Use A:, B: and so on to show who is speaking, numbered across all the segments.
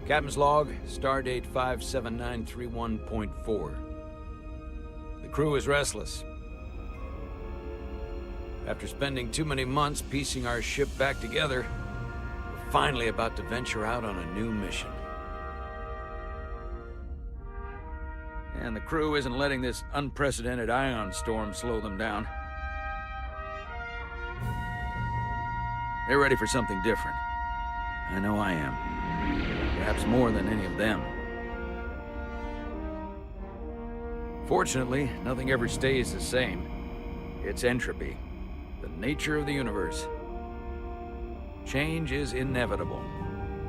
A: Captain's log, stardate 57931.4. The crew is restless. After spending too many months piecing our ship back together, we're finally about to venture out on a new mission. And the crew isn't letting this unprecedented ion storm slow them down. They're ready for something different. I know I am. Perhaps more than any of them. Fortunately, nothing ever stays the same. It's entropy, the nature of the universe. Change is inevitable.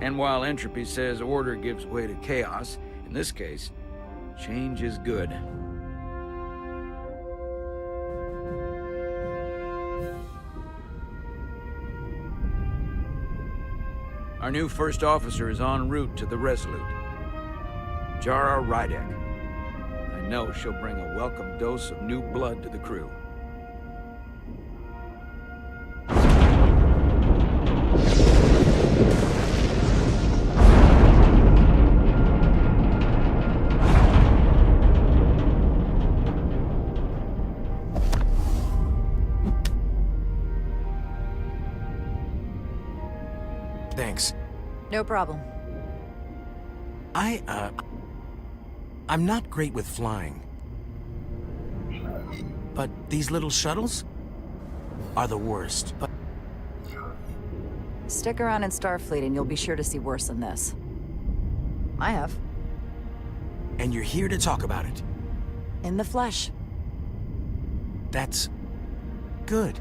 A: And while entropy says order gives way to chaos, in this case, change is good. Our new first officer is en route to the Resolute. Jara Rydek. I know she'll bring a welcome dose of new blood to the crew.
B: Thanks.
C: No problem.
B: I'm not great with flying. But these little shuttles are the worst. But
C: Stick around in Starfleet and you'll be sure to see worse than this. I have.
B: And you're here to talk about it.
C: In the flesh.
B: That's good.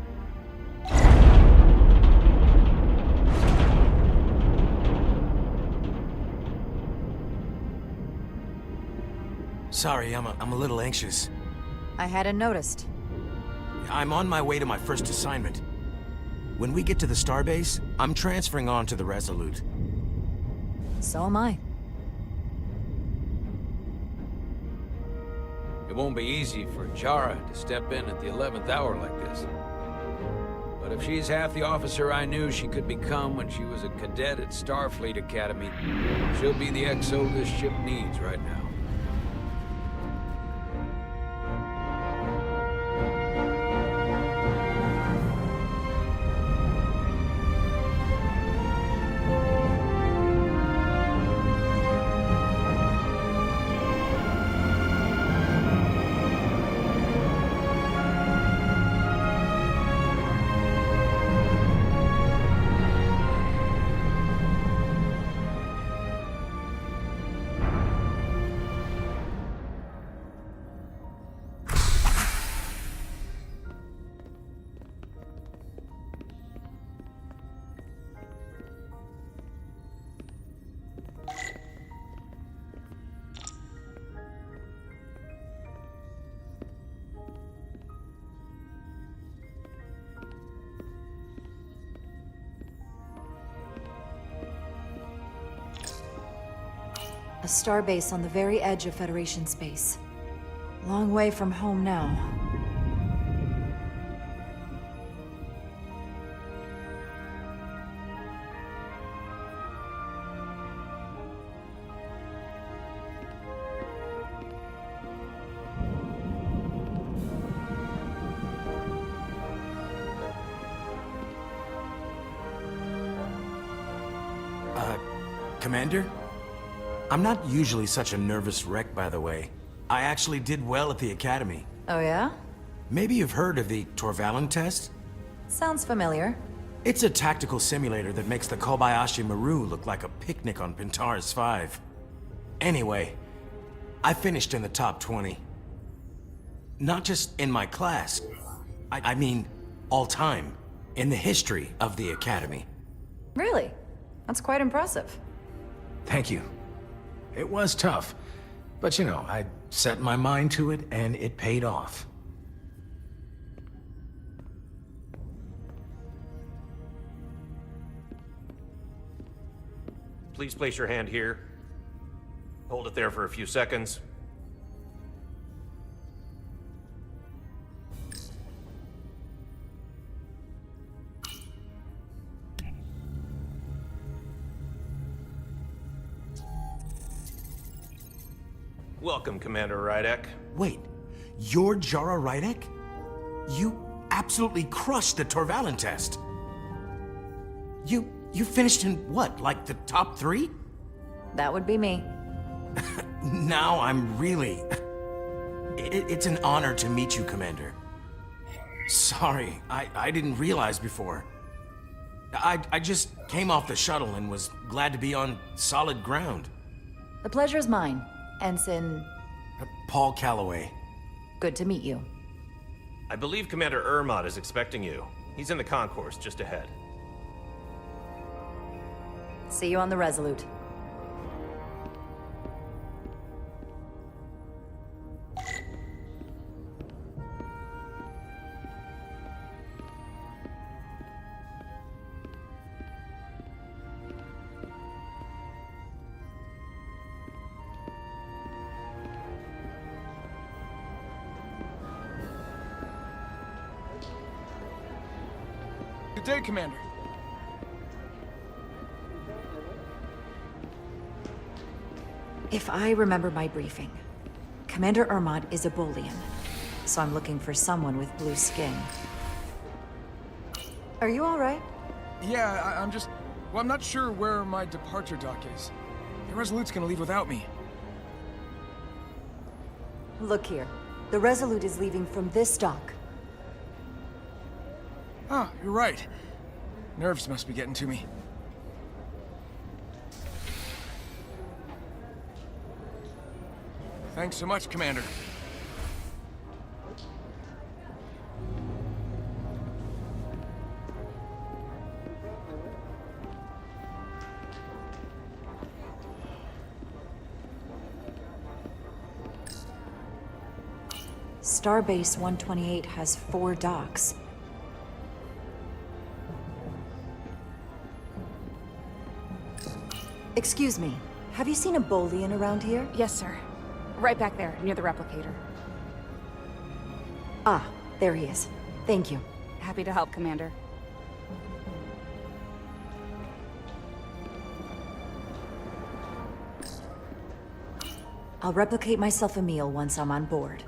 B: Sorry, I'm a little anxious.
C: I hadn't noticed.
B: I'm on my way to my first assignment. When we get to the starbase, I'm transferring on to the Resolute.
C: So am I.
A: It won't be easy for Jara to step in at the 11th hour like this. But if she's half the officer I knew she could become when she was a cadet at Starfleet Academy, she'll be the XO this ship needs right now.
C: A starbase on the very edge of Federation space. Long way from home now.
B: Commander? I'm not usually such a nervous wreck, by the way. I actually did well at the Academy.
C: Oh yeah?
B: Maybe you've heard of the Torvalin test?
C: Sounds familiar.
B: It's a tactical simulator that makes the Kobayashi Maru look like a picnic on Pintaris 5. Anyway, I finished in the top 20. Not just in my class. I mean, all time. In the history of the Academy.
C: Really? That's quite impressive.
D: Thank you. It was tough, but you know, I set my mind to it and it paid off.
E: Please place your hand here. Hold it there for a few seconds. Welcome, Commander Rydek.
B: Wait, you're Jara Rydek? You absolutely crushed the Torvalin test. You finished in what, like the top 3?
C: That would be me.
B: Now I'm really... It's an honor to meet you, Commander. Sorry, I didn't realize before. I just came off the shuttle and was glad to be on solid ground.
C: The pleasure is mine, Ensign.
B: Paul Calloway.
C: Good to meet you.
E: I believe Commander Ermot is expecting you. He's in the concourse just ahead.
C: See you on the Resolute.
F: Good day, Commander.
C: If I remember my briefing, Commander Ermot is a Bolian, so I'm looking for someone with blue skin. Are you all right?
F: Yeah, I'm just... Well, I'm not sure where my departure dock is. The Resolute's gonna leave without me.
C: Look here. The Resolute is leaving from this dock.
F: Oh, you're right. Nerves must be getting to me. Thanks so much, Commander.
C: Starbase 128 has 4 docks. Excuse me, have you seen a Bolian around here?
G: Yes, sir. Right back there, near the replicator.
C: Ah, there he is. Thank you.
G: Happy to help, Commander.
C: I'll replicate myself a meal once I'm on board.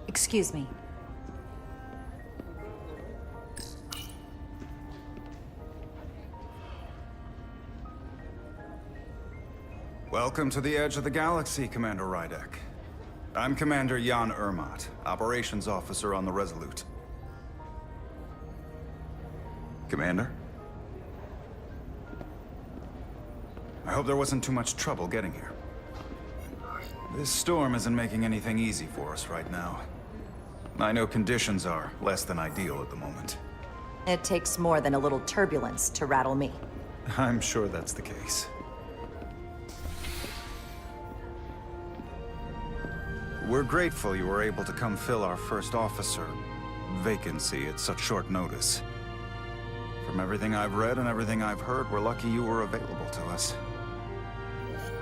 C: Excuse me.
H: Welcome to the edge of the galaxy, Commander Rydek. I'm Commander Jan Ermot, Operations Officer on the Resolute. Commander? I hope there wasn't too much trouble getting here. This storm isn't making anything easy for us right now. I know conditions are less than ideal at the moment.
C: It takes more than a little turbulence to rattle me.
H: I'm sure that's the case. We're grateful you were able to come fill our first officer vacancy at such short notice. From everything I've read and everything I've heard, we're lucky you were available to us.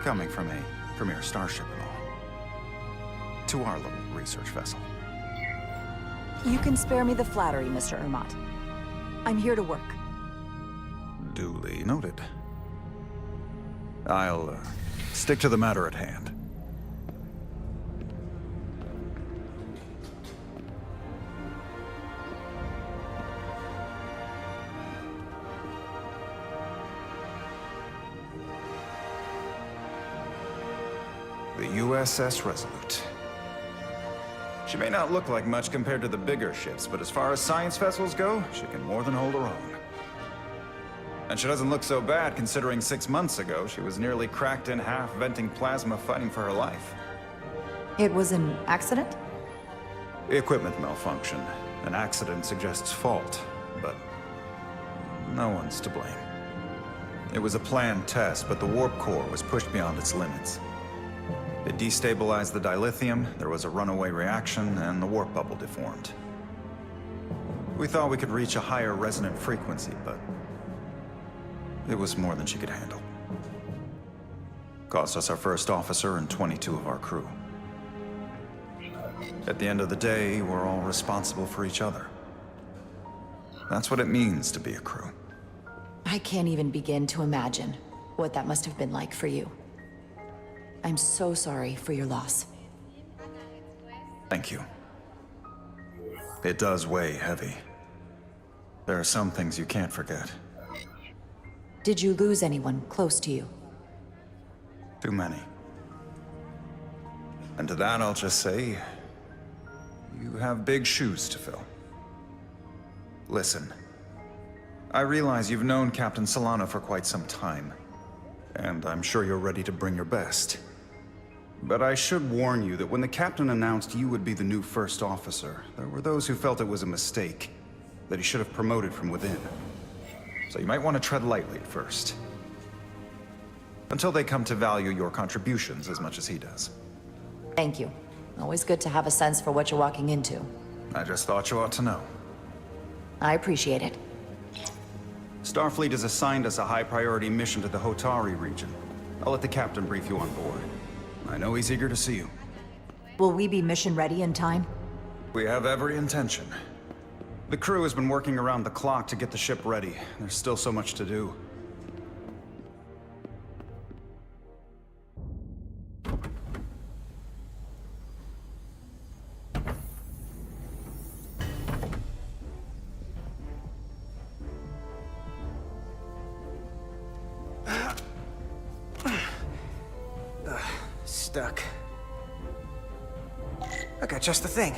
H: Coming from a premier starship and all. To our little research vessel.
C: You can spare me the flattery, Mr. Ermot. I'm here to work.
H: Duly noted. I'll stick to the matter at hand. The USS Resolute. She may not look like much compared to the bigger ships, but as far as science vessels go, she can more than hold her own. And she doesn't look so bad considering 6 months ago she was nearly cracked in half venting plasma fighting for her life.
C: It was an accident?
H: Equipment malfunction. An accident suggests fault, but no one's to blame. It was a planned test, but the warp core was pushed beyond its limits. It destabilized the dilithium, there was a runaway reaction, and the warp bubble deformed. We thought we could reach a higher resonant frequency, but it was more than she could handle. Cost us our first officer and 22 of our crew. At the end of the day, we're all responsible for each other. That's what it means to be a crew.
C: I can't even begin to imagine what that must have been like for you. I'm so sorry for your loss.
H: Thank you. It does weigh heavy. There are some things you can't forget.
C: Did you lose anyone close to you?
H: Too many. And to that I'll just say, you have big shoes to fill. Listen, I realize you've known Captain Solana for quite some time, and I'm sure you're ready to bring your best. But I should warn you that when the captain announced you would be the new first officer, there were those who felt it was a mistake, that he should have promoted from within. So you might want to tread lightly at first. Until they come to value your contributions as much as he does.
C: Thank you. Always good to have a sense for what you're walking into.
H: I just thought you ought to know.
C: I appreciate it.
H: Starfleet has assigned us a high-priority mission to the Hotari region. I'll let the captain brief you on board. I know he's eager to see you.
C: Will we be mission ready in time?
H: We have every intention. The crew has been working around the clock to get the ship ready. There's still so much to do.
I: Stuck. I got just the thing.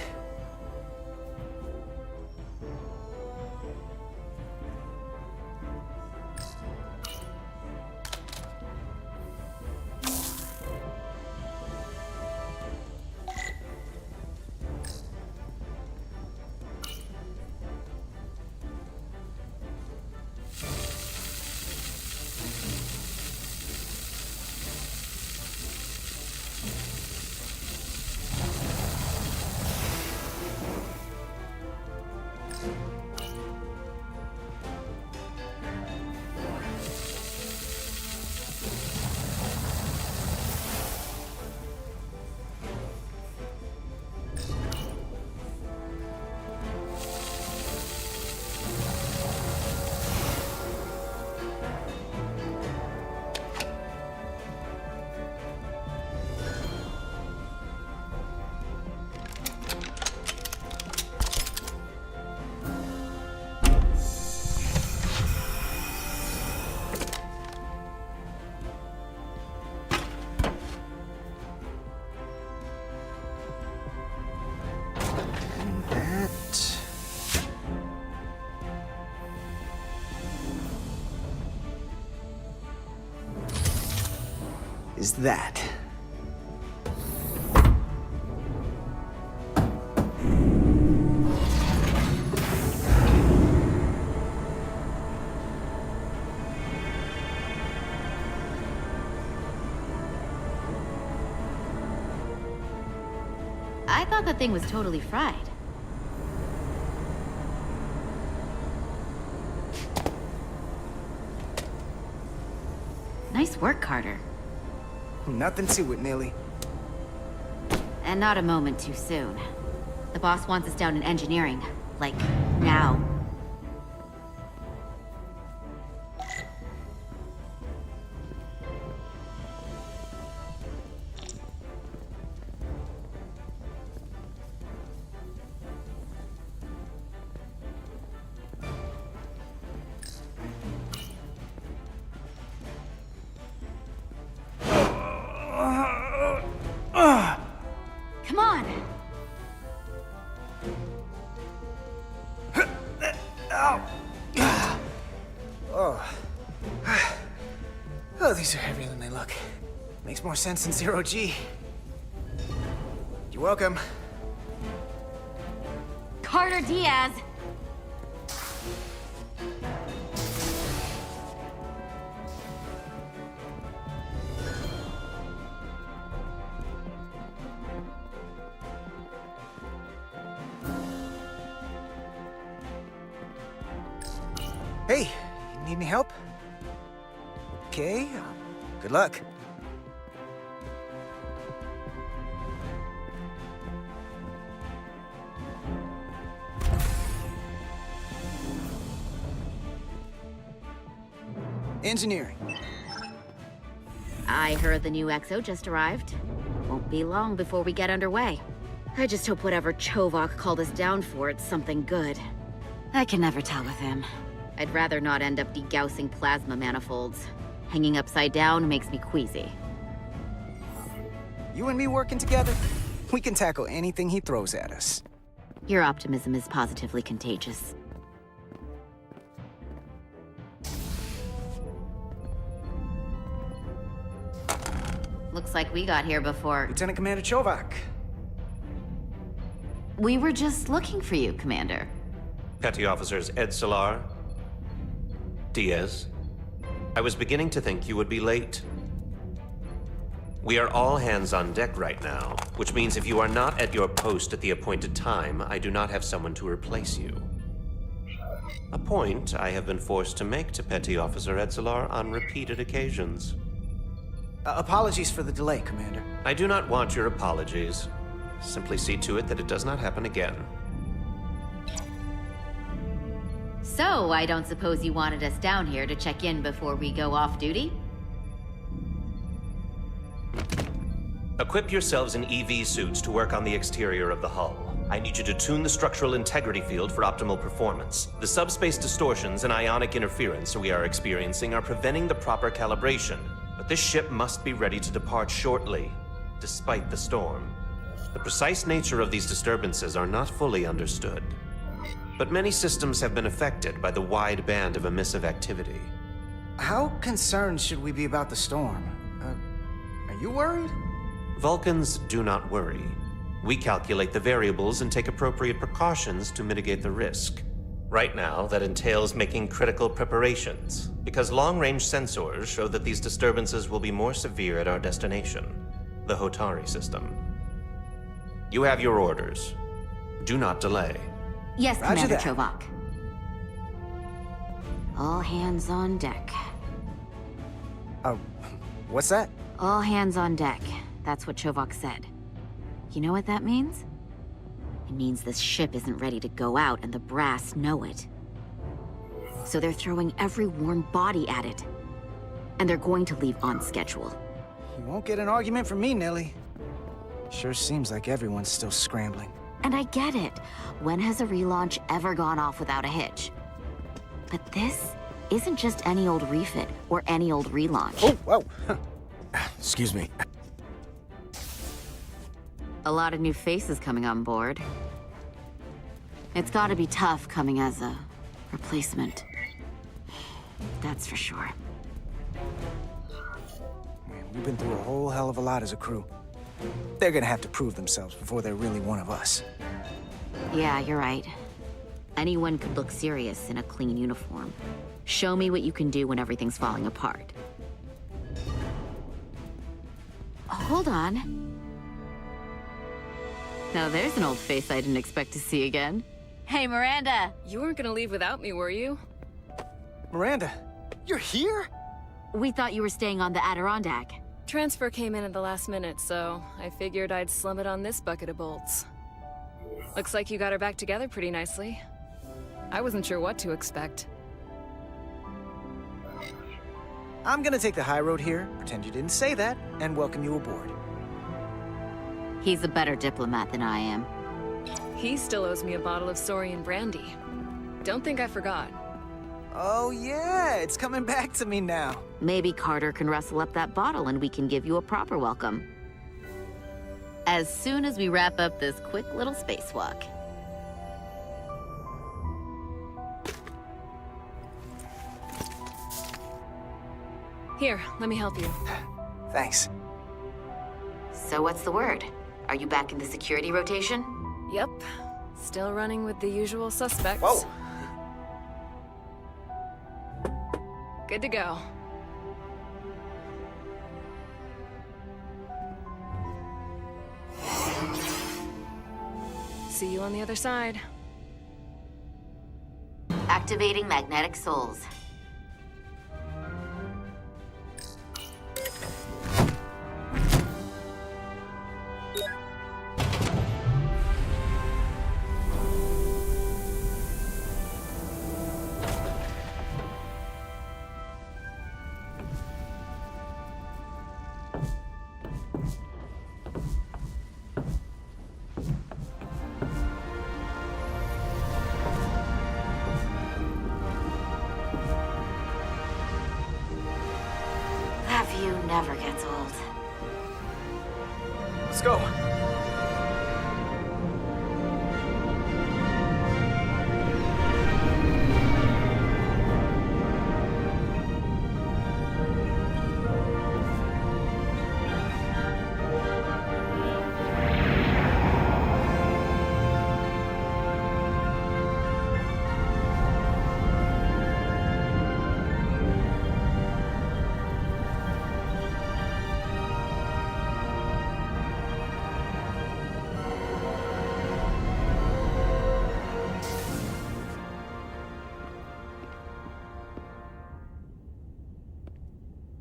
I: Is that.
J: I thought that thing was totally fried. Nice work, Carter.
I: Nothing to it, Millie.
J: And not a moment too soon. The boss wants us down in engineering. Like, now. Come on!
I: Oh, these are heavier than they look. Makes more sense than zero-G. You're welcome.
J: Carter Diaz!
I: Hey, you need any help? Okay, good luck. Engineering.
J: I heard the new XO just arrived. Won't be long before we get underway. I just hope whatever Chovak called us down for, it's something good. I can never tell with him. I'd rather not end up degaussing plasma manifolds. Hanging upside down makes me queasy.
I: You and me working together, we can tackle anything he throws at us.
J: Your optimism is positively contagious. Looks like we got here before...
I: Lieutenant Commander Chovak.
J: We were just looking for you, Commander.
E: Petty Officers Ed Solar, Diaz. I was beginning to think you would be late. We are all hands on deck right now, which means if you are not at your post at the appointed time, I do not have someone to replace you. A point I have been forced to make to Petty Officer Edsolar on repeated occasions.
I: Apologies for the delay, Commander.
E: I do not want your apologies. Simply see to it that it does not happen again.
J: So, I don't suppose you wanted us down here to check in before we go off duty?
E: Equip yourselves in EV suits to work on the exterior of the hull. I need you to tune the structural integrity field for optimal performance. The subspace distortions and ionic interference we are experiencing are preventing the proper calibration. But this ship must be ready to depart shortly, despite the storm. The precise nature of these disturbances are not fully understood. But many systems have been affected by the wide band of emissive activity.
I: How concerned should we be about the storm? Are you worried?
E: Vulcans do not worry. We calculate the variables and take appropriate precautions to mitigate the risk. Right now, that entails making critical preparations, because long-range sensors show that these disturbances will be more severe at our destination, the Hotari system. You have your orders. Do not delay.
J: Yes,
I: Roger
J: Commander
I: that.
J: Chovak. All hands on deck.
I: What's that?
J: All hands on deck. That's what Chovak said. You know what that means? It means this ship isn't ready to go out and the brass know it. So they're throwing every warm body at it. And they're going to leave on schedule.
I: You won't get an argument from me, Nelly. Sure seems like everyone's still scrambling.
J: And I get it. When has a relaunch ever gone off without a hitch? But this isn't just any old refit or any old relaunch.
I: Oh, whoa.
B: Excuse me.
J: A lot of new faces coming on board. It's gotta be tough coming as a replacement. That's for sure.
I: Man, we've been through a whole hell of a lot as a crew. They're gonna have to prove themselves before they're really one of us.
J: Yeah, you're right. Anyone could look serious in a clean uniform. Show me what you can do when everything's falling apart. Hold on. Now there's an old face I didn't expect to see again. Hey, Miranda!
K: You weren't gonna leave without me, were you?
I: Miranda, you're here?
J: We thought you were staying on the Adirondack.
K: Transfer came in at the last minute, so I figured I'd slum it on this bucket of bolts. Looks like you got her back together pretty nicely. I wasn't sure what to expect.
I: I'm gonna take the high road here, pretend you didn't say that, and welcome you aboard.
J: He's a better diplomat than I am.
K: He still owes me a bottle of Saurian brandy. Don't think I forgot.
I: Oh yeah, it's coming back to me now.
J: Maybe Carter can rustle up that bottle and we can give you a proper welcome. As soon as we wrap up this quick little spacewalk.
K: Here, let me help you.
I: Thanks.
J: So what's the word? Are you back in the security rotation?
K: Yep. Still running with the usual suspects.
I: Whoa!
K: Good to go. See you on the other side.
J: Activating magnetic souls. That view never gets old.
I: Let's go.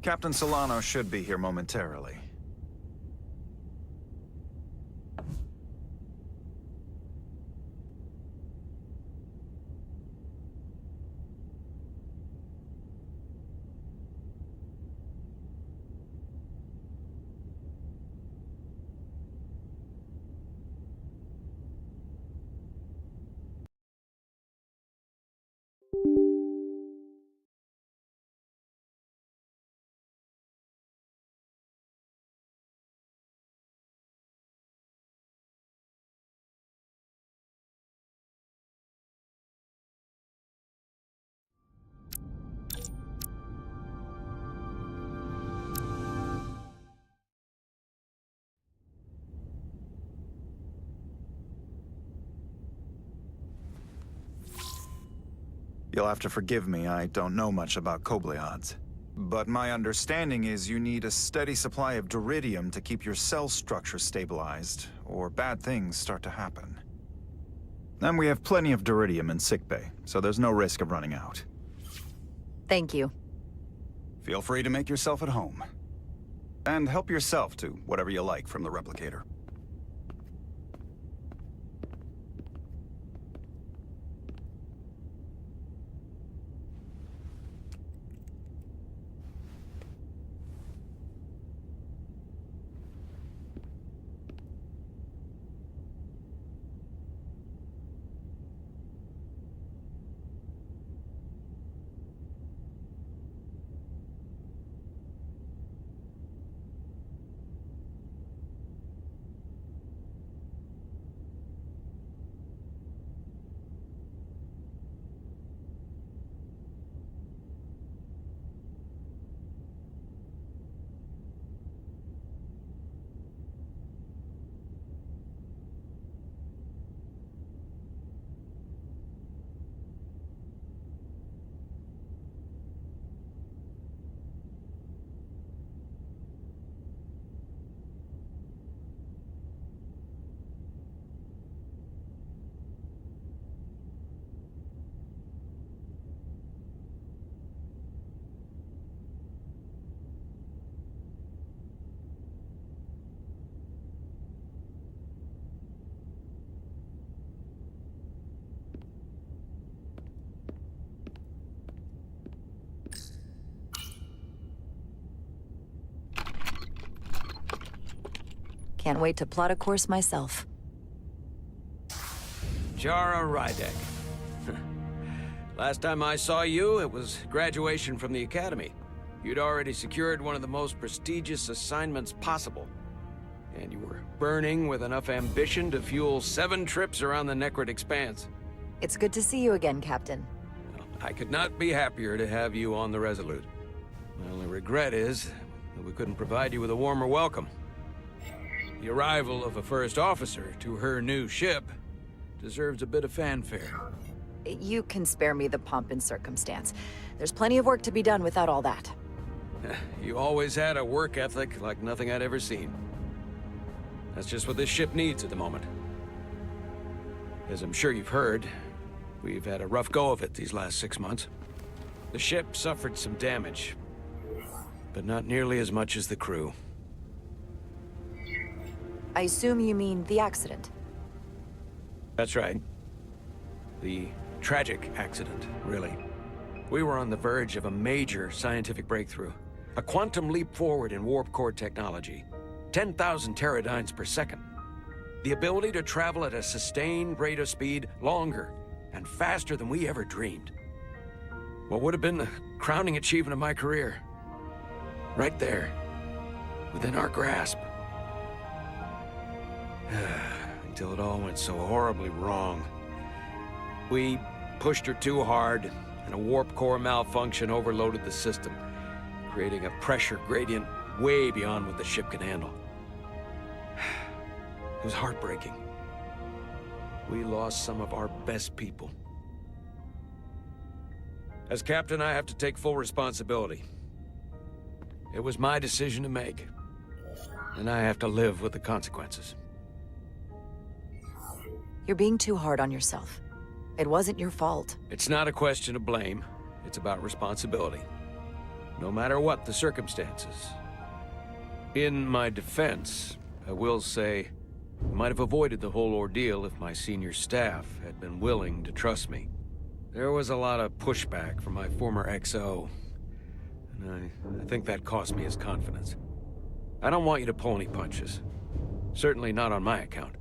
H: Captain Solano should be here momentarily. You'll have to forgive me, I don't know much about Kobleods. But my understanding is you need a steady supply of duridium to keep your cell structure stabilized, or bad things start to happen. And we have plenty of duridium in sickbay, so there's no risk of running out.
C: Thank you.
H: Feel free to make yourself at home. And help yourself to whatever you like from the replicator.
C: Can't wait to plot a course myself.
A: Jara Rydek. Last time I saw you, it was graduation from the Academy. You'd already secured one of the most prestigious assignments possible. And you were burning with enough ambition to fuel 7 trips around the Necrit Expanse.
C: It's good to see you again, Captain.
A: I could not be happier to have you on the Resolute. My only regret is that we couldn't provide you with a warmer welcome. The arrival of a first officer to her new ship deserves a bit of fanfare.
C: You can spare me the pomp and circumstance. There's plenty of work to be done without all that.
A: You always had a work ethic like nothing I'd ever seen. That's just what this ship needs at the moment. As I'm sure you've heard, we've had a rough go of it these last 6 months. The ship suffered some damage, but not nearly as much as the crew.
C: I assume you mean the accident.
A: That's right. The tragic accident, really. We were on the verge of a major scientific breakthrough. A quantum leap forward in warp core technology. 10,000 teradynes per second. The ability to travel at a sustained rate of speed longer and faster than we ever dreamed. What would have been the crowning achievement of my career? Right there, within our grasp. Until it all went so horribly wrong. We pushed her too hard, and a warp core malfunction overloaded the system, creating a pressure gradient way beyond what the ship could handle. It was heartbreaking. We lost some of our best people. As captain, I have to take full responsibility. It was my decision to make, and I have to live with the consequences.
C: You're being too hard on yourself. It wasn't your fault.
A: It's not a question of blame. It's about responsibility. No matter what the circumstances. In my defense, I will say, I might have avoided the whole ordeal if my senior staff had been willing to trust me. There was a lot of pushback from my former XO, and I think that cost me his confidence. I don't want you to pull any punches. Certainly not on my account.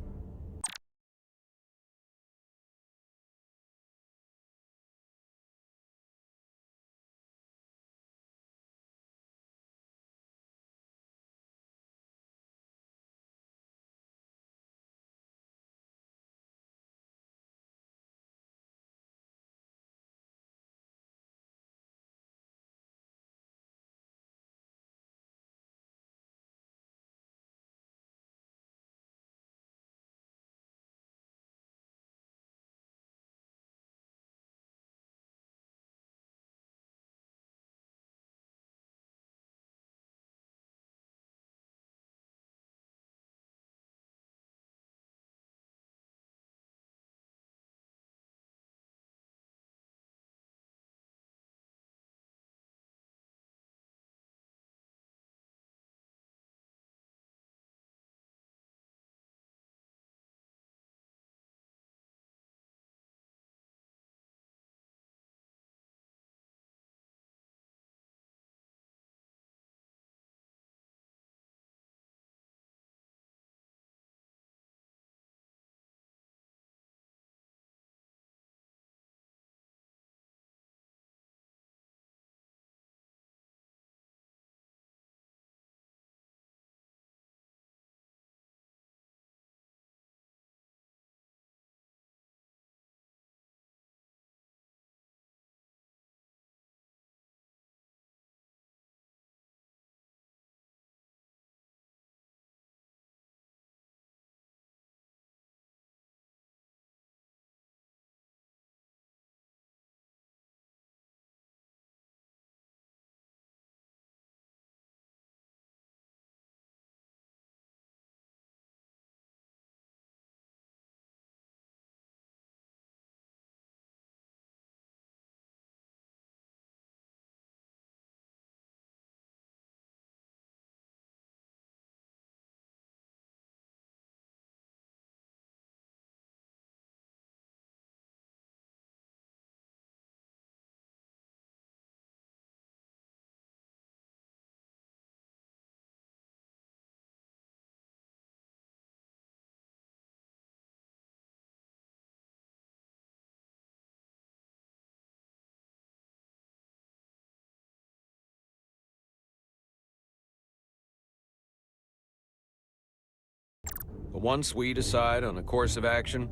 A: But once we decide on a course of action,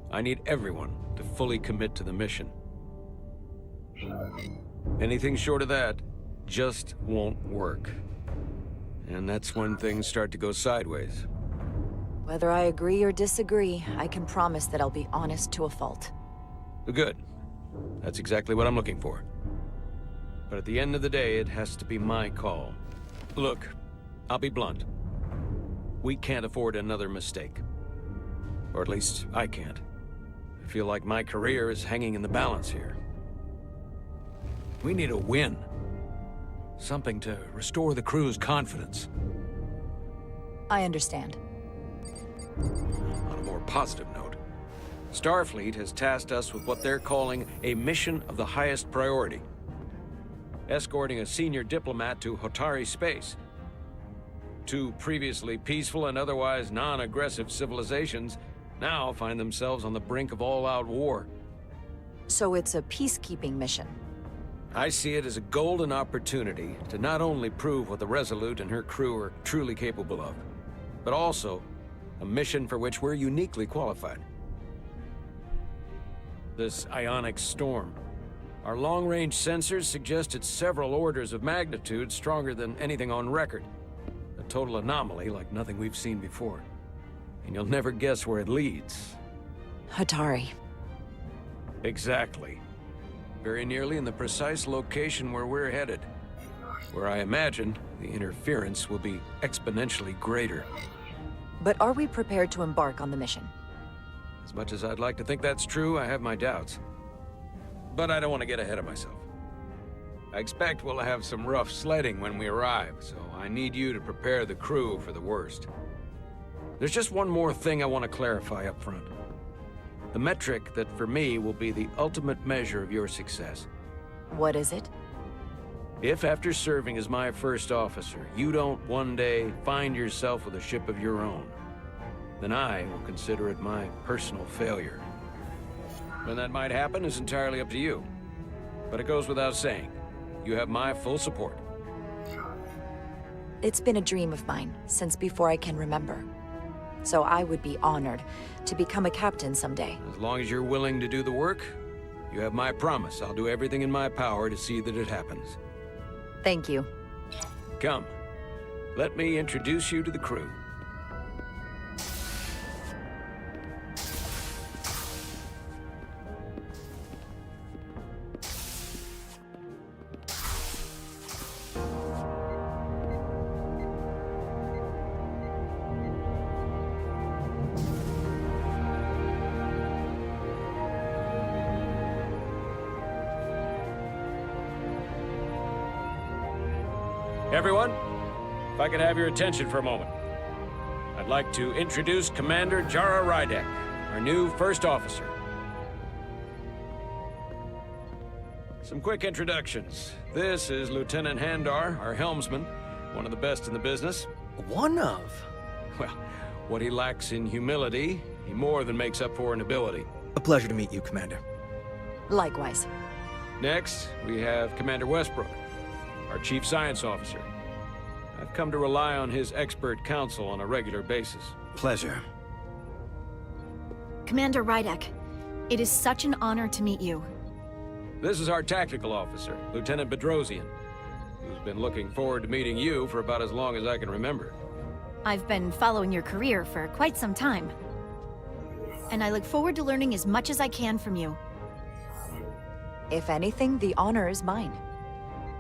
A: I need everyone to fully commit to the mission. Anything short of that just won't work. And that's when things start to go sideways.
C: Whether I agree or disagree, I can promise that I'll be honest to a fault.
A: Good. That's exactly what I'm looking for. But at the end of the day, it has to be my call. Look, I'll be blunt. We can't afford another mistake. Or at least, I can't. I feel like my career is hanging in the balance here. We need a win. Something to restore the crew's confidence.
C: I understand.
A: On a more positive note, Starfleet has tasked us with what they're calling a mission of the highest priority. Escorting a senior diplomat to Hotari space. Two previously peaceful and otherwise non-aggressive civilizations now find themselves on the brink of all-out war.
C: So it's a peacekeeping mission.
A: I see it as a golden opportunity to not only prove what the Resolute and her crew are truly capable of, but also a mission for which we're uniquely qualified. This ionic storm. Our long-range sensors suggest it's several orders of magnitude stronger than anything on record. A total anomaly like nothing we've seen before. And you'll never guess where it leads.
C: Hatari.
A: Exactly. Very nearly in the precise location where we're headed. Where I imagine the interference will be exponentially greater.
C: But are we prepared to embark on the mission?
A: As much as I'd like to think that's true, I have my doubts. But I don't want to get ahead of myself. I expect we'll have some rough sledding when we arrive, so I need you to prepare the crew for the worst. There's just one more thing I want to clarify up front. The metric that for me will be the ultimate measure of your success.
C: What is it?
A: If after serving as my first officer, you don't one day find yourself with a ship of your own, then I will consider it my personal failure. When that might happen is entirely up to you. But it goes without saying, you have my full support.
C: It's been a dream of mine since before I can remember. So I would be honored to become a captain someday.
A: As long as you're willing to do the work, you have my promise. I'll do everything in my power to see that it happens.
C: Thank you.
A: Come, let me introduce you to the crew. Everyone, if I could have your attention for a moment. I'd like to introduce Commander Jara Rydek, our new first officer. Some quick introductions. This is Lieutenant Handar, our helmsman, one of the best in the business.
I: One of?
A: Well, what he lacks in humility, he more than makes up for in ability.
I: A pleasure to meet you, Commander.
C: Likewise.
A: Next, we have Commander Westbrook, our Chief Science Officer. I've come to rely on his expert counsel on a regular basis.
I: Pleasure.
L: Commander Rydek, it is such an honor to meet you.
A: This is our Tactical Officer, Lieutenant Bedrosian, who's been looking forward to meeting you for about as long as I can remember.
L: I've been following your career for quite some time. And I look forward to learning as much as I can from you.
C: If anything, the honor is mine.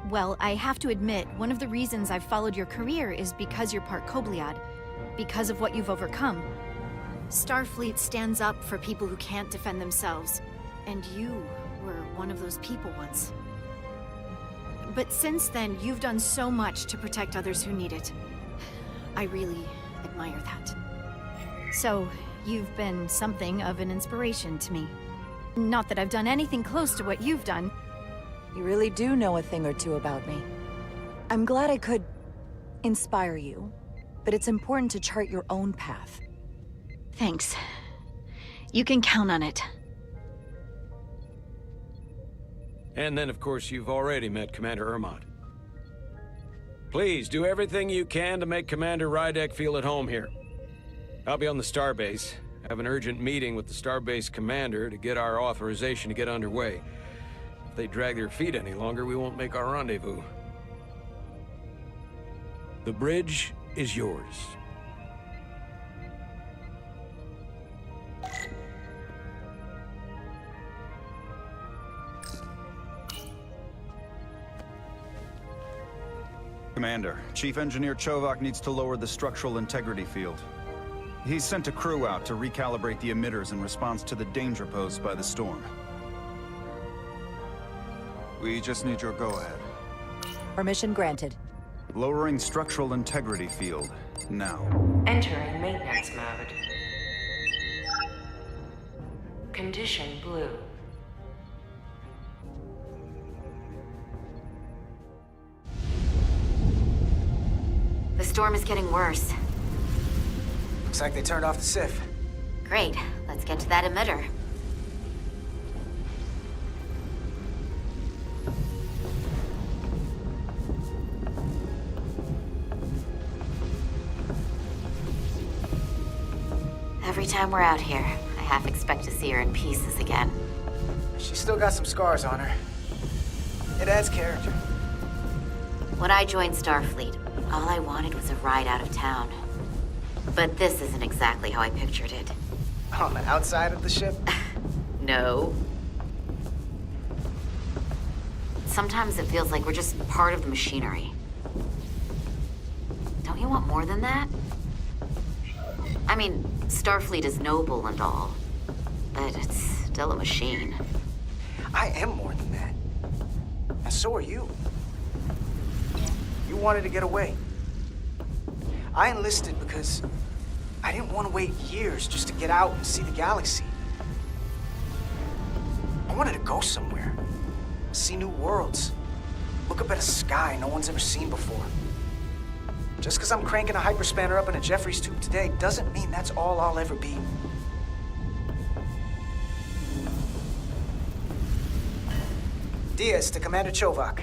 L: Well, I have to admit, one of the reasons I've followed your career is because you're part Kobliad, because of what you've overcome. Starfleet stands up for people who can't defend themselves, and you were one of those people once. But since then, you've done so much to protect others who need it. I really admire that. So, you've been something of an inspiration to me. Not that I've done anything close to what you've done.
C: You really do know a thing or two about me. I'm glad I could inspire you, but it's important to chart your own path.
L: Thanks. You can count on it.
A: And then, of course, you've already met Commander Ermont. Please, do everything you can to make Commander Rydek feel at home here. I'll be on the starbase. I have an urgent meeting with the starbase commander to get our authorization to get underway. If they drag their feet any longer, we won't make our rendezvous. The bridge is yours.
H: Commander, Chief Engineer Chovak needs to lower the structural integrity field. He's sent a crew out to recalibrate the emitters in response to the danger posed by the storm. We just need your go-ahead.
C: Permission granted.
H: Lowering structural integrity field, now.
M: Entering maintenance mode. Condition blue. The
J: storm is getting worse.
I: Looks like they turned off the SIF.
J: Great. Let's get to that emitter. Every time we're out here, I half expect to see her in pieces again.
I: She's still got some scars on her. It adds character.
J: When I joined Starfleet, all I wanted was a ride out of town. But this isn't exactly how I pictured it.
I: On the outside of the ship?
J: No. Sometimes it feels like we're just part of the machinery. Don't you want more than that? I mean, Starfleet is noble and all, but it's still a machine.
I: I am more than that. And so are you. You wanted to get away. I enlisted because I didn't want to wait years just to get out and see the galaxy. I wanted to go somewhere, see new worlds, look up at a sky no one's ever seen before. Just because I'm cranking a hyperspanner up in a Jeffries tube today doesn't mean that's all I'll ever be. Diaz to Commander Chovak.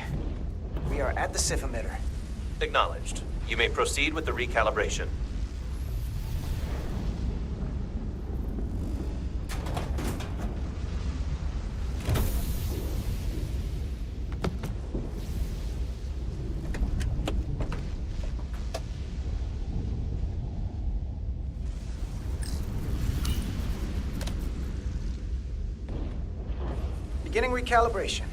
I: We are at the SIF emitter.
E: Acknowledged. You may proceed with the recalibration.
I: Beginning recalibration.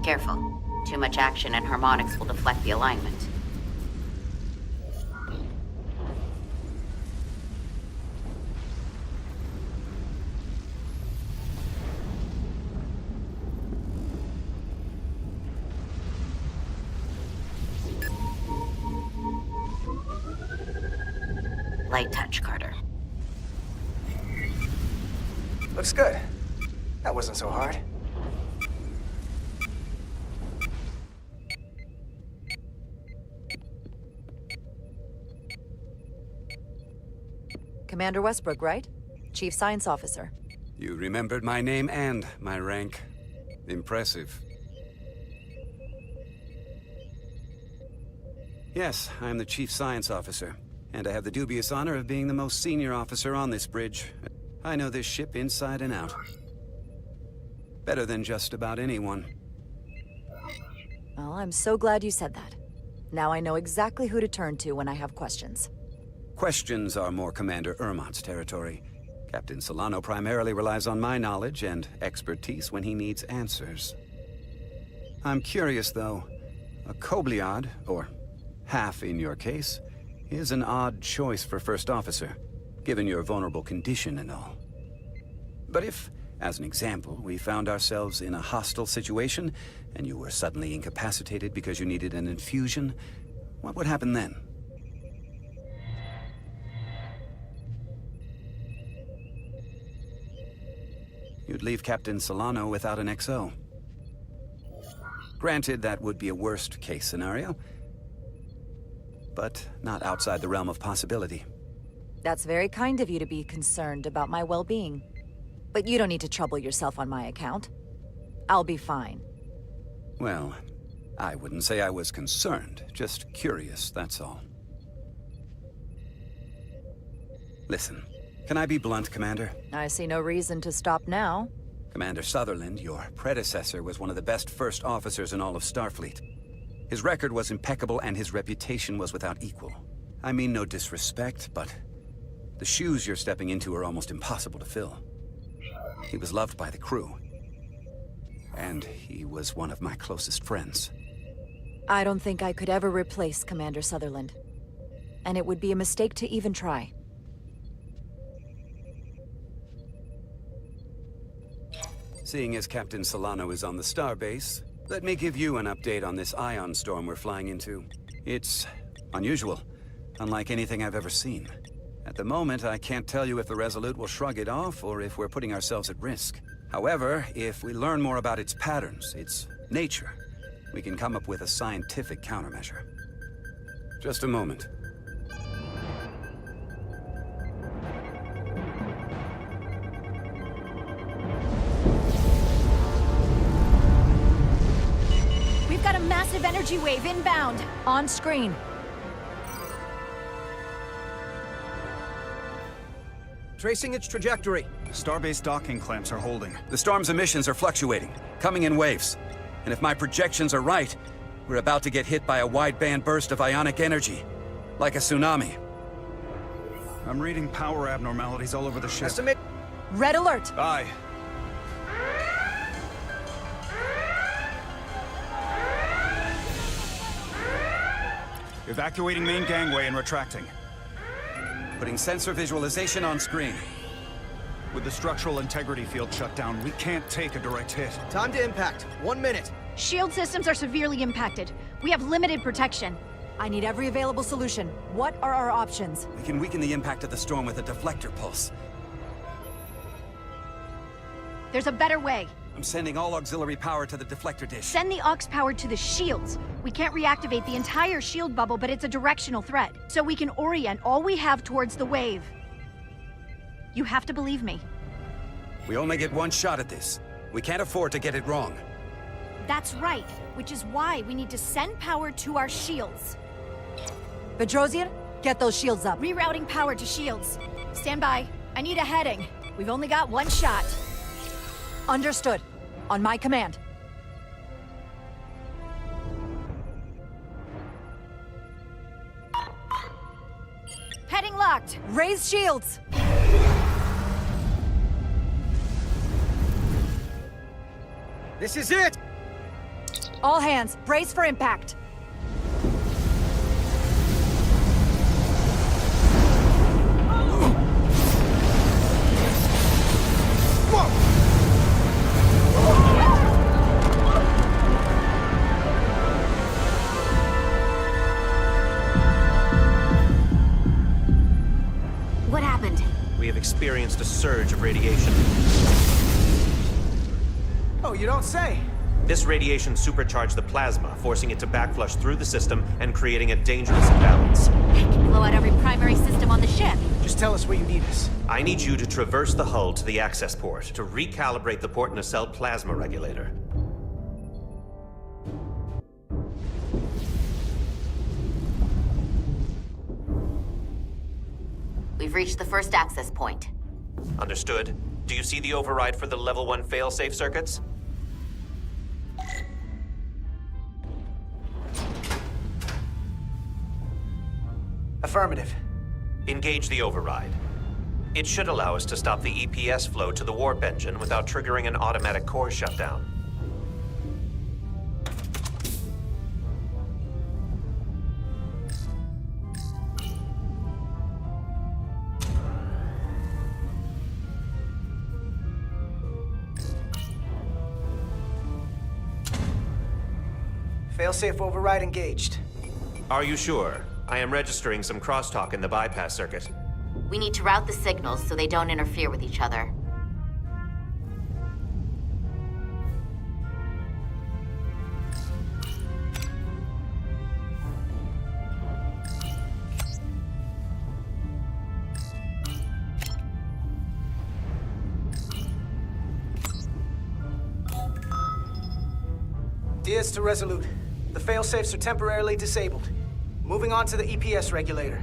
J: Careful. Too much action and harmonics will deflect the alignment. Light touch, Carter.
I: Looks good. That wasn't so hard.
C: Commander Westbrook, right? Chief Science Officer.
N: You remembered my name and my rank. Impressive. Yes, I'm the Chief Science Officer, and I have the dubious honor of being the most senior officer on this bridge. I know this ship inside and out. Better than just about anyone.
C: Well, I'm so glad you said that. Now I know exactly who to turn to when I have questions.
N: Questions are more Commander Ermont's territory. Captain Solano primarily relies on my knowledge and expertise when he needs answers. I'm curious, though. A Kobliad, or half in your case, is an odd choice for First Officer, given your vulnerable condition and all. But if, as an example, we found ourselves in a hostile situation, and you were suddenly incapacitated because you needed an infusion, what would happen then? You'd leave Captain Solano without an XO. Granted, that would be a worst-case scenario, but not outside the realm of possibility.
C: That's very kind of you to be concerned about my well-being. But you don't need to trouble yourself on my account. I'll be fine.
N: Well, I wouldn't say I was concerned, just curious, that's all. Listen, can I be blunt, Commander?
C: I see no reason to stop now.
N: Commander Sutherland, your predecessor, was one of the best first officers in all of Starfleet. His record was impeccable and his reputation was without equal. I mean no disrespect, but the shoes you're stepping into are almost impossible to fill. He was loved by the crew, and he was one of my closest friends.
C: I don't think I could ever replace Commander Sutherland. And it would be a mistake to even try.
N: Seeing as Captain Solano is on the starbase, Let me give you an update on this ion storm we're flying into. It's unusual, unlike anything I've ever seen. At the moment, I can't tell you if the Resolute will shrug it off or if we're putting ourselves at risk. However, if we learn more about its patterns, its nature, we can come up with a scientific countermeasure. Just a moment.
L: We've got a massive energy wave inbound.
C: On screen.
O: Tracing its trajectory.
H: Starbase docking clamps are holding.
N: The storm's emissions are fluctuating, coming in waves. And if my projections are right, we're about to get hit by a wideband burst of ionic energy. Like a tsunami.
H: I'm reading power abnormalities all over the ship.
O: Estimate.
C: Red alert.
H: Aye. Evacuating main gangway and retracting.
N: Putting sensor visualization on screen.
H: With the structural integrity field shut down, we can't take a direct hit.
O: Time to impact. 1 minute.
L: Shield systems are severely impacted. We have limited protection.
C: I need every available solution. What are our options?
N: We can weaken the impact of the storm with a deflector pulse.
L: There's a better way.
N: I'm sending all auxiliary power to the deflector dish.
L: Send the aux power to the shields. We can't reactivate the entire shield bubble, but it's a directional threat. So we can orient all we have towards the wave. You have to believe me.
N: We only get one shot at this. We can't afford to get it wrong.
L: That's right, which is why we need to send power to our shields.
C: Bedrosian, get those shields up.
L: Rerouting power to shields. Stand by. I need a heading. We've only got one shot.
C: Understood. On my command.
L: Heading locked.
C: Raise shields.
O: This is it!
C: All hands, brace for impact.
J: What happened?
E: We have experienced a surge of radiation.
I: Oh, you don't say.
E: This radiation supercharged the plasma, forcing it to backflush through the system and creating a dangerous imbalance.
J: It can blow out every primary system on the ship.
I: Just tell us where you need us.
E: I need you to traverse the hull to the access port to recalibrate the port nacelle plasma regulator.
J: We've reached the first access point.
E: Understood. Do you see the override for the level 1 failsafe circuits?
I: Affirmative.
E: Engage the override. It should allow us to stop the EPS flow to the warp engine without triggering an automatic core shutdown.
I: Failsafe override engaged.
E: Are you sure? I am registering some crosstalk in the bypass circuit.
J: We need to route the signals so they don't interfere with each other.
I: Diaz to Resolute. The failsafes are temporarily disabled. Moving on to the EPS regulator.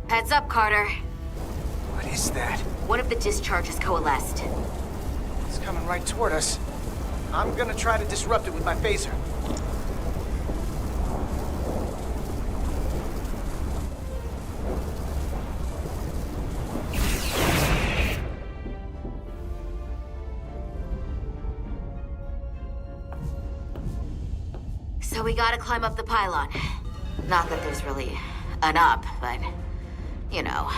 J: Heads up, Carter.
I: What is that?
J: One of the discharges coalesced.
I: It's coming right toward us. I'm gonna try to disrupt it with my phaser.
J: So we gotta climb up the pylon. Not that there's really an up, but, you know.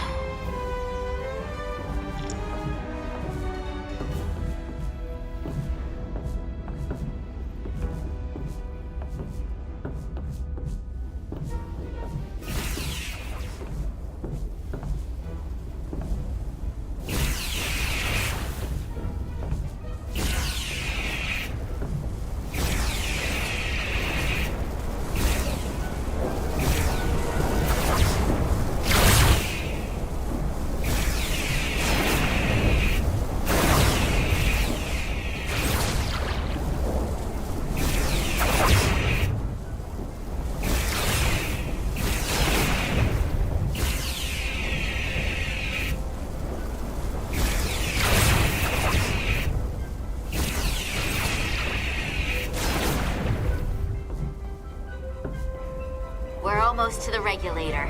J: close to the regulator.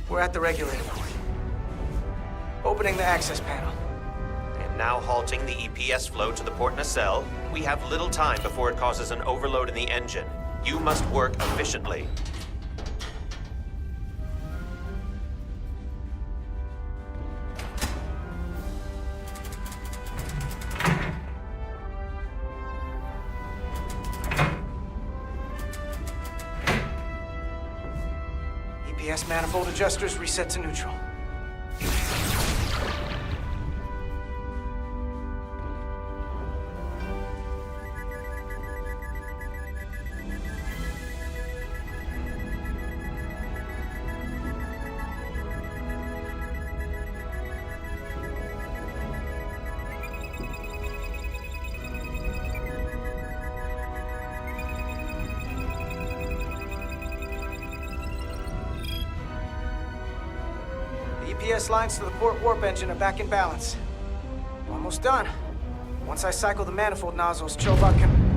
I: We're at the regulator point. Opening the access panel.
E: And now halting the EPS flow to the port nacelle. We have little time before it causes an overload in the engine. You must work efficiently.
I: EPS manifold adjusters reset to neutral. EPS lines to the port warp engine are back in balance. Almost done. Once I cycle the manifold nozzles, Chovok can...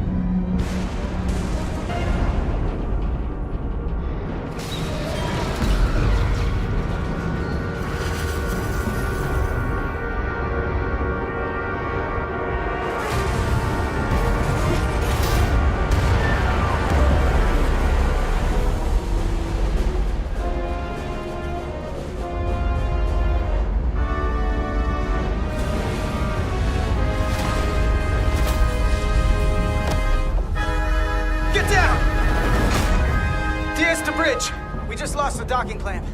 I: We just lost the docking clamp.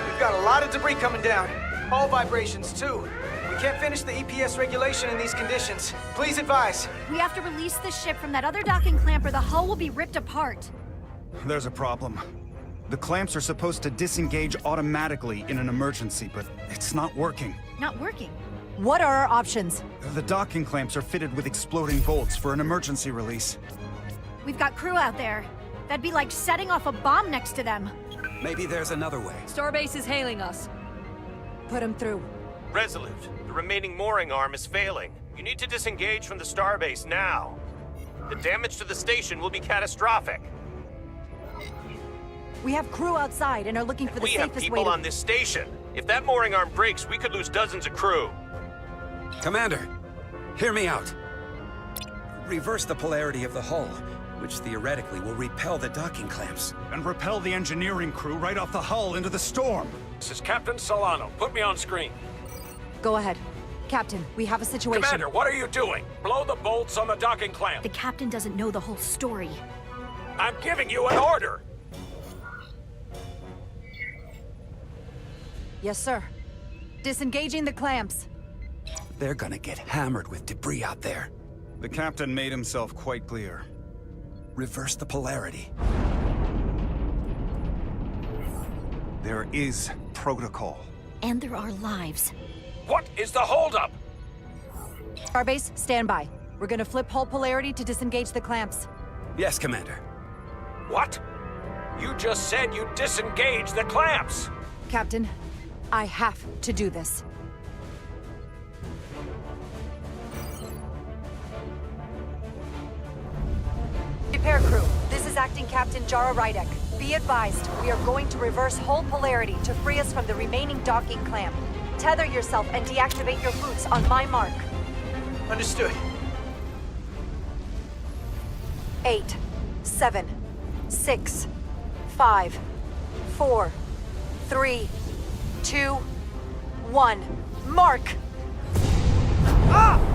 I: We've got a lot of debris coming down. Hull vibrations, too. We can't finish the EPS regulation in these conditions. Please advise.
L: We have to release the ship from that other docking clamp or the hull will be ripped apart.
P: There's a problem. The clamps are supposed to disengage automatically in an emergency, but it's not working.
L: Not working?
C: What are our options?
P: The docking clamps are fitted with exploding bolts for an emergency release.
L: We've got crew out there. That'd be like setting off a bomb next to them.
N: Maybe there's another way.
K: Starbase is hailing us.
C: Put him through.
E: Resolute, the remaining mooring arm is failing. You need to disengage from the starbase now. The damage to the station will be catastrophic.
C: We have crew outside and are looking for the
E: We have
C: safest
E: people
C: way to...
E: on this station. If that mooring arm breaks, we could lose dozens of crew.
N: Commander, hear me out. Reverse the polarity of the hull, which theoretically will repel the docking clamps.
P: And repel the engineering crew right off the hull into the storm.
Q: This is Captain Solano. Put me on screen.
C: Go ahead. Captain, we have a situation.
Q: Commander, what are you doing? Blow the bolts on the docking clamp.
L: The captain doesn't know the whole story.
Q: I'm giving you an order.
C: Yes, sir. Disengaging the clamps.
N: They're gonna get hammered with debris out there.
P: The captain made himself quite clear.
N: Reverse the polarity.
P: There is protocol.
L: And there are lives.
Q: What is the holdup?
C: Starbase, stand by. We're gonna flip hull polarity to disengage the clamps.
N: Yes, Commander.
Q: What? You just said you disengaged the clamps.
C: Captain, I have to do this. Repair crew, this is Acting Captain Jara Rydek. Be advised, we are going to reverse hull polarity to free us from the remaining docking clamp. Tether yourself and deactivate your boots on my mark.
I: Understood.
C: 8, 7, 6, 5, 4, 3, 2, 1. Mark! Ah!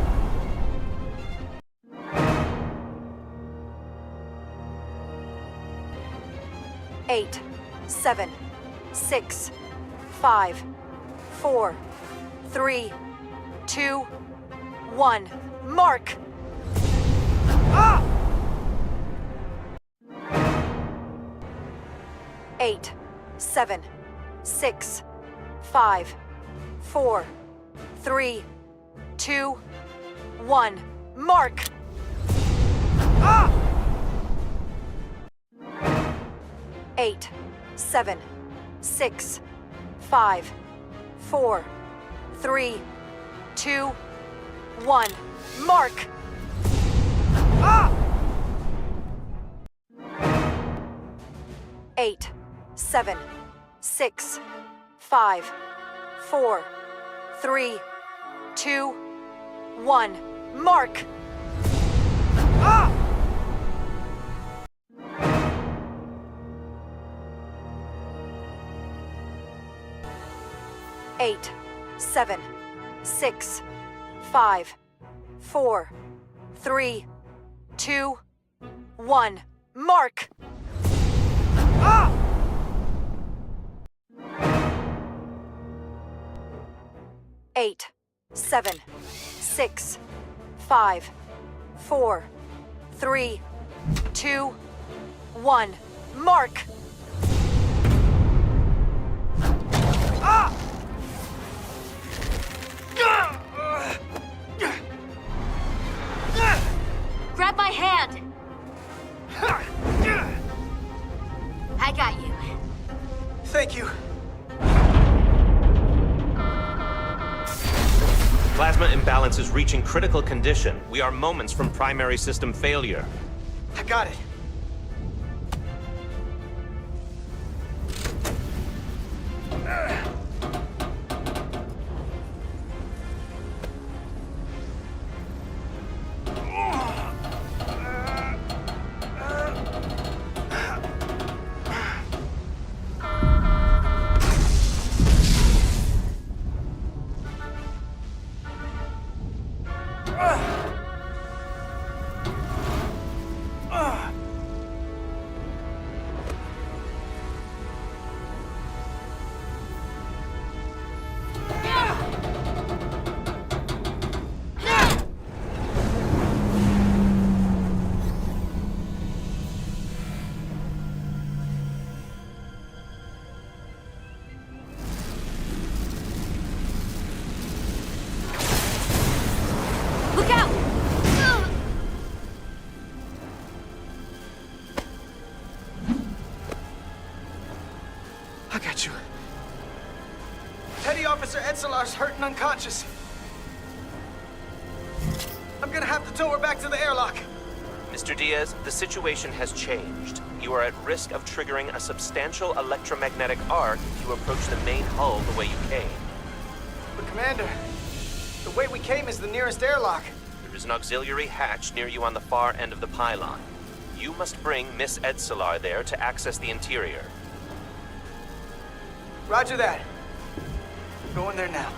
C: 8, 7, 6, 5, 4, 3, 2, 1. Mark! Ah! 8, 7, 6, 5, 4, 3, 2, 1. Mark! Ah! 8, 7, 6, 5, 4, 3, 2, 1. Mark! Ah! 8, 7, 6, 5, 4, 3, 2, 1. Mark! Ah! 8, 7, 6, 5, 4, 3, 2, 1. Mark! Ah! 8, 7, 6, 5, 4, 3, 2, 1. Mark! Ah!
J: Grab my hand! I got you.
I: Thank you.
E: Plasma imbalance is reaching critical condition. We are moments from primary system failure.
I: I got it.
J: Look out!
I: I got you. Petty Officer Edselar's hurt and unconscious. I'm gonna have to tow her back to the airlock.
E: Mr. Diaz, the situation has changed. You are at risk of triggering a substantial electromagnetic arc if you approach the main hull the way you came.
I: But Commander, the way we came is the nearest airlock.
E: There is an auxiliary hatch near you on the far end of the pylon. You must bring Miss Edselar there to access the interior.
I: Roger that. Go in there now.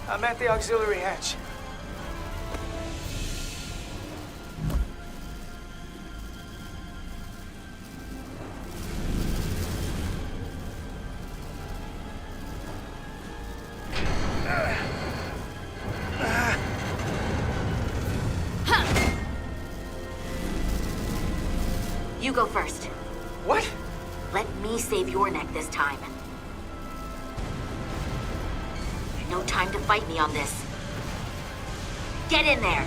I: I'm at the auxiliary hatch.
J: You go first.
I: What?
J: Let me save your neck this time. No time to fight me on this. Get in there!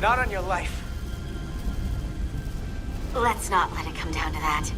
I: Not on your life.
J: Let's not let it come down to that.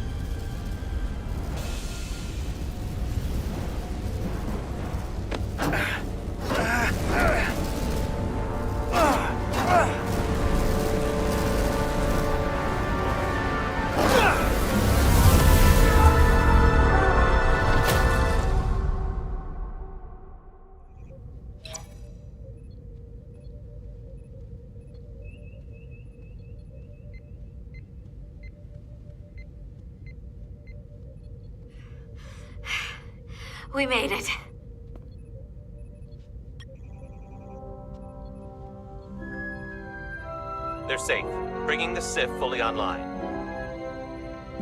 J: We made it.
E: They're safe, bringing the SIF fully online.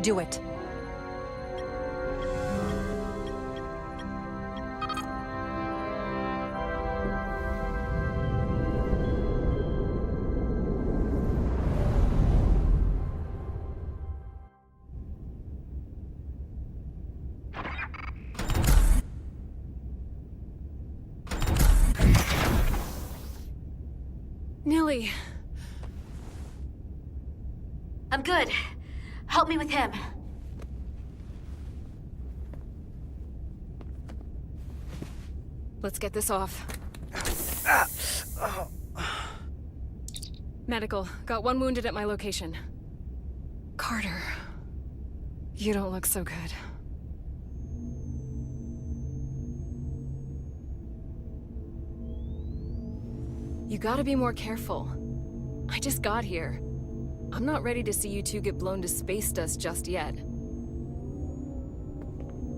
C: Do it.
K: Finally!
J: I'm good. Help me with him.
K: Let's get this off. Medical. Got one wounded at my location. Carter. You don't look so good. You gotta be more careful. I just got here. I'm not ready to see you two get blown to space dust just yet.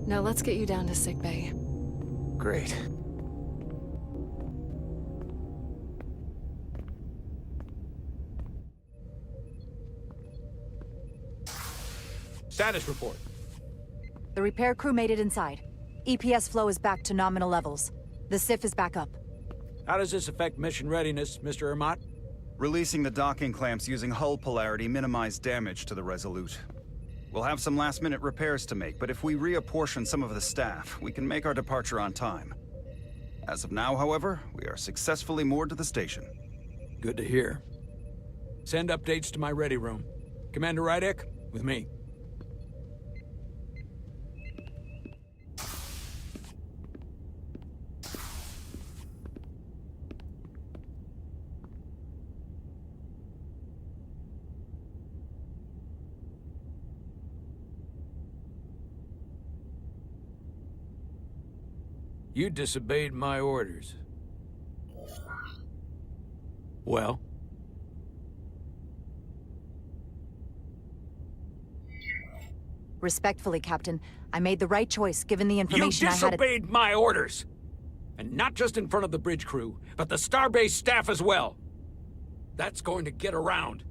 K: Now let's get you down to sickbay.
D: Great.
A: Status report.
C: The repair crew made it inside. EPS flow is back to nominal levels. The SIF is back up.
A: How does this affect mission readiness, Mr. Ermot?
P: Releasing the docking clamps using hull polarity minimized damage to the Resolute. We'll have some last-minute repairs to make, but if we reapportion some of the staff, we can make our departure on time. As of now, however, we are successfully moored to the station.
A: Good to hear. Send updates to my ready room. Commander Rydek, with me. You disobeyed my orders. Well?
C: Respectfully, Captain, I made the right choice given the information I had.
A: You disobeyed my orders! And not just in front of the bridge crew, but the Starbase staff as well. That's going to get around.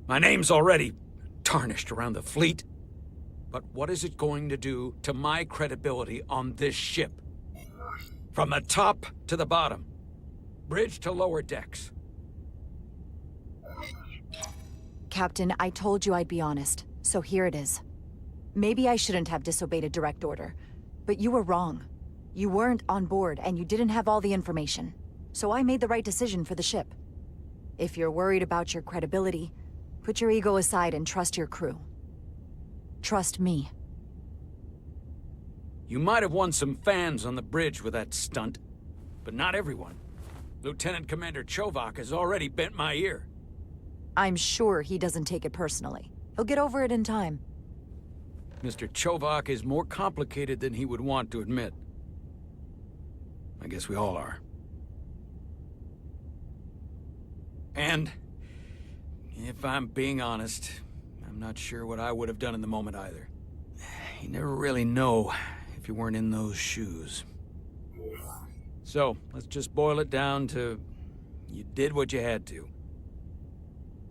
A: My name's already tarnished around the fleet. But what is it going to do to my credibility on this ship? From the top to the bottom. Bridge to lower decks.
C: Captain, I told you I'd be honest, so here it is. Maybe I shouldn't have disobeyed a direct order, but you were wrong. You weren't on board, and you didn't have all the information. So I made the right decision for the ship. If you're worried about your credibility, put your ego aside and trust your crew. Trust me.
A: You might have won some fans on the bridge with that stunt, but not everyone. Lieutenant Commander Chovak has already bent my ear.
C: I'm sure he doesn't take it personally. He'll get over it in time.
A: Mr. Chovak is more complicated than he would want to admit. I guess we all are. And, if I'm being honest, I'm not sure what I would have done in the moment either. You never really know if you weren't in those shoes. So, let's just boil it down to, you did what you had to.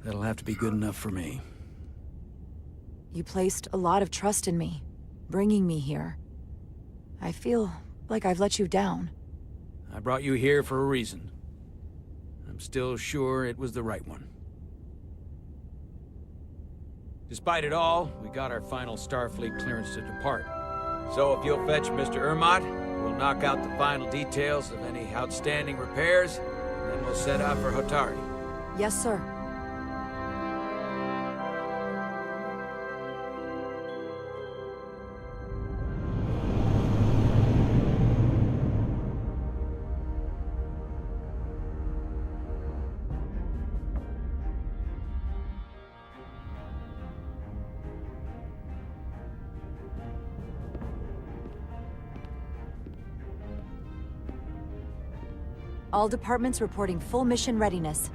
A: That'll have to be good enough for me.
C: You placed a lot of trust in me, bringing me here. I feel like I've let you down.
A: I brought you here for a reason. I'm still sure it was the right one. Despite it all, we got our final Starfleet clearance to depart. So if you'll fetch Mr. Ermot, we'll knock out the final details of any outstanding repairs, and then we'll set out for Hotari.
C: Yes, sir. All departments reporting full mission readiness.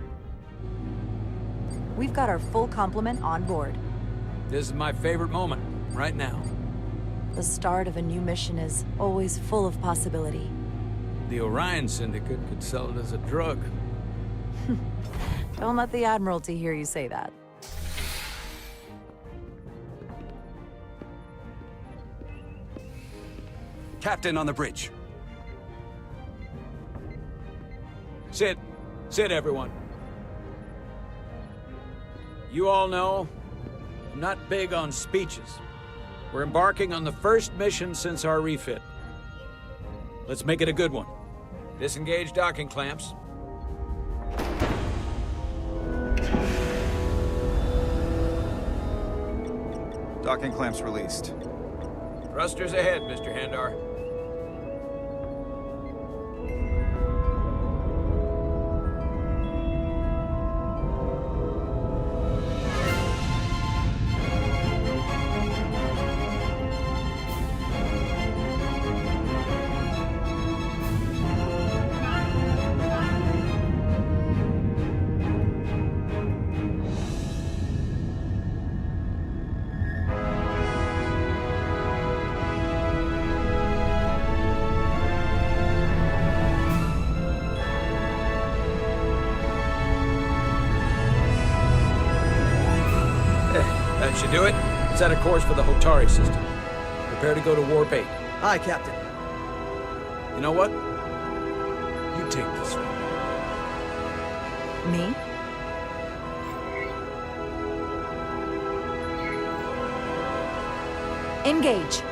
C: We've got our full complement on board.
A: This is my favorite moment, right now.
C: The start of a new mission is always full of possibility.
A: The Orion Syndicate could sell it as a drug.
C: Don't let the Admiralty hear you say that.
N: Captain on the bridge.
A: Sit. Sit, everyone. You all know, I'm not big on speeches. We're embarking on the first mission since our refit. Let's make it a good one. Disengage docking clamps.
H: Docking clamps released.
A: Thrusters ahead, Mr. Handar. That should do it. Set a course for the Hotari system. Prepare to go to Warp 8.
O: Aye, Captain.
A: You know what? You take this one.
C: Me? Engage.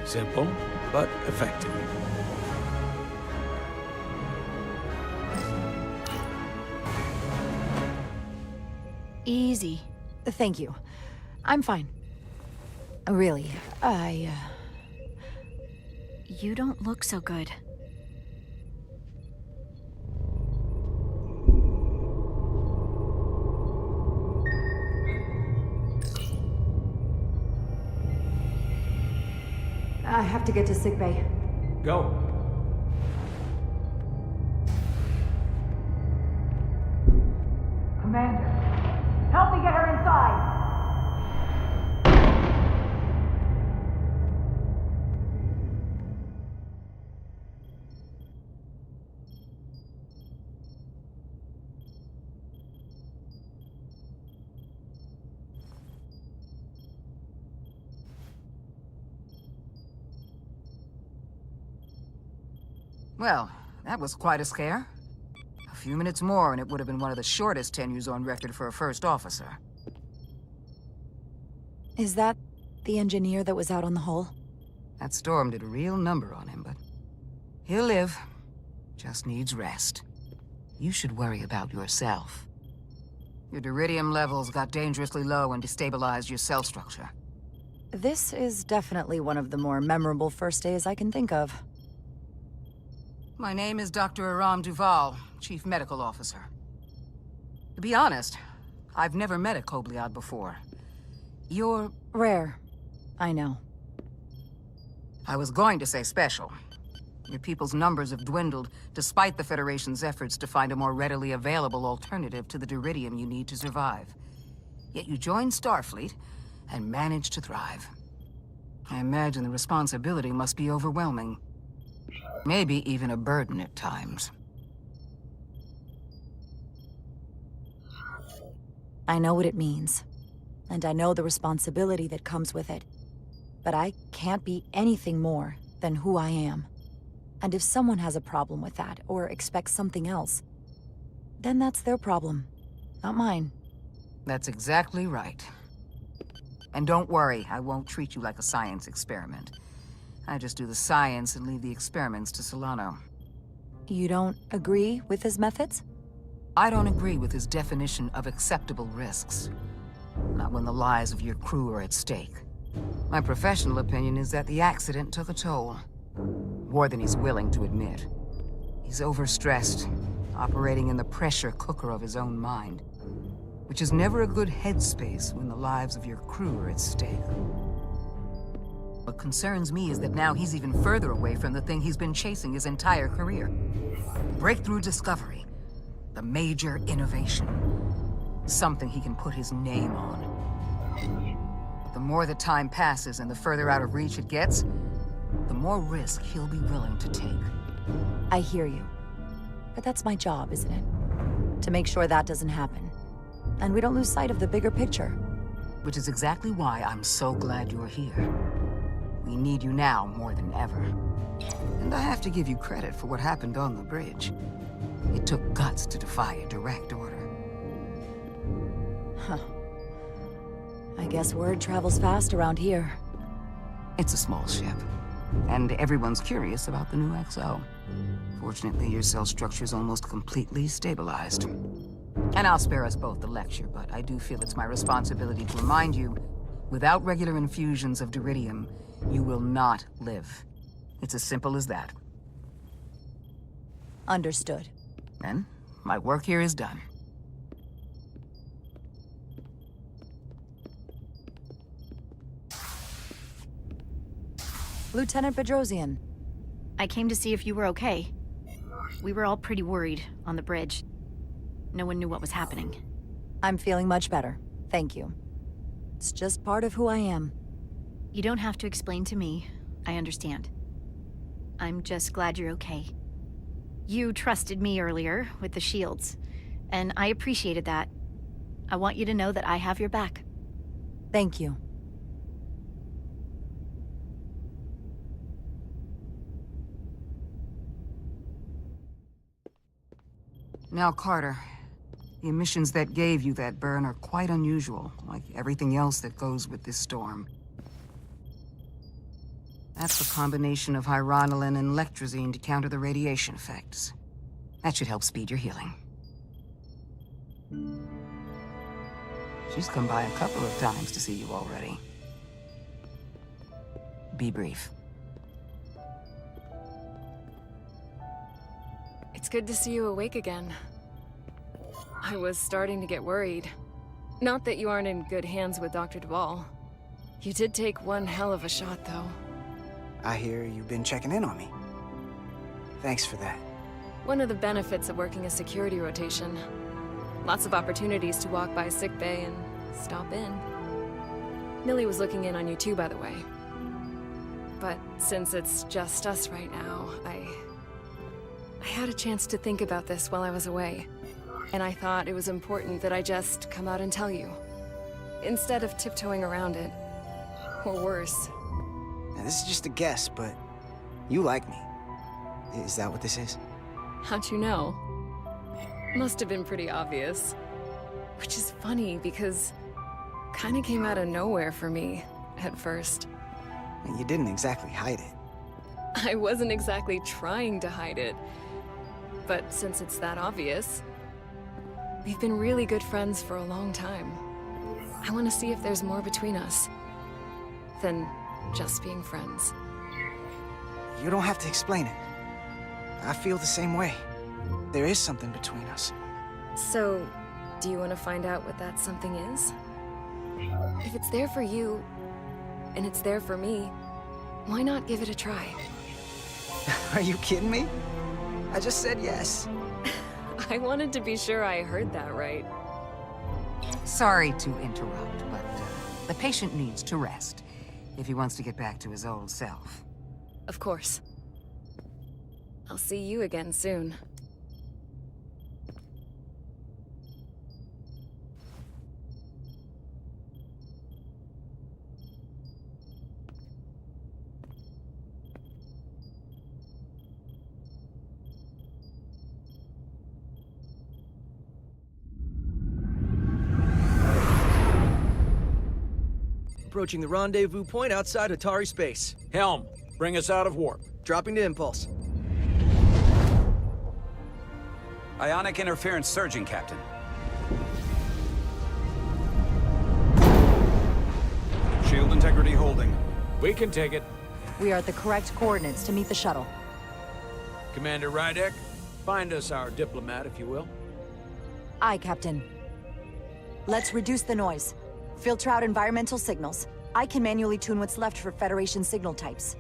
A: Simple, but effective.
C: Easy. Thank you. I'm fine. Really,
L: You don't look so good.
C: I have to get to sickbay.
A: Go.
C: Commander, help me get her inside!
R: Well, that was quite a scare. A few minutes more and it would have been one of the shortest tenures on record for a first officer.
C: Is that the engineer that was out on the hull?
R: That storm did a real number on him, but he'll live. Just needs rest. You should worry about yourself. Your duridium levels got dangerously low and destabilized your cell structure.
C: This is definitely one of the more memorable first days I can think of.
R: My name is Dr. Aram Duval, Chief Medical Officer. To be honest, I've never met a Kobliad before. You're...
C: rare. I know.
R: I was going to say special. Your people's numbers have dwindled, despite the Federation's efforts to find a more readily available alternative to the duridium you need to survive. Yet you joined Starfleet, and managed to thrive. I imagine the responsibility must be overwhelming. Maybe even a burden at times.
C: I know what it means. And I know the responsibility that comes with it. But I can't be anything more than who I am. And if someone has a problem with that, or expects something else, then that's their problem, not mine.
R: That's exactly right. And don't worry, I won't treat you like a science experiment. I just do the science and leave the experiments to Solano.
C: You don't agree with his methods?
R: I don't agree with his definition of acceptable risks. Not when the lives of your crew are at stake. My professional opinion is that the accident took a toll. More than he's willing to admit. He's overstressed, operating in the pressure cooker of his own mind. Which is never a good headspace when the lives of your crew are at stake. What concerns me is that now he's even further away from the thing he's been chasing his entire career. Breakthrough discovery. The major innovation. Something he can put his name on. But the more the time passes and the further out of reach it gets, the more risk he'll be willing to take.
C: I hear you. But that's my job, isn't it? To make sure that doesn't happen. And we don't lose sight of the bigger picture.
R: Which is exactly why I'm so glad you're here. We need you now more than ever. And I have to give you credit for what happened on the bridge. It took guts to defy a direct order.
C: Huh. I guess word travels fast around here.
R: It's a small ship, and everyone's curious about the new XO. Fortunately, your cell structure is almost completely stabilized. And I'll spare us both the lecture, but I do feel it's my responsibility to remind you, without regular infusions of Diridium, you will not live. It's as simple as that.
C: Understood.
R: Then, my work here is done.
C: Lieutenant Bedrosian.
L: I came to see if you were okay. We were all pretty worried on the bridge. No one knew what was happening.
C: I'm feeling much better. Thank you. It's just part of who I am.
L: You don't have to explain to me. I understand. I'm just glad you're okay. You trusted me earlier with the shields, and I appreciated that. I want you to know that I have your back.
C: Thank you.
R: Now, Carter, the emissions that gave you that burn are quite unusual, like everything else that goes with this storm. That's a combination of hyronalin and lectrazine to counter the radiation effects. That should help speed your healing. She's come by a couple of times to see you already. Be brief.
K: It's good to see you awake again. I was starting to get worried. Not that you aren't in good hands with Dr. Duvall. You did take one hell of a shot, though.
I: I hear you've been checking in on me. Thanks for that.
K: One of the benefits of working a security rotation. Lots of opportunities to walk by sickbay and stop in. Millie was looking in on you too, by the way. But since it's just us right now, I had a chance to think about this while I was away. And I thought it was important that I just come out and tell you. Instead of tiptoeing around it. Or worse.
I: Now, this is just a guess, but you like me. Is that what this is?
K: How'd you know? Must have been pretty obvious. Which is funny, because kinda came out of nowhere for me, at first.
I: You didn't exactly hide it.
K: I wasn't exactly trying to hide it. But since it's that obvious, we've been really good friends for a long time. I want to see if there's more between us than just being friends.
I: You don't have to explain it. I feel the same way. There is something between us.
K: So, do you want to find out what that something is? If it's there for you, and it's there for me, why not give it a try?
I: Are you kidding me? I just said yes.
K: I wanted to be sure I heard that right.
R: Sorry to interrupt, but the patient needs to rest if he wants to get back to his old self.
K: Of course. I'll see you again soon.
O: Approaching the rendezvous point outside Atari space.
Q: Helm, bring us out of warp.
O: Dropping to impulse.
N: Ionic interference surging, Captain.
H: Shield integrity holding.
Q: We can take it.
C: We are at the correct coordinates to meet the shuttle.
A: Commander Rydek, find us our diplomat, if you will.
C: Aye, Captain. Let's reduce the noise. Filter out environmental signals. I can manually tune what's left for Federation signal types.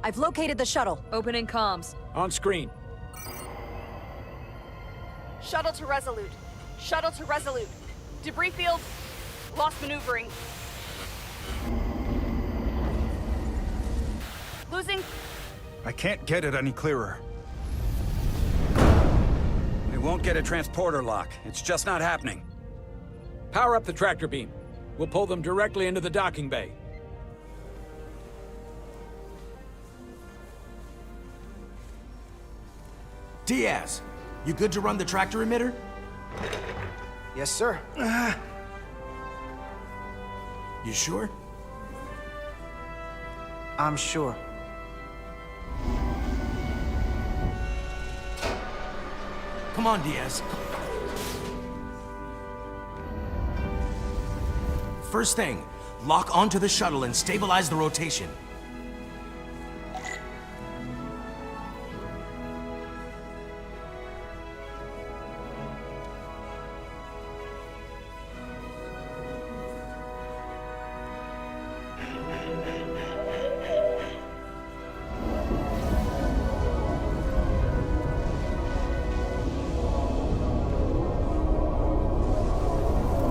C: I've located the shuttle.
K: Opening comms.
Q: On screen.
G: Shuttle to Resolute. Shuttle to Resolute. Debris field. Lost maneuvering. Losing.
P: I can't get it any clearer.
N: We won't get a transporter lock. It's just not happening.
A: Power up the tractor beam. We'll pull them directly into the docking bay.
B: Diaz, you good to run the tractor emitter?
I: Yes, sir.
B: You sure?
I: I'm sure.
B: Come on, Diaz. First thing, lock onto the shuttle and stabilize the rotation.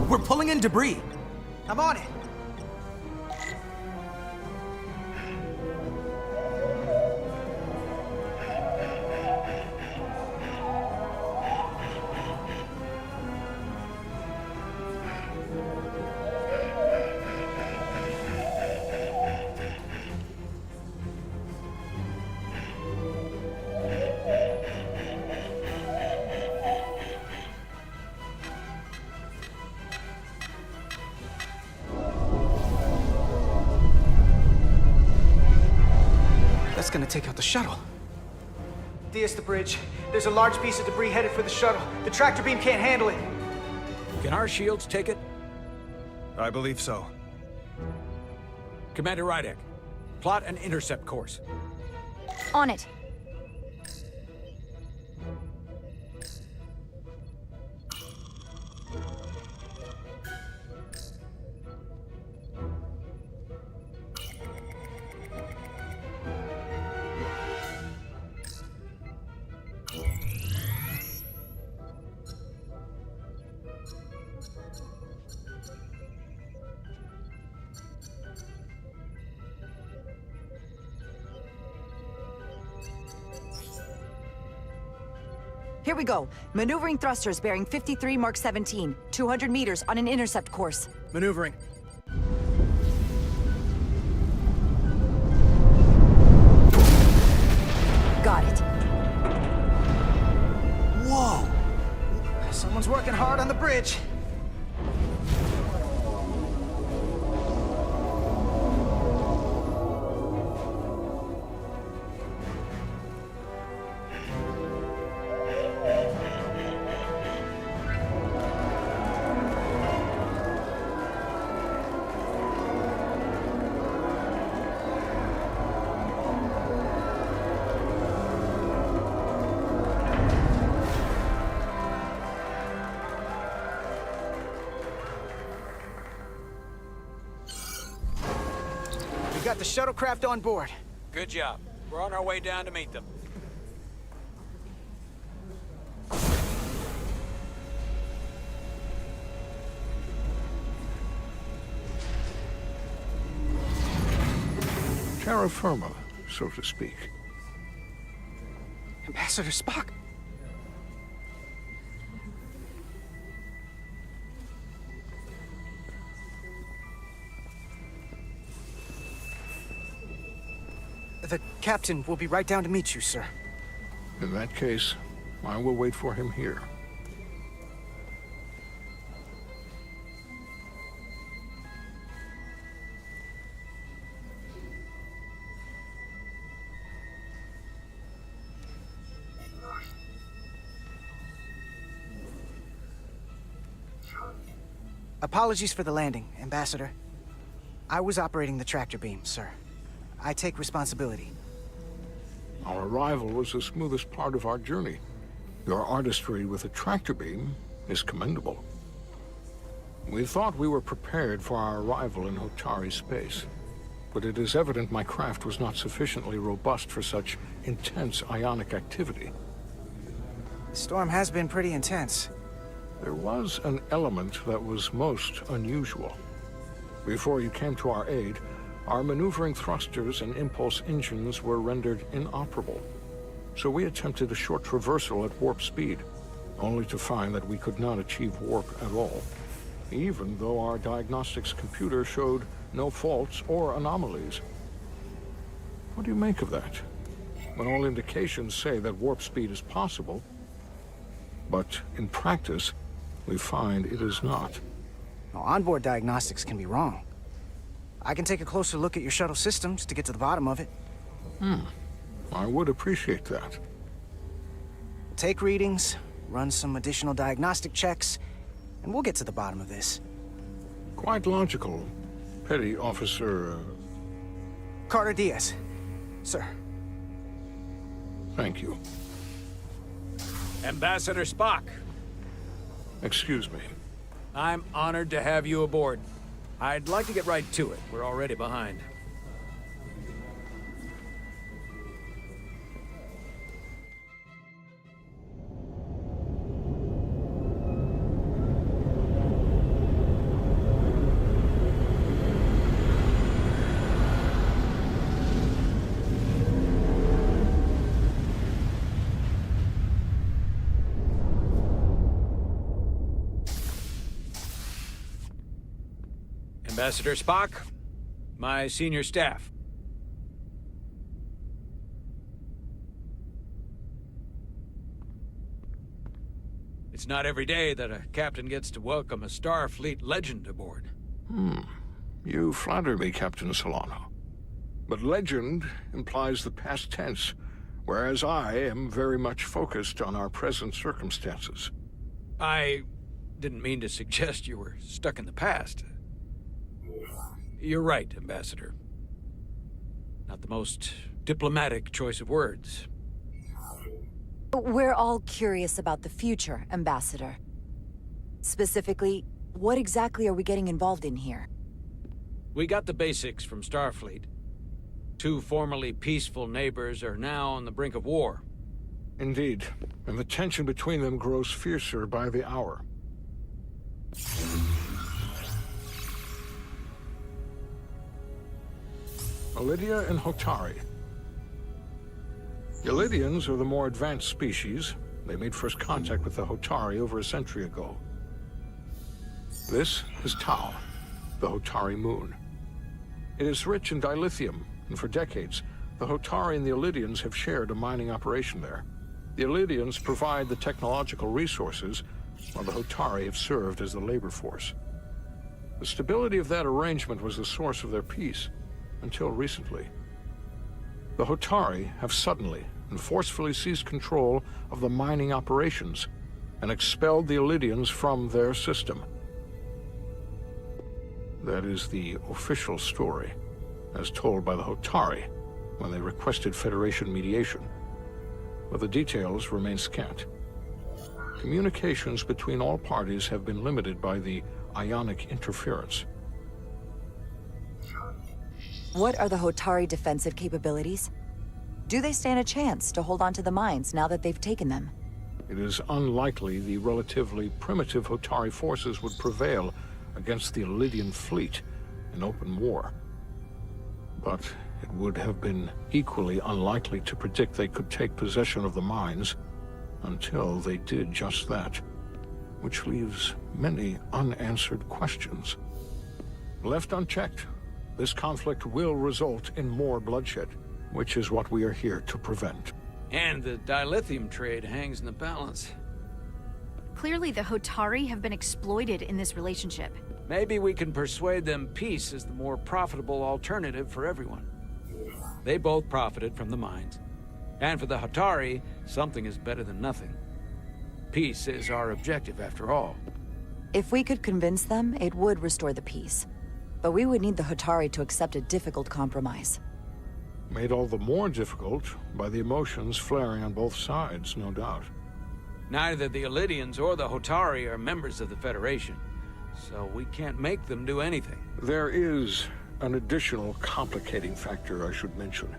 B: We're pulling in debris.
I: I'm on it. That's gonna take out the shuttle. Diaz, the bridge. There's a large piece of debris headed for the shuttle. The tractor beam can't handle it.
A: Can our shields take it?
H: I believe so.
A: Commander Rydek, plot an intercept course.
L: On it.
C: Here we go. Maneuvering thrusters bearing 53 Mark 17, 200 meters on an intercept course.
O: Maneuvering.
C: Got it.
B: Whoa!
I: Someone's working hard on the bridge. We got the shuttlecraft on board.
A: Good job. We're on our way down to meet them.
S: Terra firma, so to speak.
I: Ambassador Spock. The captain will be right down to meet you, sir.
S: In that case, I will wait for him here.
I: Apologies for the landing, Ambassador. I was operating the tractor beam, sir. I take responsibility.
S: Our arrival was the smoothest part of our journey. Your artistry with a tractor beam is commendable. We thought we were prepared for our arrival in Hotari space, but it is evident my craft was not sufficiently robust for such intense ionic activity.
I: The storm has been pretty intense.
S: There was an element that was most unusual. Before you came to our aid, our maneuvering thrusters and impulse engines were rendered inoperable. So we attempted a short traversal at warp speed, only to find that we could not achieve warp at all. even though our diagnostics computer showed no faults or anomalies. What do you make of that? When all indications say that warp speed is possible, but in practice, we find it is not.
I: Now, onboard diagnostics can be wrong. I can take a closer look at your shuttle systems to get to the bottom of it.
S: I would appreciate that.
I: Take readings, run some additional diagnostic checks, and we'll get to the bottom of this.
S: Quite logical, Petty Officer...
I: Carter Diaz. Sir.
S: Thank you.
A: Ambassador Spock.
S: Excuse me.
A: I'm honored to have you aboard. I'd like to get right to it. We're already behind. Ambassador Spock, my senior staff. It's not every day that a captain gets to welcome a Starfleet legend aboard.
S: You flatter me, Captain Solano. But legend implies the past tense, whereas I am very much focused on our present circumstances.
A: I didn't mean to suggest you were stuck in the past. You're right, Ambassador. Not the most diplomatic choice of words.
C: We're all curious about the future, Ambassador. Specifically, what exactly are we getting involved in here?
A: We got the basics from Starfleet. Two formerly peaceful neighbors are now on the brink of war.
S: Indeed, and the tension between them grows fiercer by the hour. Lydia and Hotari. The Lydians are the more advanced species. They made first contact with the Hotari over a century ago. This is Tau, the Hotari moon. It is rich in dilithium, and for decades, the Hotari and the Illydians have shared a mining operation there. The Illydians provide the technological resources, while the Hotari have served as the labor force. The stability of that arrangement was the source of their peace. Until recently. The Hotari have suddenly and forcefully seized control of the mining operations and expelled the Illydians from their system. That is the official story, as told by the Hotari when they requested Federation mediation. But the details remain scant. Communications between all parties have been limited by the ionic interference.
C: What are the Hotari defensive capabilities? Do they stand a chance to hold on to the mines now that they've taken them?
S: It is unlikely the relatively primitive Hotari forces would prevail against the Illydian fleet in open war. But it would have been equally unlikely to predict they could take possession of the mines until they did just that, which leaves many unanswered questions. Left unchecked, this conflict will result in more bloodshed, which is what we are here to prevent.
A: And the dilithium trade hangs in the balance.
L: Clearly, the Hotari have been exploited in this relationship.
A: Maybe we can persuade them peace is the more profitable alternative for everyone. They both profited from the mines. And for the Hotari, something is better than nothing. Peace is our objective, after all.
C: If we could convince them, it would restore the peace. But we would need the Hotari to accept a difficult compromise.
S: Made all the more difficult by the emotions flaring on both sides, no doubt.
A: Neither the Illydians or the Hotari are members of the Federation, so we can't make them do anything.
S: There is an additional complicating factor I should mention.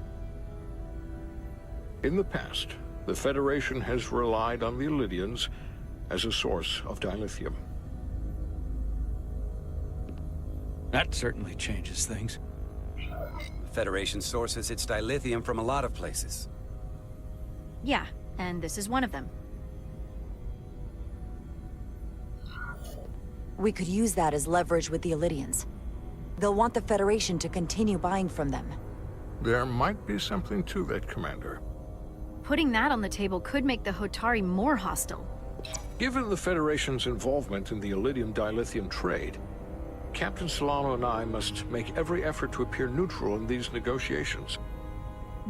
S: In the past, the Federation has relied on the Illydians as a source of dilithium.
A: That certainly changes things.
N: The Federation sources its dilithium from a lot of places.
L: Yeah, and this is one of them.
C: We could use that as leverage with the Illidians. They'll want the Federation to continue buying from them.
S: There might be something to that, Commander.
L: Putting that on the table could make the Hotari more hostile.
S: Given the Federation's involvement in the Iridium-dilithium trade, Captain Solano and I must make every effort to appear neutral in these negotiations.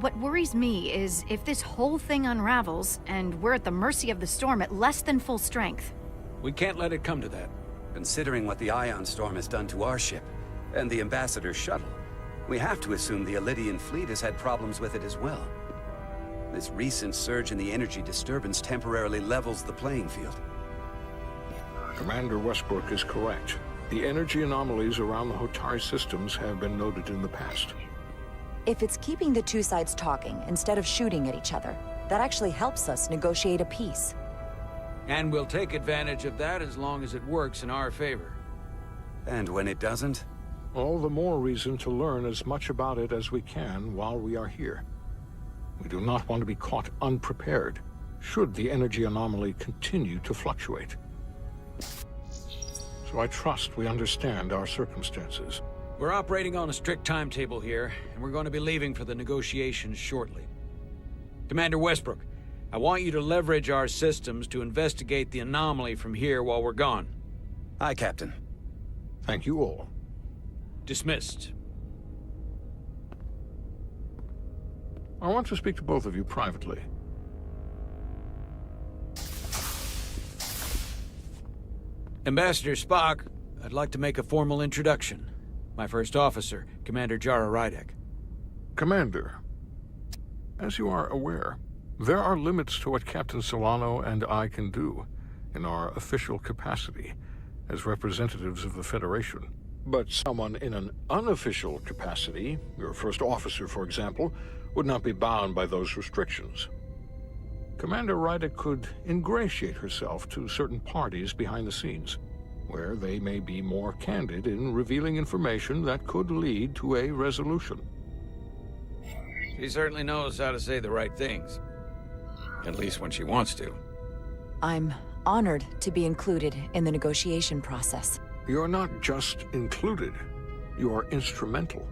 L: What worries me is if this whole thing unravels, and we're at the mercy of the storm at less than full strength.
A: We can't let it come to that.
N: Considering what the Ion Storm has done to our ship, and the Ambassador's shuttle, we have to assume the Illidian fleet has had problems with it as well. This recent surge in the energy disturbance temporarily levels the playing field.
S: Commander Westbrook is correct. The energy anomalies around the Hotari systems have been noted in the past.
C: If it's keeping the two sides talking instead of shooting at each other, that actually helps us negotiate a peace.
A: And we'll take advantage of that as long as it works in our favor.
N: And when it doesn't?
S: All the more reason to learn as much about it as we can while we are here. We do not want to be caught unprepared, should the energy anomaly continue to fluctuate. So I trust we understand our circumstances.
A: We're operating on a strict timetable here, and we're going to be leaving for the negotiations shortly. Commander Westbrook, I want you to leverage our systems to investigate the anomaly from here while we're gone.
N: Aye, Captain.
S: Thank you all.
A: Dismissed.
S: I want to speak to both of you privately.
A: Ambassador Spock, I'd like to make a formal introduction. My first officer, Commander Jara Rydek.
S: Commander, as you are aware, there are limits to what Captain Solano and I can do in our official capacity as representatives of the Federation. But someone in an unofficial capacity, your first officer, for example, would not be bound by those restrictions. Commander Rydek could ingratiate herself to certain parties behind the scenes, where they may be more candid in revealing information that could lead to a resolution.
A: She certainly knows how to say the right things. At least when she wants to.
C: I'm honored to be included in the negotiation process.
S: You're not just included, you are instrumental.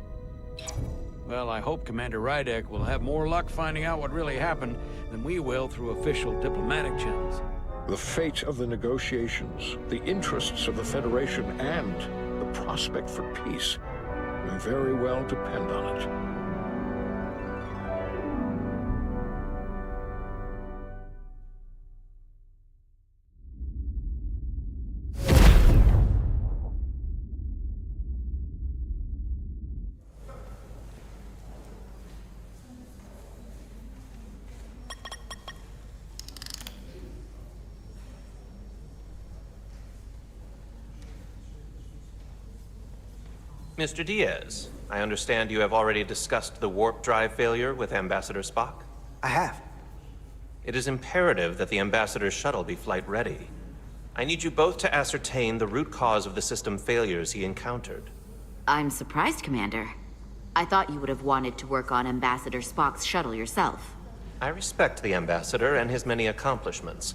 A: Well, I hope Commander Rydek will have more luck finding out what really happened than we will through official diplomatic channels.
S: The fate of the negotiations, the interests of the Federation, and the prospect for peace may very well depend on it.
E: Mr. Diaz, I understand you have already discussed the warp drive failure with Ambassador Spock?
I: I have.
E: It is imperative that the Ambassador's shuttle be flight ready. I need you both to ascertain the root cause of the system failures he encountered.
J: I'm surprised, Commander. I thought you would have wanted to work on Ambassador Spock's shuttle yourself.
E: I respect the Ambassador and his many accomplishments,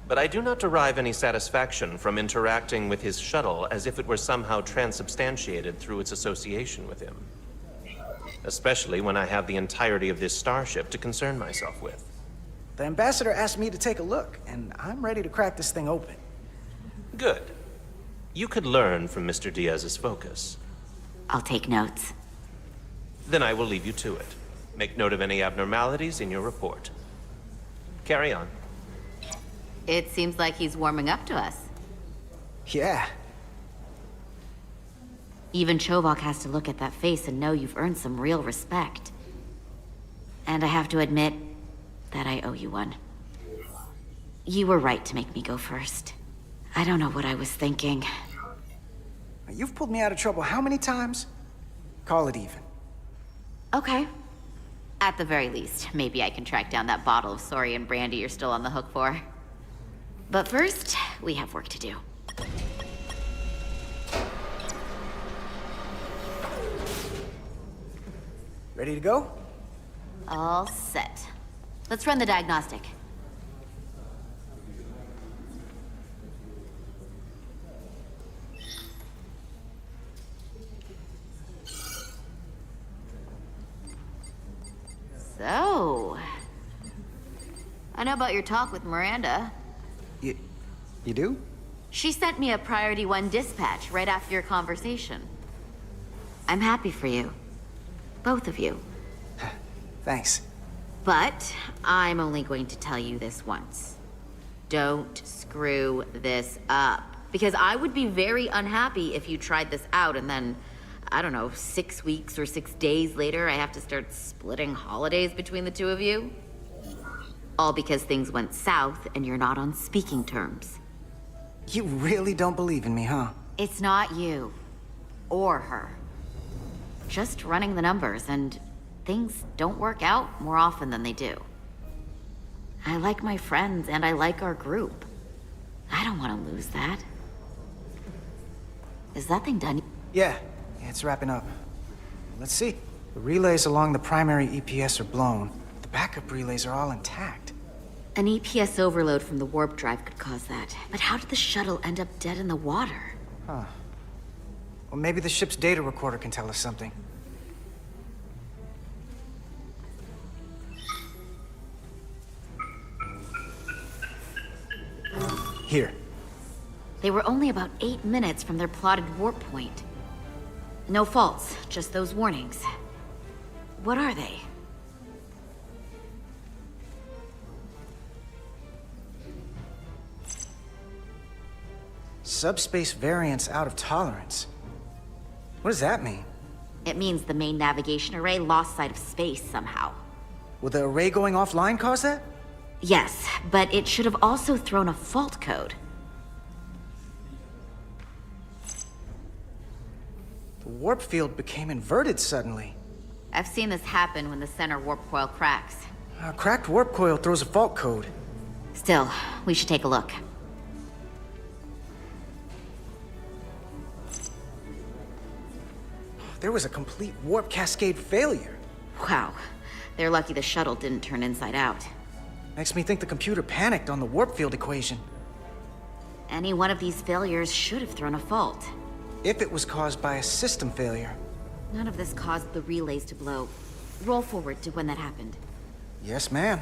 E: but I do not derive any satisfaction from interacting with his shuttle as if it were somehow transubstantiated through its association with him. Especially when I have the entirety of this starship to concern myself with.
I: The Ambassador asked me to take a look, and I'm ready to crack this thing open.
E: Good. You could learn from Mr. Diaz's focus.
J: I'll take notes.
E: Then I will leave you to it. Make note of any abnormalities in your report. Carry on.
J: It seems like he's warming up to us.
I: Yeah.
J: Even Chovok has to look at that face and know you've earned some real respect. And I have to admit that I owe you one. You were right to make me go first. I don't know what I was thinking.
I: You've pulled me out of trouble how many times? Call it even.
J: Okay. At the very least, maybe I can track down that bottle of Saurian brandy you're still on the hook for. But first, we have work to do.
I: Ready to go?
J: All set. Let's run the diagnostic. So... I know about your talk with Miranda.
I: You do?
J: She sent me a Priority 1 dispatch right after your conversation. I'm happy for you. Both of you.
I: Thanks.
J: But I'm only going to tell you this once. Don't screw this up. Because I would be very unhappy if you tried this out and then, I don't know, 6 weeks or 6 days later, I have to start splitting holidays between the two of you. All because things went south and you're not on speaking terms.
I: You really don't believe in me, huh?
J: It's not you. Or her. Just running the numbers, and things don't work out more often than they do. I like my friends, and I like our group. I don't want to lose that. Is that thing done?
I: Yeah, it's wrapping up. Let's see. The relays along the primary EPS are blown. The backup relays are all intact.
J: An EPS overload from the warp drive could cause that. But how did the shuttle end up dead in the water?
I: Huh. Well, maybe the ship's data recorder can tell us something. Here.
J: They were only about 8 minutes from their plotted warp point. No faults, just those warnings. What are they?
I: Subspace variance out of tolerance. What does that mean?
J: It means the main navigation array lost sight of space somehow.
I: Will the array going offline cause that?
J: Yes, but it should have also thrown a fault code.
I: The warp field became inverted suddenly.
J: I've seen this happen when the center warp coil cracks.
I: A cracked warp coil throws a fault code.
J: Still, we should take a look.
I: There was a complete warp cascade failure.
J: Wow. They're lucky the shuttle didn't turn inside out.
I: Makes me think the computer panicked on the warp field equation.
J: Any one of these failures should have thrown a fault.
I: If it was caused by a system failure.
J: None of this caused the relays to blow. Roll forward to when that happened.
I: Yes, ma'am.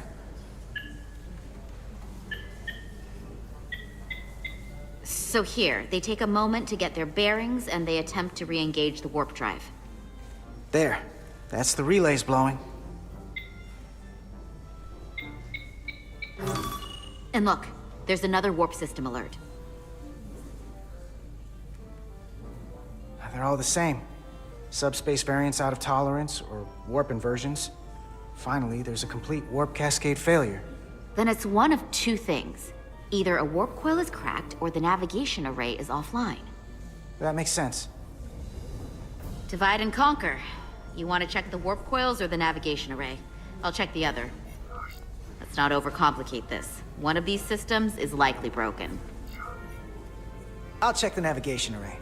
J: So here, they take a moment to get their bearings and they attempt to re-engage the warp drive.
I: There. That's the relays blowing.
J: And look, there's another warp system alert.
I: They're all the same. Subspace variance out of tolerance, or warp inversions. Finally, there's a complete warp cascade failure.
J: Then it's one of two things. Either a warp coil is cracked, or the navigation array is offline.
I: That makes sense.
J: Divide and conquer. You want to check the warp coils or the navigation array? I'll check the other. Let's not overcomplicate this. One of these systems is likely broken.
I: I'll check the navigation array.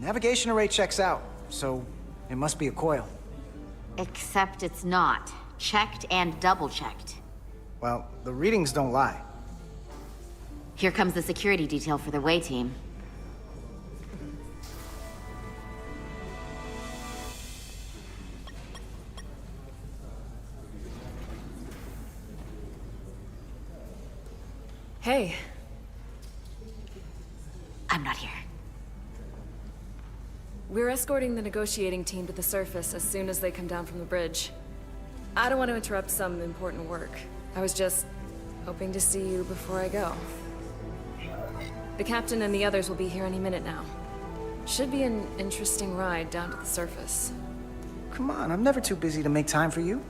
I: Navigation array checks out, so it must be a coil.
J: Except it's not. Checked and double-checked.
I: Well, the readings don't lie.
J: Here comes the security detail for the way team.
K: Hey.
J: I'm not here.
K: We're escorting the negotiating team to the surface as soon as they come down from the bridge. I don't want to interrupt some important work. I was just hoping to see you before I go. The captain and the others will be here any minute now. Should be an interesting ride down to the surface.
I: Come on, I'm never too busy to make time for you.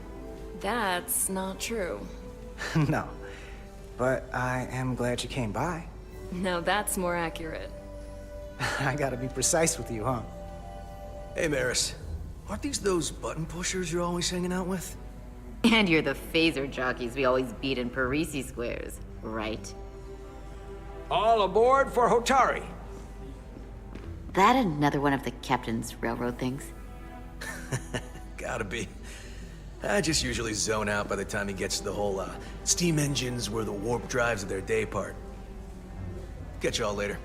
K: That's not true.
I: No, but I am glad you came by.
K: No, that's more accurate.
I: I gotta be precise with you, huh?
O: Hey, Maris. Aren't these those button pushers you're always hanging out with?
J: And you're the phaser jockeys we always beat in Parisi squares, right?
Q: All aboard for Hotari.
J: That another one of the captain's railroad things?
O: Gotta be. I just usually zone out by the time he gets to the whole, steam engines were the warp drives of their day part. Catch y'all later.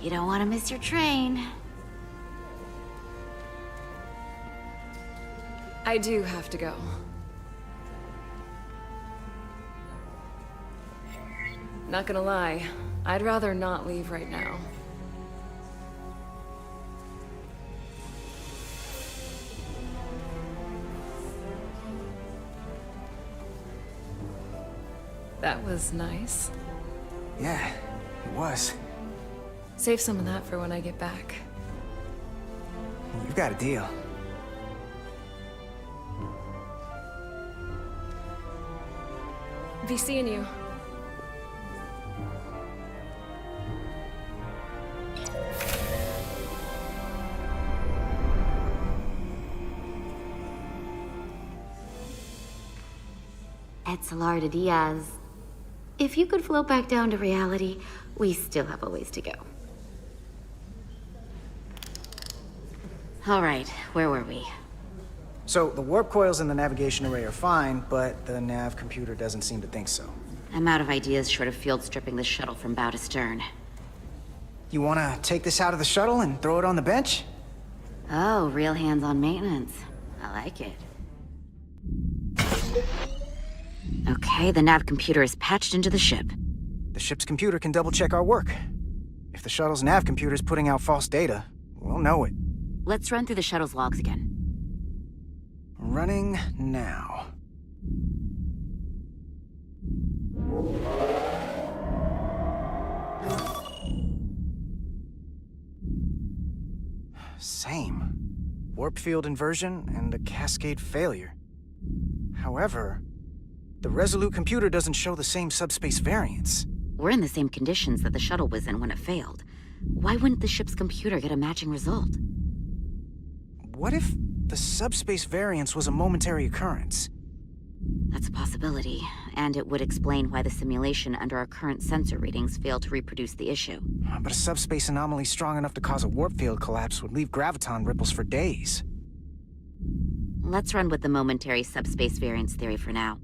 J: You don't want to miss your train.
K: I do have to go. Not gonna lie, I'd rather not leave right now. That was nice.
I: Yeah, it was.
K: Save some of that for when I get back.
I: You've got a deal.
K: Be seeing you.
J: Etzelar de Diaz. If you could float back down to reality, we still have a ways to go. All right, where were we?
I: So, the warp coils in the navigation array are fine, but the nav computer doesn't seem to think so.
J: I'm out of ideas short of field stripping this shuttle from bow to stern.
I: You wanna take this out of the shuttle and throw it on the bench?
J: Oh, real hands-on maintenance. I like it. Okay, the nav computer is patched into the ship.
I: The ship's computer can double-check our work. If the shuttle's nav computer's putting out false data, we'll know it.
J: Let's run through the shuttle's logs again.
I: Running now. Same. Warp field inversion and a cascade failure. However, the Resolute computer doesn't show the same subspace variance.
J: We're in the same conditions that the shuttle was in when it failed. Why wouldn't the ship's computer get a matching result?
I: What if the subspace variance was a momentary occurrence?
J: That's a possibility, and it would explain why the simulation under our current sensor readings failed to reproduce the issue.
I: But a subspace anomaly strong enough to cause a warp field collapse would leave graviton ripples for days.
J: Let's run with the momentary subspace variance theory for now.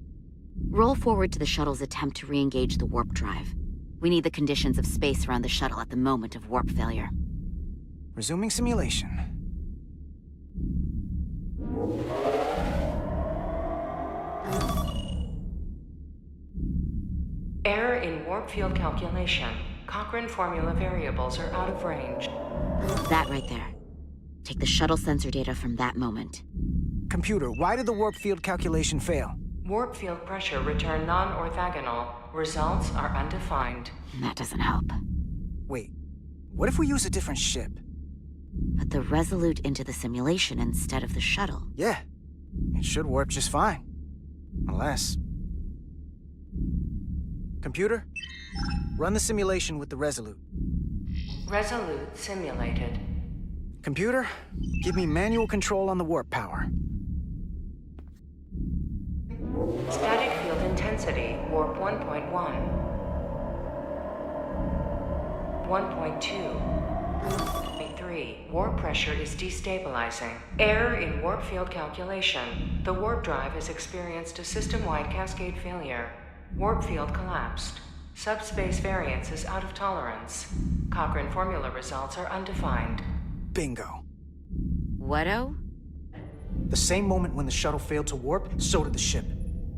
J: Roll forward to the shuttle's attempt to re-engage the warp drive. We need the conditions of space around the shuttle at the moment of warp failure.
I: Resuming simulation.
M: Error in warp field calculation. Cochrane formula variables are out of range.
J: That right there. Take the shuttle sensor data from that moment.
I: Computer, why did the warp field calculation fail?
M: Warp field pressure returned non-orthogonal. Results are undefined.
J: That doesn't help.
I: Wait, what if we use a different ship?
J: Put the Resolute into the simulation instead of the shuttle.
I: Yeah, it should warp just fine. Unless... Computer, run the simulation with the Resolute.
M: Resolute simulated.
I: Computer, give me manual control on the warp power.
M: Static field intensity, warp 1.1. 1.2. Warp pressure is destabilizing. Error in warp field calculation. The warp drive has experienced a system-wide cascade failure. Warp field collapsed. Subspace variance is out of tolerance. Cochrane formula results are undefined.
I: Bingo.
J: What-o?
I: The same moment when the shuttle failed to warp, so did the ship.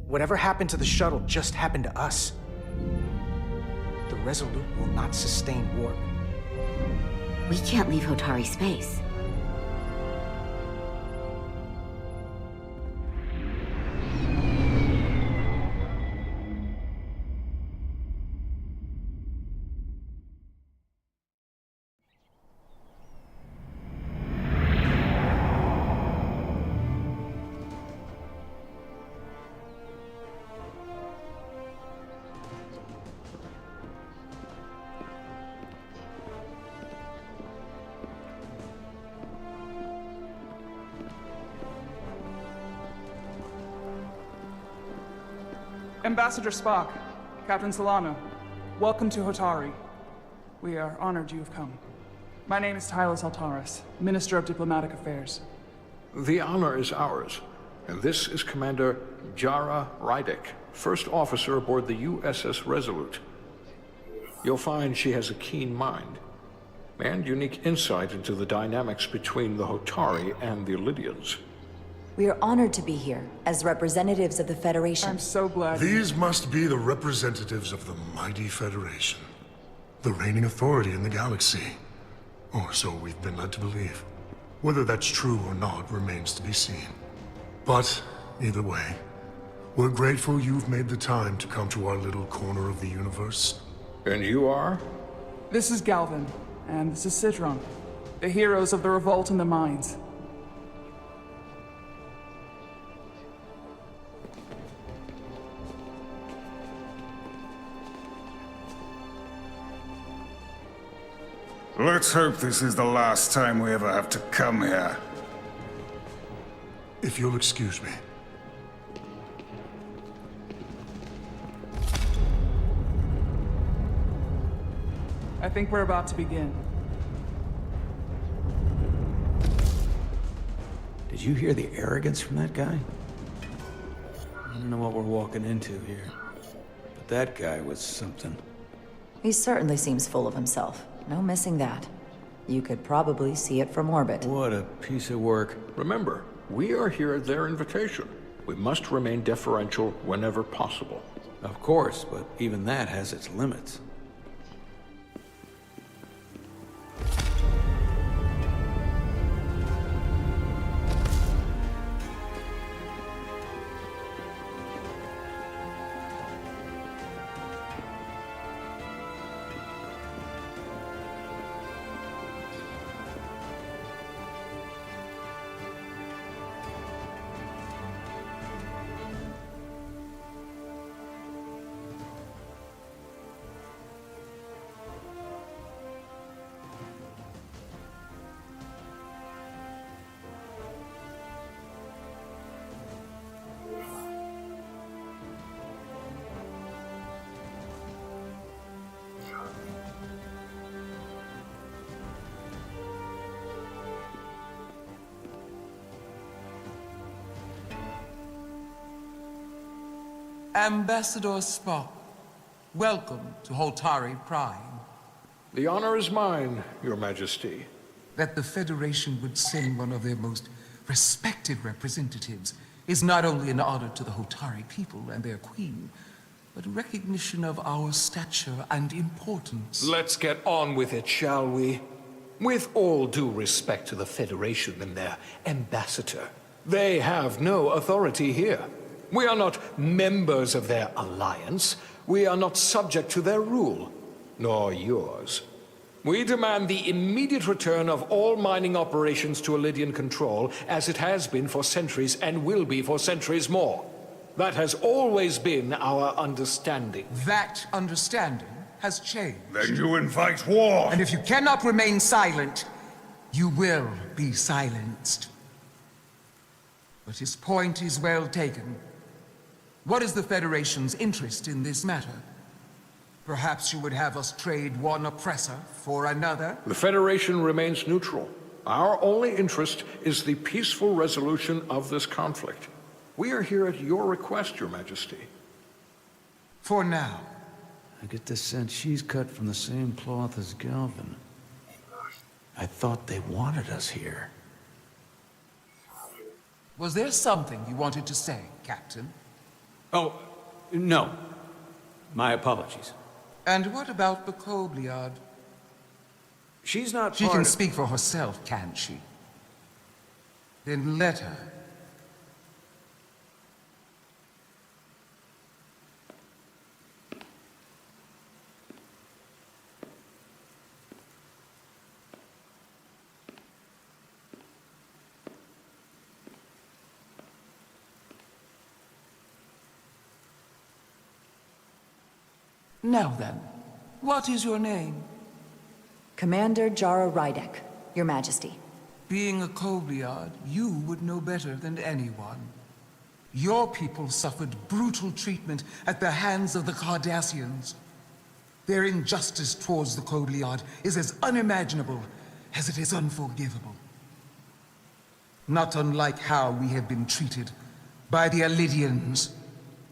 I: Whatever happened to the shuttle just happened to us. The Resolute will not sustain warp.
J: We can't leave Hotari space.
T: Ambassador Spock, Captain Solano, welcome to Hotari. We are honored you have come. My name is Tyler Saltaris, Minister of Diplomatic Affairs.
S: The honor is ours, and this is Commander Jara Rydek, first officer aboard the USS Resolute. You'll find she has a keen mind, and unique insight into the dynamics between the Hotari and the Illidians.
U: We are honored to be here, as representatives of the Federation.
T: I'm so glad.
V: These must be the representatives of the mighty Federation. The reigning authority in the galaxy. Or so we've been led to believe. Whether that's true or not remains to be seen. But, either way, we're grateful you've made the time to come to our little corner of the universe.
S: And you are?
T: This is Galvin, and this is Citron, the heroes of the revolt in the mines.
V: Let's hope this is the last time we ever have to come here. If you'll excuse me.
T: I think we're about to begin.
A: Did you hear the arrogance from that guy? I don't know what we're walking into here, but that guy was something.
U: He certainly seems full of himself. No missing that. You could probably see it from orbit.
A: What a piece of work.
S: Remember, we are here at their invitation. We must remain deferential whenever possible.
A: Of course, but even that has its limits.
W: Ambassador Spock, welcome to Hotari Prime.
S: The honor is mine, Your Majesty.
W: That the Federation would send one of their most respected representatives is not only an honor to the Hotari people and their queen, but a recognition of our stature and importance.
S: Let's get on with it, shall we? With all due respect to the Federation and their ambassador, they have no authority here. We are not members of their alliance. We are not subject to their rule, nor yours. We demand the immediate return of all mining operations to Illidian control, as it has been for centuries and will be for centuries more. That has always been our understanding.
W: That understanding has changed.
V: Then you invite war!
W: And if you cannot remain silent, you will be silenced. But his point is well taken. What is the Federation's interest in this matter? Perhaps you would have us trade one oppressor for another?
S: The Federation remains neutral. Our only interest is the peaceful resolution of this conflict. We are here at your request, Your Majesty.
W: For now.
D: I get the sense she's cut from the same cloth as Galvin. I thought they wanted us here.
W: Was there something you wanted to say, Captain?
D: Oh, no. My apologies.
W: And what about the Kobliad?
D: She's not
W: She
D: part
W: can
D: of...
W: speak for herself, can't she? Then let her. Now then, what is your name?
U: Commander Jara Rydek, Your Majesty.
W: Being a Kobliad, you would know better than anyone. Your people suffered brutal treatment at the hands of the Cardassians. Their injustice towards the Kobliad is as unimaginable as it is unforgivable. Not unlike how we have been treated by the Alidians.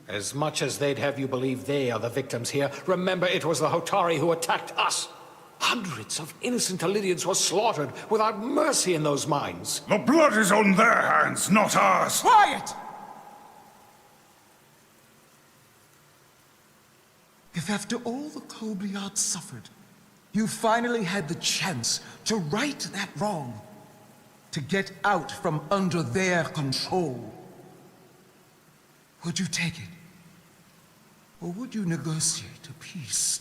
Q: As much as they'd have you believe they are the victims here, remember it was the Hotari who attacked us. Hundreds of innocent Alidians were slaughtered without mercy in those mines.
F: The blood is on their hands, not ours.
W: Quiet! If after all the Kobliad suffered, you finally had the chance to right that wrong, to get out from under their control, would you take it? Or would you negotiate a peace?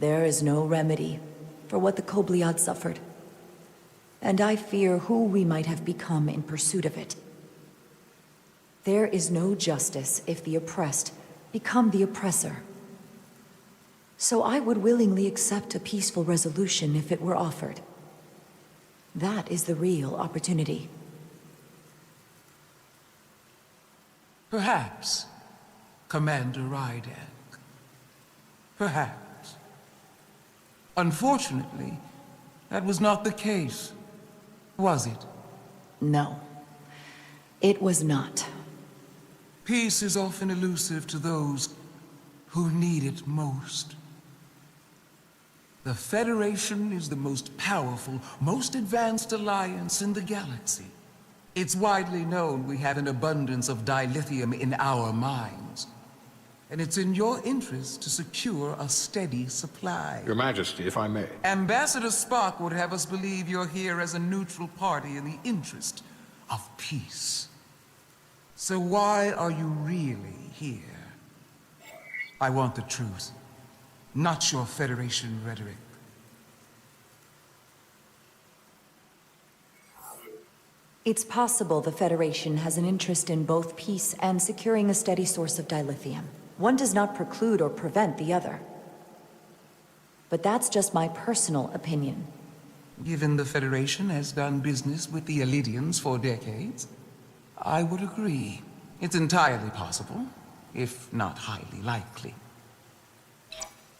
U: There is no remedy for what the Kobliad suffered. And I fear who we might have become in pursuit of it. There is no justice if the oppressed become the oppressor. So I would willingly accept a peaceful resolution if it were offered. That is the real opportunity.
W: Perhaps, Commander Rydek. Perhaps. Unfortunately, that was not the case, was it?
U: No, it was not.
W: Peace is often elusive to those who need it most. The Federation is the most powerful, most advanced alliance in the galaxy. It's widely known we have an abundance of dilithium in our mines. And it's in your interest to secure a steady supply.
S: Your Majesty, if I may.
W: Ambassador Spock would have us believe you're here as a neutral party in the interest of peace. So why are you really here? I want the truth, not your Federation rhetoric.
U: It's possible the Federation has an interest in both peace and securing a steady source of dilithium. One does not preclude or prevent the other. But that's just my personal opinion.
W: Given the Federation has done business with the Alidians for decades, I would agree. It's entirely possible, if not highly likely.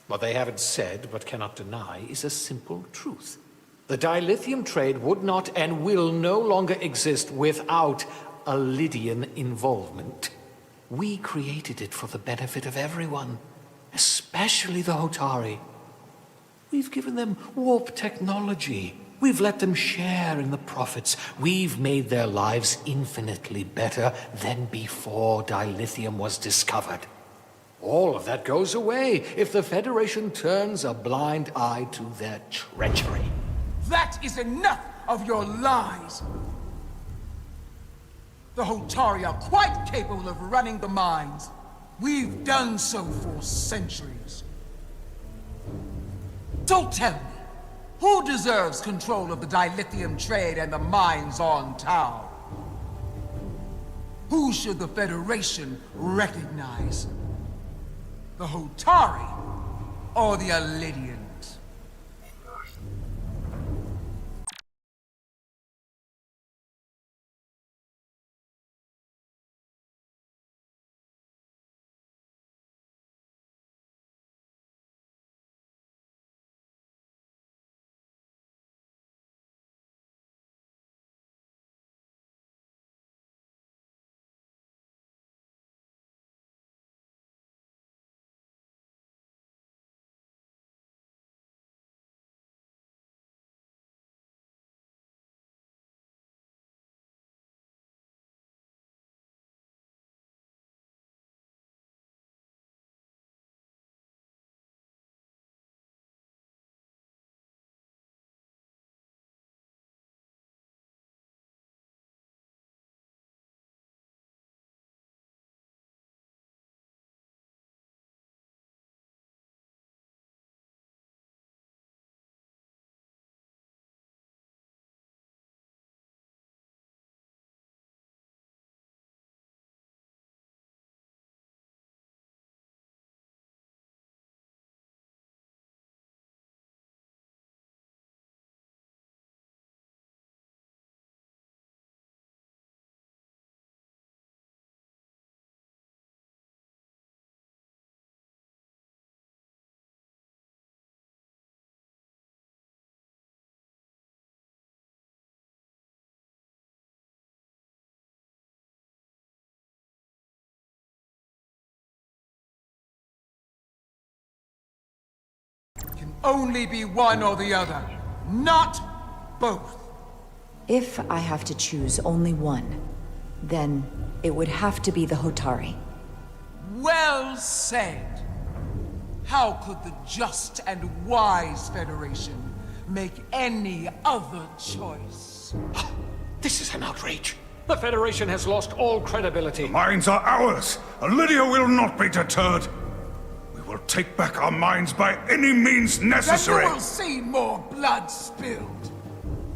Q: What they haven't said, but cannot deny, is a simple truth. The dilithium trade would not and will no longer exist without Alidian involvement. We created it for the benefit of everyone, especially the Hotari. We've given them warp technology. We've let them share in the profits. We've made their lives infinitely better than before dilithium was discovered. All of that goes away if the Federation turns a blind eye to their treachery.
W: That is enough of your lies! The Hotari are quite capable of running the mines. We've done so for centuries. So tell me, who deserves control of the dilithium trade and the mines on Tau? Who should the Federation recognize? The Hotari or the Alidians? only be one or the other, not both.
U: If I have to choose only one, then it would have to be the Hotari.
W: Well said. How could the just and wise Federation make any other choice?
Q: This is an outrage. The Federation has lost all credibility.
F: The mines are ours. Lydia will not be deterred. We will take back our mines by any means necessary.
W: Then you will see more blood spilled.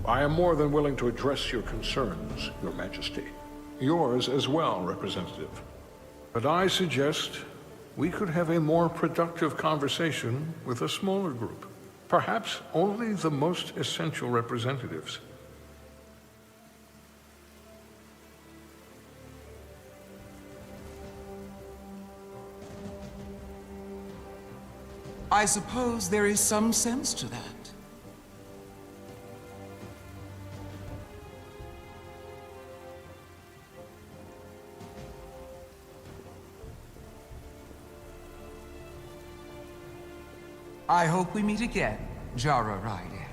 S: I am more than willing to address your concerns, Your Majesty. Yours as well, Representative. But I suggest we could have a more productive conversation with a smaller group. Perhaps only the most essential representatives.
W: I suppose there is some sense to that. I hope we meet again, Jara Ryder.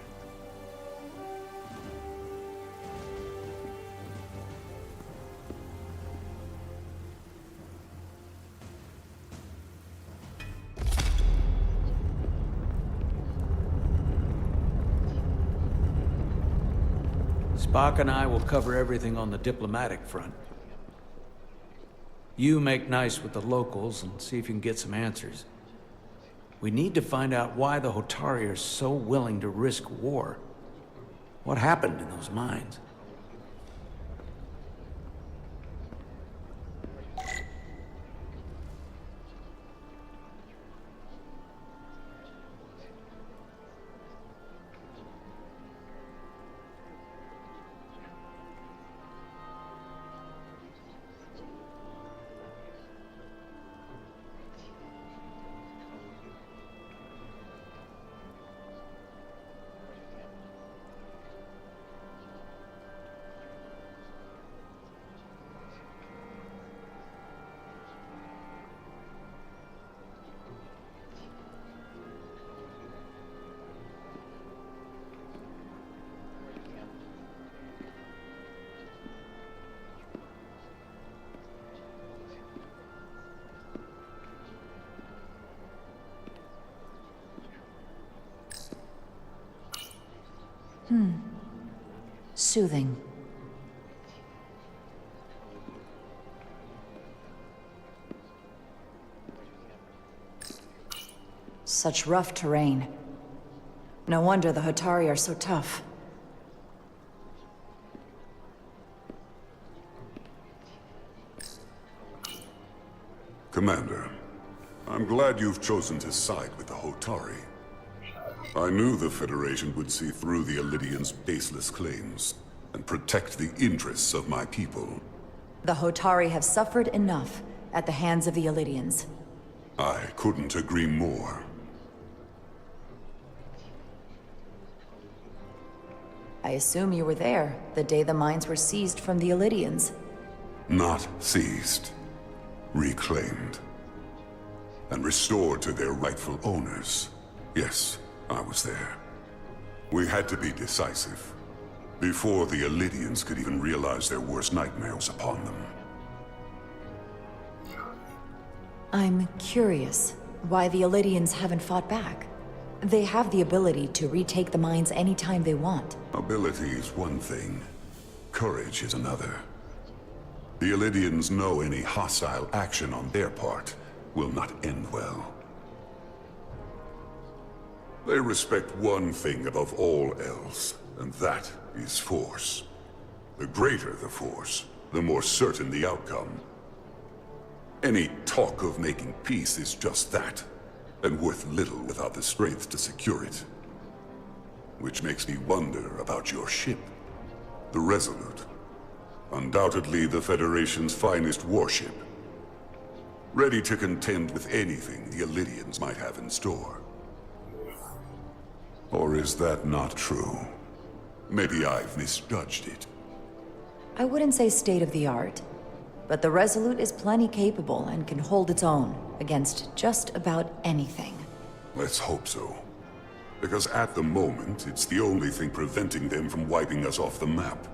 A: Spock and I will cover everything on the diplomatic front. You make nice with the locals and see if you can get some answers. We need to find out why the Hotari are so willing to risk war. What happened in those mines?
U: Soothing. Such rough terrain. No wonder the Hotari are so tough.
G: Commander, I'm glad you've chosen to side with the Hotari. I knew the Federation would see through the Elydians' baseless claims and protect the interests of my people.
U: The Hotari have suffered enough at the hands of the Elydians.
G: I couldn't agree more.
U: I assume you were there the day the mines were seized from the Elydians.
G: Not seized. Reclaimed. And restored to their rightful owners. Yes, I was there. We had to be decisive, before the Elydians could even realize their worst nightmares upon them.
U: I'm curious why the Elydians haven't fought back. They have the ability to retake the mines anytime they want.
G: Ability is one thing, courage is another. The Elydians know any hostile action on their part will not end well. They respect one thing above all else, and that is force. The greater the force, the more certain the outcome. Any talk of making peace is just that, and worth little without the strength to secure it. Which makes me wonder about your ship, the Resolute. Undoubtedly the Federation's finest warship. Ready to contend with anything the Elydians might have in store. Or is that not true? Maybe I've misjudged it.
U: I wouldn't say state-of-the-art, but the Resolute is plenty capable and can hold its own against just about anything.
G: Let's hope so. Because at the moment, it's the only thing preventing them from wiping us off the map.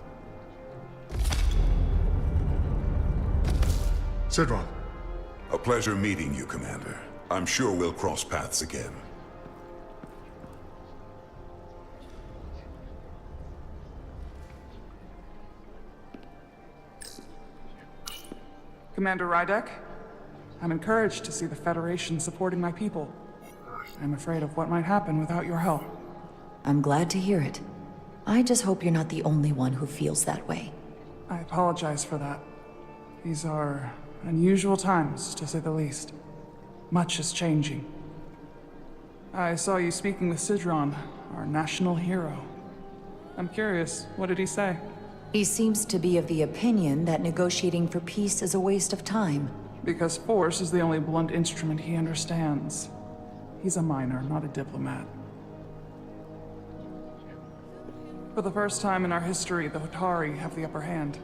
V: Sidron.
G: A pleasure meeting you, Commander. I'm sure we'll cross paths again.
T: Commander Rydek, I'm encouraged to see the Federation supporting my people. I'm afraid of what might happen without your help.
U: I'm glad to hear it. I just hope you're not the only one who feels that way.
T: I apologize for that. These are unusual times, to say the least. Much is changing. I saw you speaking with Sidron, our national hero. I'm curious, what did he say?
U: He seems to be of the opinion that negotiating for peace is a waste of time.
T: Because force is the only blunt instrument he understands. He's a miner, not a diplomat. For the first time in our history, the Hotari have the upper hand.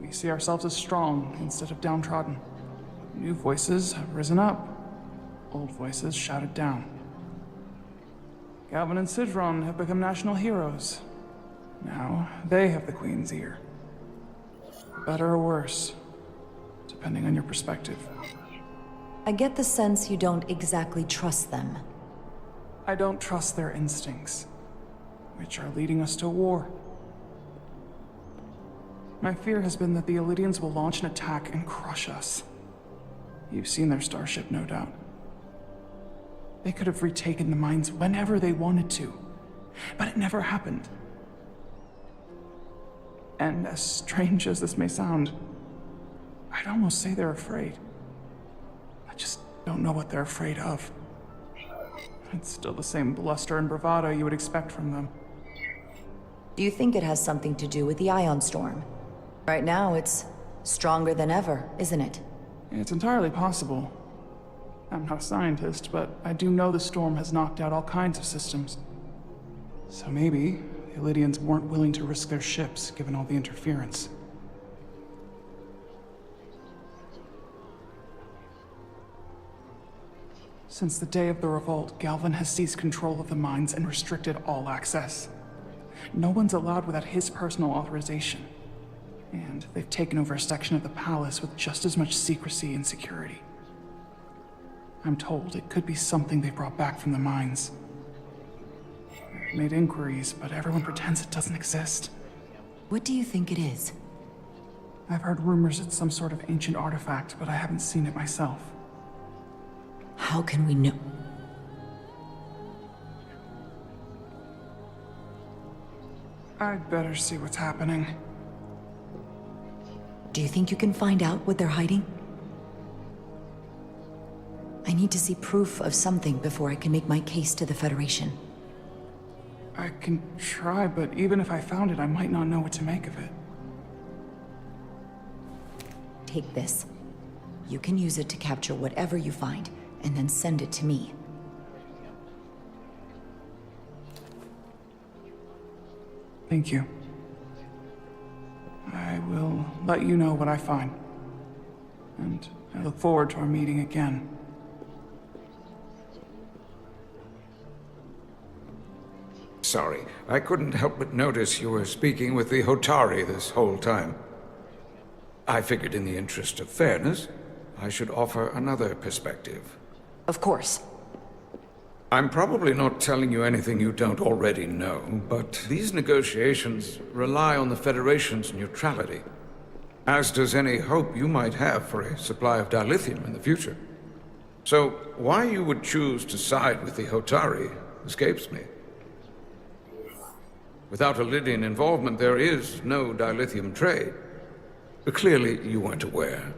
T: We see ourselves as strong instead of downtrodden. New voices have risen up. Old voices shouted down. Galvin and Sidron have become national heroes. Now, they have the Queen's ear. Better or worse, depending on your perspective.
U: I get the sense you don't exactly trust them.
T: I don't trust their instincts, which are leading us to war. My fear has been that the Illidians will launch an attack and crush us. You've seen their starship, no doubt. They could have retaken the mines whenever they wanted to, but it never happened. And as strange as this may sound, I'd almost say they're afraid. I just don't know what they're afraid of. It's still the same bluster and bravado you would expect from them.
U: Do you think it has something to do with the ion storm? Right now, it's stronger than ever, isn't it?
T: It's entirely possible. I'm not a scientist, but I do know the storm has knocked out all kinds of systems. So maybe the Illidians weren't willing to risk their ships, given all the interference. Since the day of the revolt, Galvin has seized control of the mines and restricted all access. No one's allowed without his personal authorization. And they've taken over a section of the palace with just as much secrecy and security. I'm told it could be something they brought back from the mines. I've made inquiries, but everyone pretends it doesn't exist.
U: What do you think it is?
T: I've heard rumors it's some sort of ancient artifact, but I haven't seen it myself.
U: How can we know?
T: I'd better see what's happening.
U: Do you think you can find out what they're hiding? I need to see proof of something before I can make my case to the Federation.
T: I can try, but even if I found it, I might not know what to make of it.
U: Take this. You can use it to capture whatever you find, and then send it to me.
T: Thank you. I will let you know what I find. And I look forward to our meeting again.
H: Sorry, I couldn't help but notice you were speaking with the Hotari this whole time. I figured in the interest of fairness, I should offer another perspective.
U: Of course.
H: I'm probably not telling you anything you don't already know, but these negotiations rely on the Federation's neutrality, as does any hope you might have for a supply of dilithium in the future. So, why you would choose to side with the Hotari escapes me. Without Illidian involvement, there is no dilithium trade. But clearly, you weren't aware.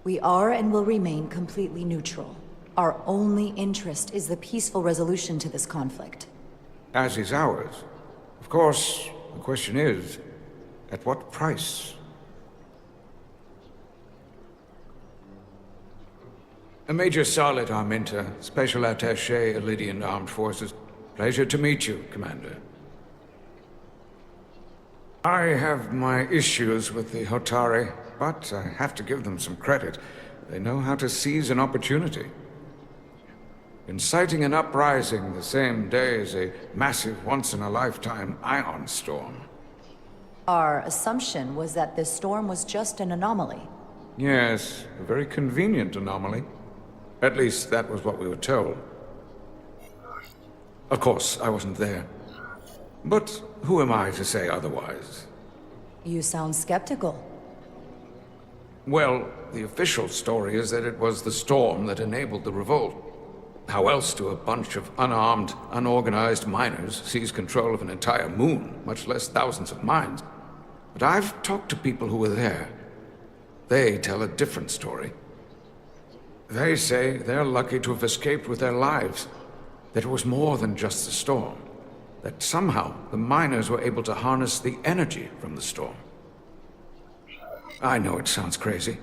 U: We are and will remain completely neutral. Our only interest is the peaceful resolution to this conflict.
H: As is ours. Of course, the question is, at what price? Major Salit Arminta, Special Attaché, Illidian Armed Forces. Pleasure to meet you, Commander. I have my issues with the Hotari, but I have to give them some credit. They know how to seize an opportunity. inciting an uprising the same day as a massive once-in-a-lifetime ion storm.
U: Our assumption was that this storm was just an anomaly.
H: Yes, a very convenient anomaly. At least that was what we were told. Of course, I wasn't there. But who am I to say otherwise?
U: You sound skeptical.
H: Well, the official story is that it was the storm that enabled the revolt. How else do a bunch of unarmed, unorganized miners seize control of an entire moon, much less thousands of mines? But I've talked to people who were there. They tell a different story. They say they're lucky to have escaped with their lives, that it was more than just the storm, that somehow the miners were able to harness the energy from the storm. I know it sounds crazy.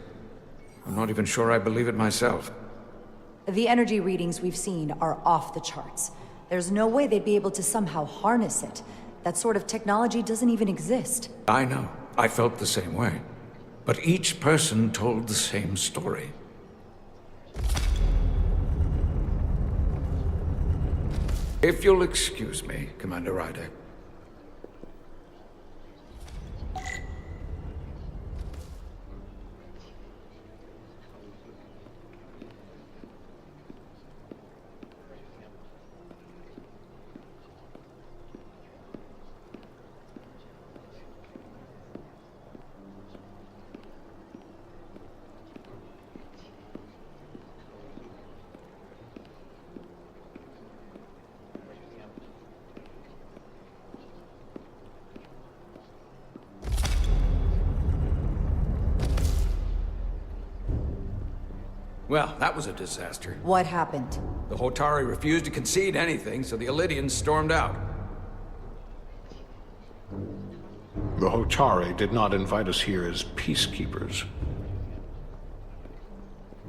H: I'm not even sure I believe it myself.
U: The energy readings we've seen are off the charts. There's no way they'd be able to somehow harness it. That sort of technology doesn't even exist.
H: I know. I felt the same way. But each person told the same story. If you'll excuse me, Commander Ryder. Well, that was a disaster.
U: What happened?
H: The Hotari refused to concede anything, so the Elydians stormed out.
S: The Hotari did not invite us here as peacekeepers.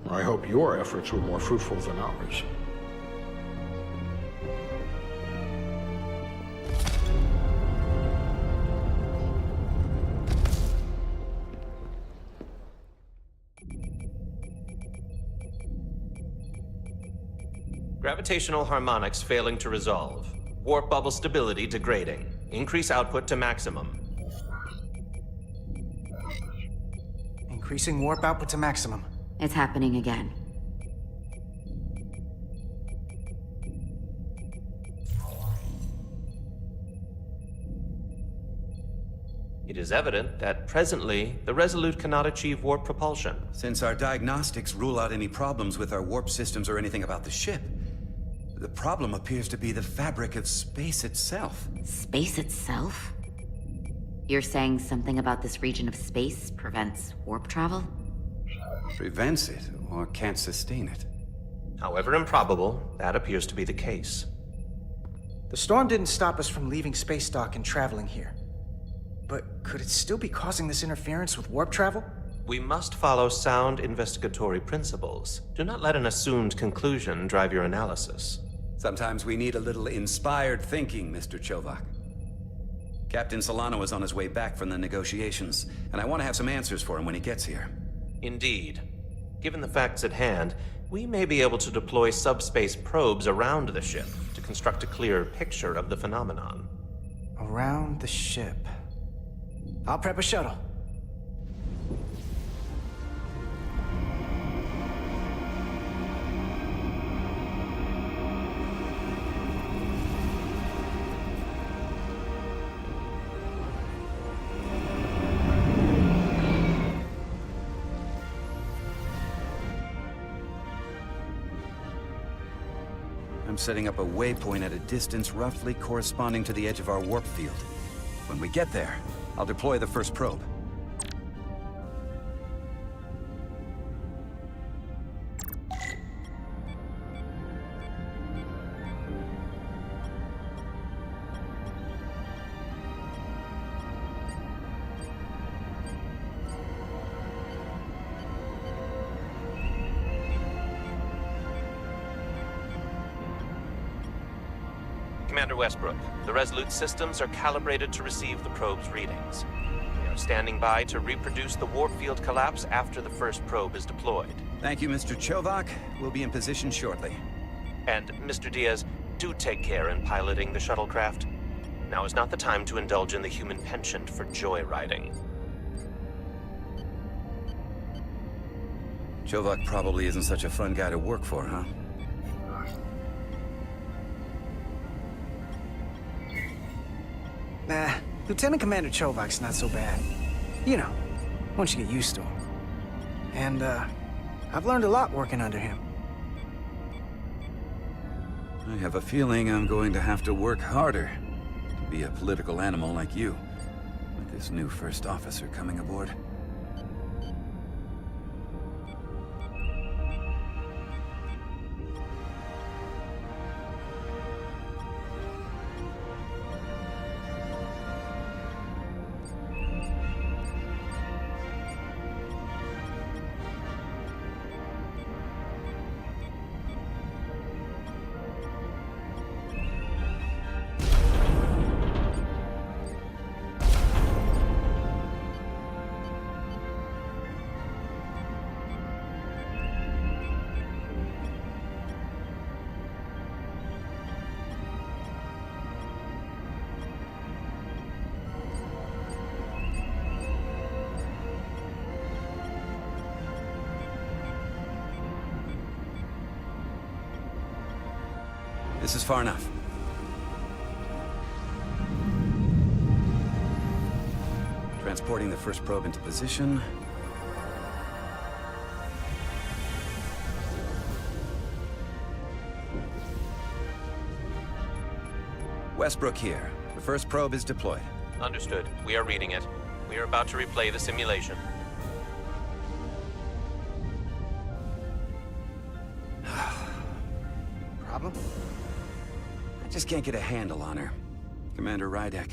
S: I hope your efforts were more fruitful than ours.
E: Gravitational harmonics failing to resolve. Warp bubble stability degrading. Increase output to maximum.
I: Increasing warp output to maximum.
J: It's happening again.
E: It is evident that presently, the Resolute cannot achieve warp propulsion.
N: Since our diagnostics rule out any problems with our warp systems or anything about the ship, the problem appears to be the fabric of space itself.
J: Space itself? You're saying something about this region of space prevents warp travel?
N: Prevents it, or can't sustain it.
E: However improbable, that appears to be the case.
I: The storm didn't stop us from leaving space dock and traveling here. But could it still be causing this interference with warp travel?
E: We must follow sound investigatory principles. Do not let an assumed conclusion drive your analysis.
N: Sometimes we need a little inspired thinking, Mr. Chovak. Captain Solano is on his way back from the negotiations, and I want to have some answers for him when he gets here.
E: Indeed. Given the facts at hand, we may be able to deploy subspace probes around the ship to construct a clearer picture of the phenomenon.
I: Around the ship. I'll prep a shuttle.
N: I'm setting up a waypoint at a distance roughly corresponding to the edge of our warp field. When we get there, I'll deploy the first probe.
E: Commander Westbrook, the Resolute systems are calibrated to receive the probe's readings. We are standing by to reproduce the warp field collapse after the first probe is deployed.
N: Thank you, Mr. Chovak. We'll be in position shortly.
E: And, Mr. Diaz, do take care in piloting the shuttlecraft. Now is not the time to indulge in the human penchant for joyriding.
N: Chovak probably isn't such a fun guy to work for, huh?
I: Nah, Lieutenant Commander Chovak's not so bad. You know, once you get used to him. And, I've learned a lot working under him.
N: I have a feeling I'm going to have to work harder to be a political animal like you, with this new first officer coming aboard. This is far enough. Transporting the first probe into position. Westbrook here. The first probe is deployed.
E: Understood. We are reading it. We are about to replay the simulation.
I: Problem?
N: I just can't get a handle on her. Commander Rydek.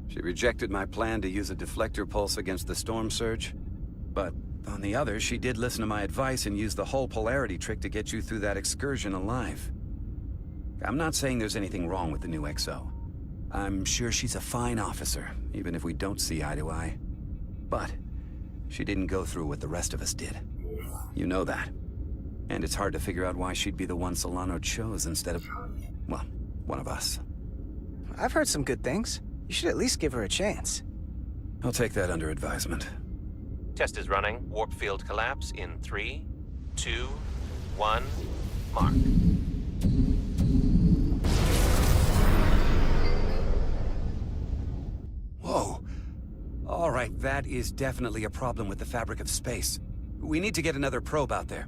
N: She rejected my plan to use a deflector pulse against the storm surge. But on the other, she did listen to my advice and use the whole polarity trick to get you through that excursion alive. I'm not saying there's anything wrong with the new XO. I'm sure she's a fine officer, even if we don't see eye to eye. But she didn't go through what the rest of us did. You know that. And it's hard to figure out why she'd be the one Solano chose instead of, well, one of us.
I: I've heard some good things. You should at least give her a chance.
N: I'll take that under advisement.
E: Test is running. Warp field collapse in 3, 2, 1, mark.
N: Whoa. All right, that is definitely a problem with the fabric of space. We need to get another probe out there.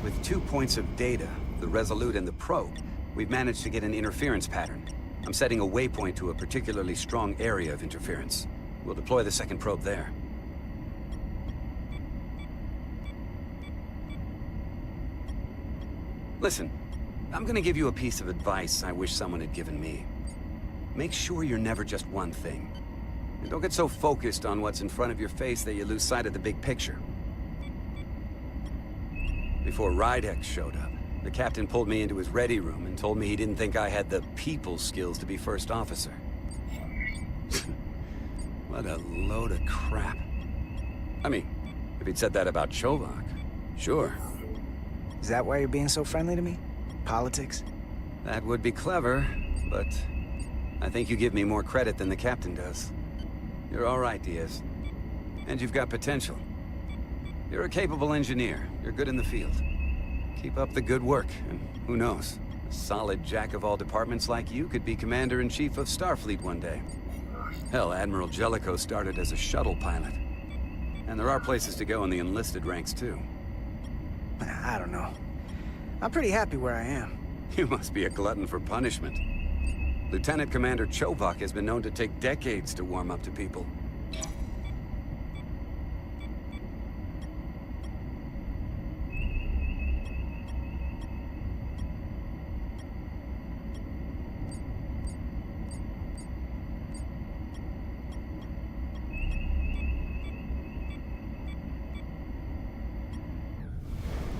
N: With 2 points of data, the Resolute and the probe, we've managed to get an interference pattern. I'm setting a waypoint to a particularly strong area of interference. We'll deploy the second probe there. Listen, I'm gonna give you a piece of advice I wish someone had given me. Make sure you're never just one thing. And don't get so focused on what's in front of your face that you lose sight of the big picture. Before Rydek showed up, the captain pulled me into his ready room and told me he didn't think I had the people skills to be first officer. What a load of crap. I mean, if he'd said that about Chovak, sure.
I: Is that why you're being so friendly to me? Politics?
N: That would be clever, but I think you give me more credit than the captain does. You're all right, Diaz. And you've got potential. You're a capable engineer. You're good in the field. Keep up the good work, and who knows? A solid jack of all departments like you could be Commander-in-Chief of Starfleet one day. Hell, Admiral Jellicoe started as a shuttle pilot. And there are places to go in the enlisted ranks, too.
I: I don't know. I'm pretty happy where I am.
N: You must be a glutton for punishment. Lieutenant Commander Chovak has been known to take decades to warm up to people.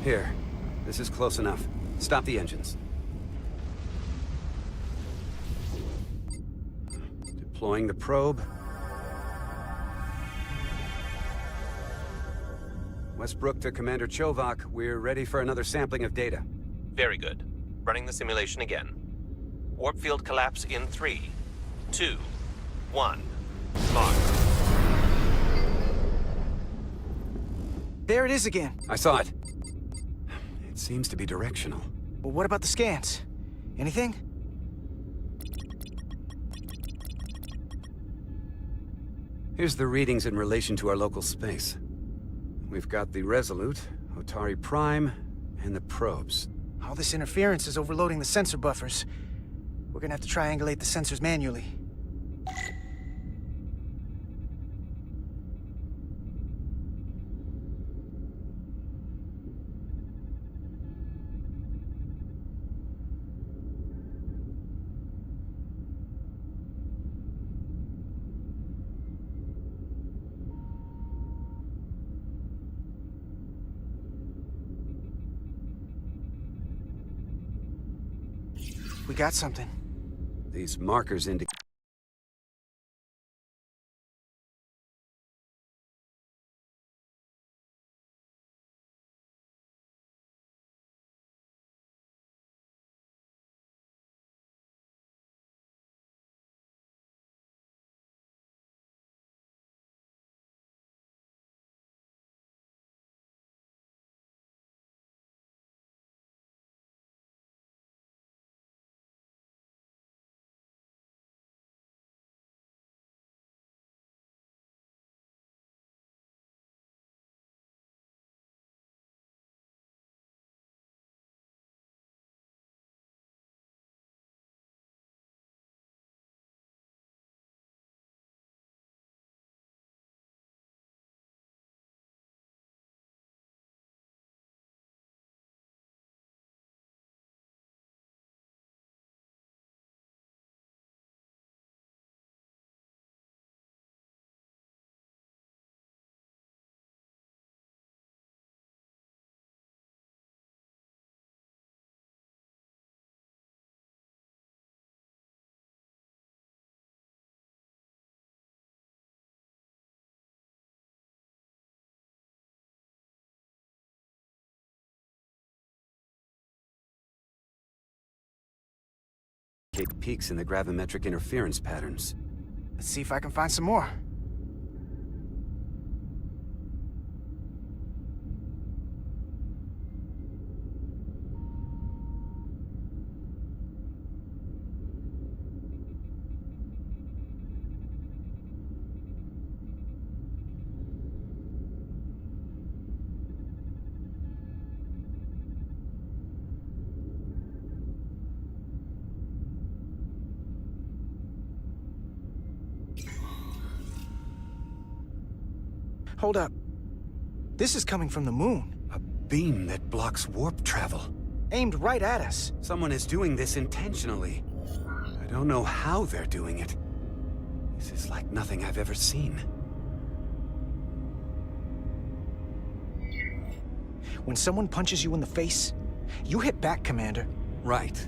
N: Here. This is close enough. Stop the engines. Deploying the probe. Westbrook to Commander Chovak. We're ready for another sampling of data.
E: Very good. Running the simulation again. Warp field collapse in 3, 2, 1. Mark.
I: There it is again.
N: I saw it. It seems to be directional.
I: Well, what about the scans? Anything?
N: Here's the readings in relation to our local space. We've got the Resolute, Otari Prime, and the probes.
I: All this interference is overloading the sensor buffers. We're gonna have to triangulate the sensors manually. We got something.
N: These markers indicate... peaks in the gravimetric interference patterns.
I: Let's see if I can find some more. Hold up. This is coming from the moon.
N: A beam that blocks warp travel.
I: Aimed right at us.
N: Someone is doing this intentionally. I don't know how they're doing it. This is like nothing I've ever seen.
I: When someone punches you in the face, you hit back, Commander.
N: Right.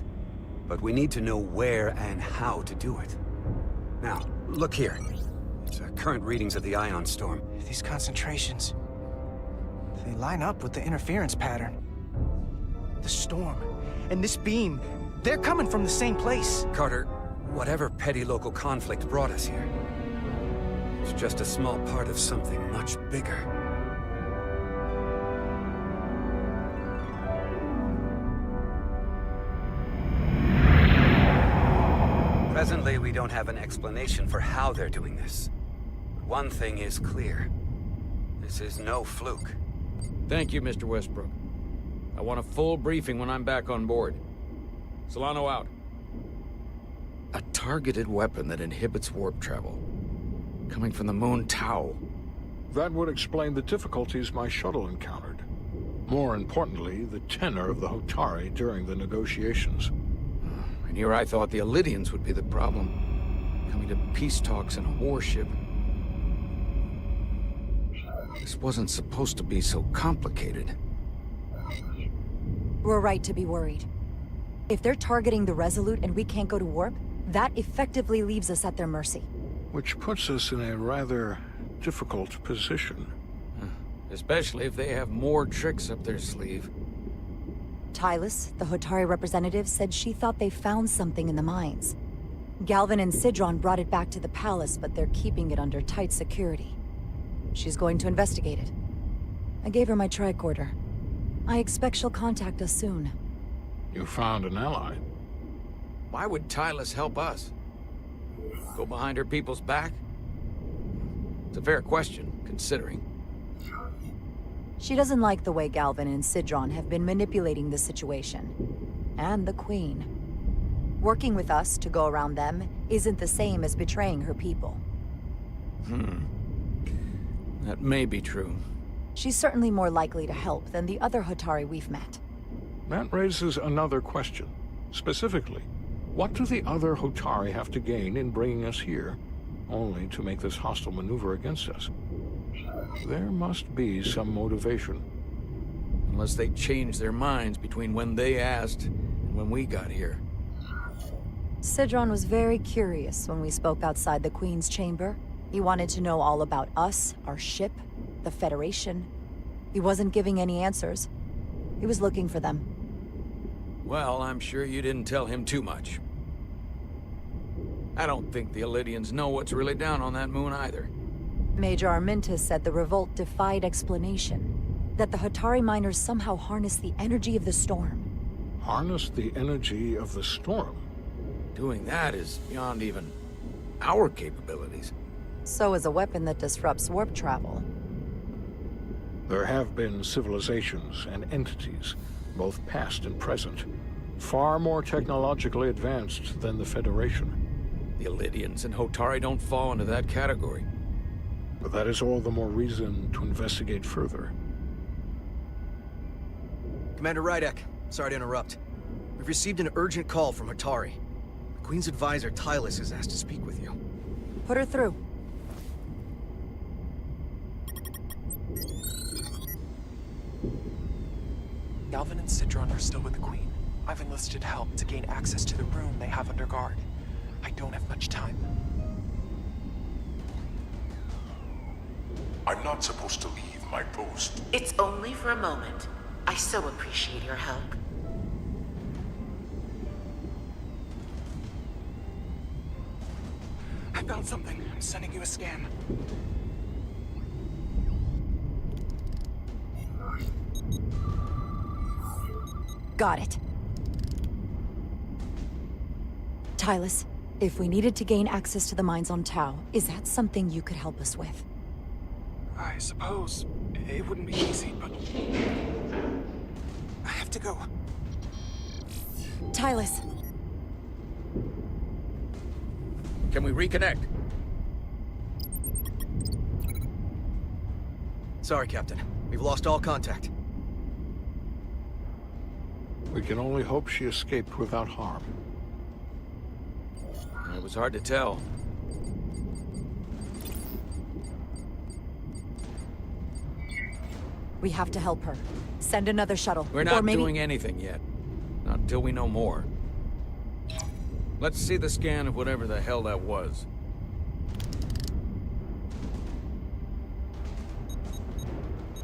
N: But we need to know where and how to do it. Now, look here. It's current readings of the ion storm.
I: These concentrations, they line up with the interference pattern. The storm and this beam, they're coming from the same place.
N: Carter, whatever petty local conflict brought us here, it's just a small part of something much bigger. Presently, we don't have an explanation for how they're doing this. One thing is clear. This is no fluke.
A: Thank you, Mr. Westbrook. I want a full briefing when I'm back on board. Solano out. A targeted weapon that inhibits warp travel. Coming from the moon Tau.
S: That would explain the difficulties my shuttle encountered. More importantly, the tenor of the Hotari during the negotiations.
A: And here I thought the Elydians would be the problem. Coming to peace talks in a warship. This wasn't supposed to be so complicated.
C: We're right to be worried. If they're targeting the Resolute and we can't go to warp, that effectively leaves us at their mercy.
S: Which puts us in a rather difficult position.
A: Especially if they have more tricks up their sleeve.
U: Tylus, the Hotari representative, said she thought they found something in the mines. Galvin and Sidron brought it back to the palace, but they're keeping it under tight security. She's going to investigate it. I gave her my tricorder. I expect she'll contact us soon.
S: You found an ally.
A: Why would Tylus help us? Go behind her people's back? It's a fair question, considering.
U: She doesn't like the way Galvin and Sidron have been manipulating the situation. And the Queen. Working with us to go around them isn't the same as betraying her people.
A: That may be true.
U: She's certainly more likely to help than the other Hotari we've met.
S: That raises another question. Specifically, what do the other Hotari have to gain in bringing us here, only to make this hostile maneuver against us? There must be some motivation.
A: Unless they changed their minds between when they asked and when we got here.
U: Sidron was very curious when we spoke outside the Queen's chamber. He wanted to know all about us, our ship, the Federation. He wasn't giving any answers. He was looking for them.
A: Well, I'm sure you didn't tell him too much. I don't think the Elydians know what's really down on that moon either.
U: Major Armintas said the revolt defied explanation. That the Hotari miners somehow harnessed the energy of the storm.
S: Harness the energy of the storm?
A: Doing that is beyond even our capabilities.
U: So is a weapon that disrupts warp travel.
S: There have been civilizations and entities, both past and present, far more technologically advanced than the Federation.
A: The Elydians and Hotari don't fall into that category.
S: But that is all the more reason to investigate further.
B: Commander Rydek, sorry to interrupt. We've received an urgent call from Hotari. The Queen's advisor, Tylus, has asked to speak with you.
U: Put her through.
P: Galvin and Sidron are still with the Queen. I've enlisted help to gain access to the room they have under guard. I don't have much time.
G: I'm not supposed to leave my post.
R: It's only for a moment. I so appreciate your help.
P: I found something. I'm sending you a scan.
U: Got it. Tylus, if we needed to gain access to the mines on Tau, is that something you could help us with?
P: I suppose it wouldn't be easy, but I have to go.
U: Tylus.
A: Can we reconnect?
B: Sorry, Captain. We've lost all contact.
S: We can only hope she escaped without harm.
A: It was hard to tell.
U: We have to help her. Send another shuttle.
A: We're not doing anything yet. Not until we know more. Let's see the scan of whatever the hell that was.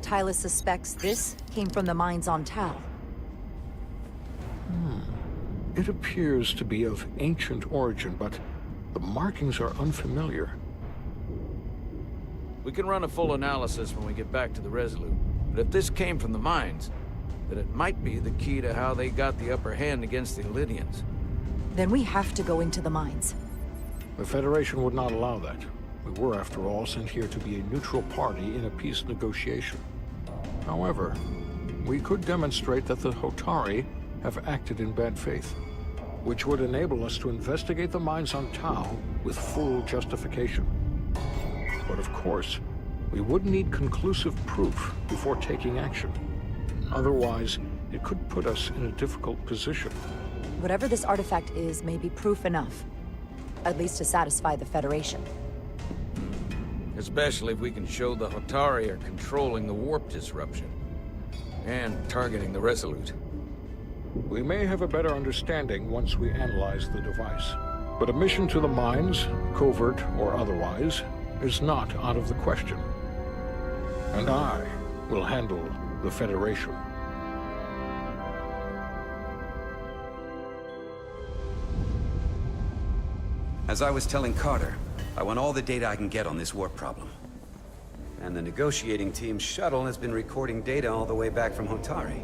U: Tylus suspects this came from the mines on Tau.
S: It appears to be of ancient origin, but the markings are unfamiliar.
A: We can run a full analysis when we get back to the Resolute. But if this came from the mines, then it might be the key to how they got the upper hand against the Elydians.
U: Then we have to go into the mines.
S: The Federation would not allow that. We were, after all, sent here to be a neutral party in a peace negotiation. However, we could demonstrate that the Hotari have acted in bad faith, which would enable us to investigate the mines on Tau with full justification. But of course, we would need conclusive proof before taking action. Otherwise, it could put us in a difficult position.
U: Whatever this artifact is may be proof enough. At least to satisfy the Federation.
A: Especially if we can show the Hotari are controlling the warp disruption. And targeting the Resolute.
S: We may have a better understanding once we analyze the device. But a mission to the mines, covert or otherwise, is not out of the question. And I will handle the Federation.
N: As I was telling Carter, I want all the data I can get on this warp problem. And the negotiating team's shuttle has been recording data all the way back from Hotari.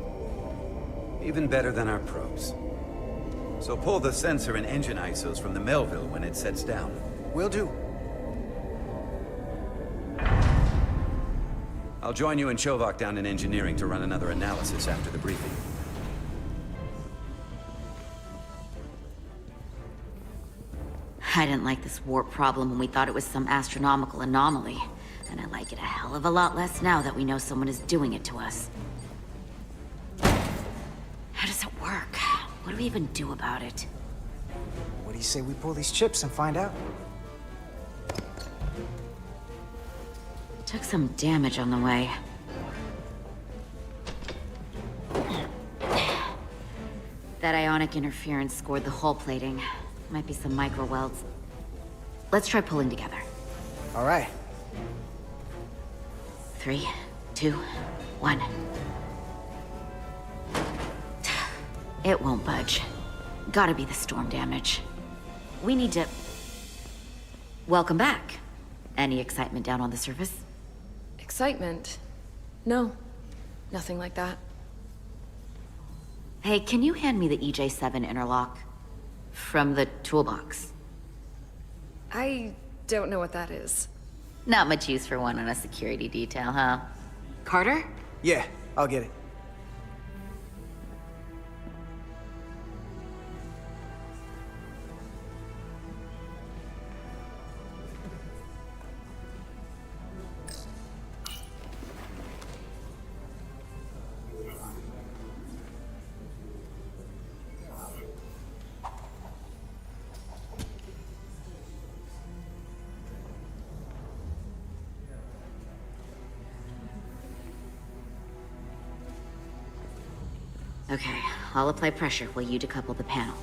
N: Even better than our probes. So pull the sensor and engine ISOs from the Melville when it sets down.
I: Will do.
N: I'll join you and Chovak down in engineering to run another analysis after the briefing.
J: I didn't like this warp problem when we thought it was some astronomical anomaly. And I like it a hell of a lot less now that we know someone is doing it to us. How does it work? What do we even do about it?
I: What do you say we pull these chips and find out?
J: Took some damage on the way. That ionic interference scored the hull plating. Might be some micro welds. Let's try pulling together.
I: All right.
J: 3, 2, 1. It won't budge. Gotta be the storm damage. We need to... Welcome back. Any excitement down on the surface?
K: Excitement? No. Nothing like that.
J: Hey, can you hand me the EJ7 interlock? From the toolbox.
K: I don't know what that is.
J: Not much use for one on a security detail, huh? Carter?
I: Yeah, I'll get it.
J: Okay, I'll apply pressure while you decouple the panel.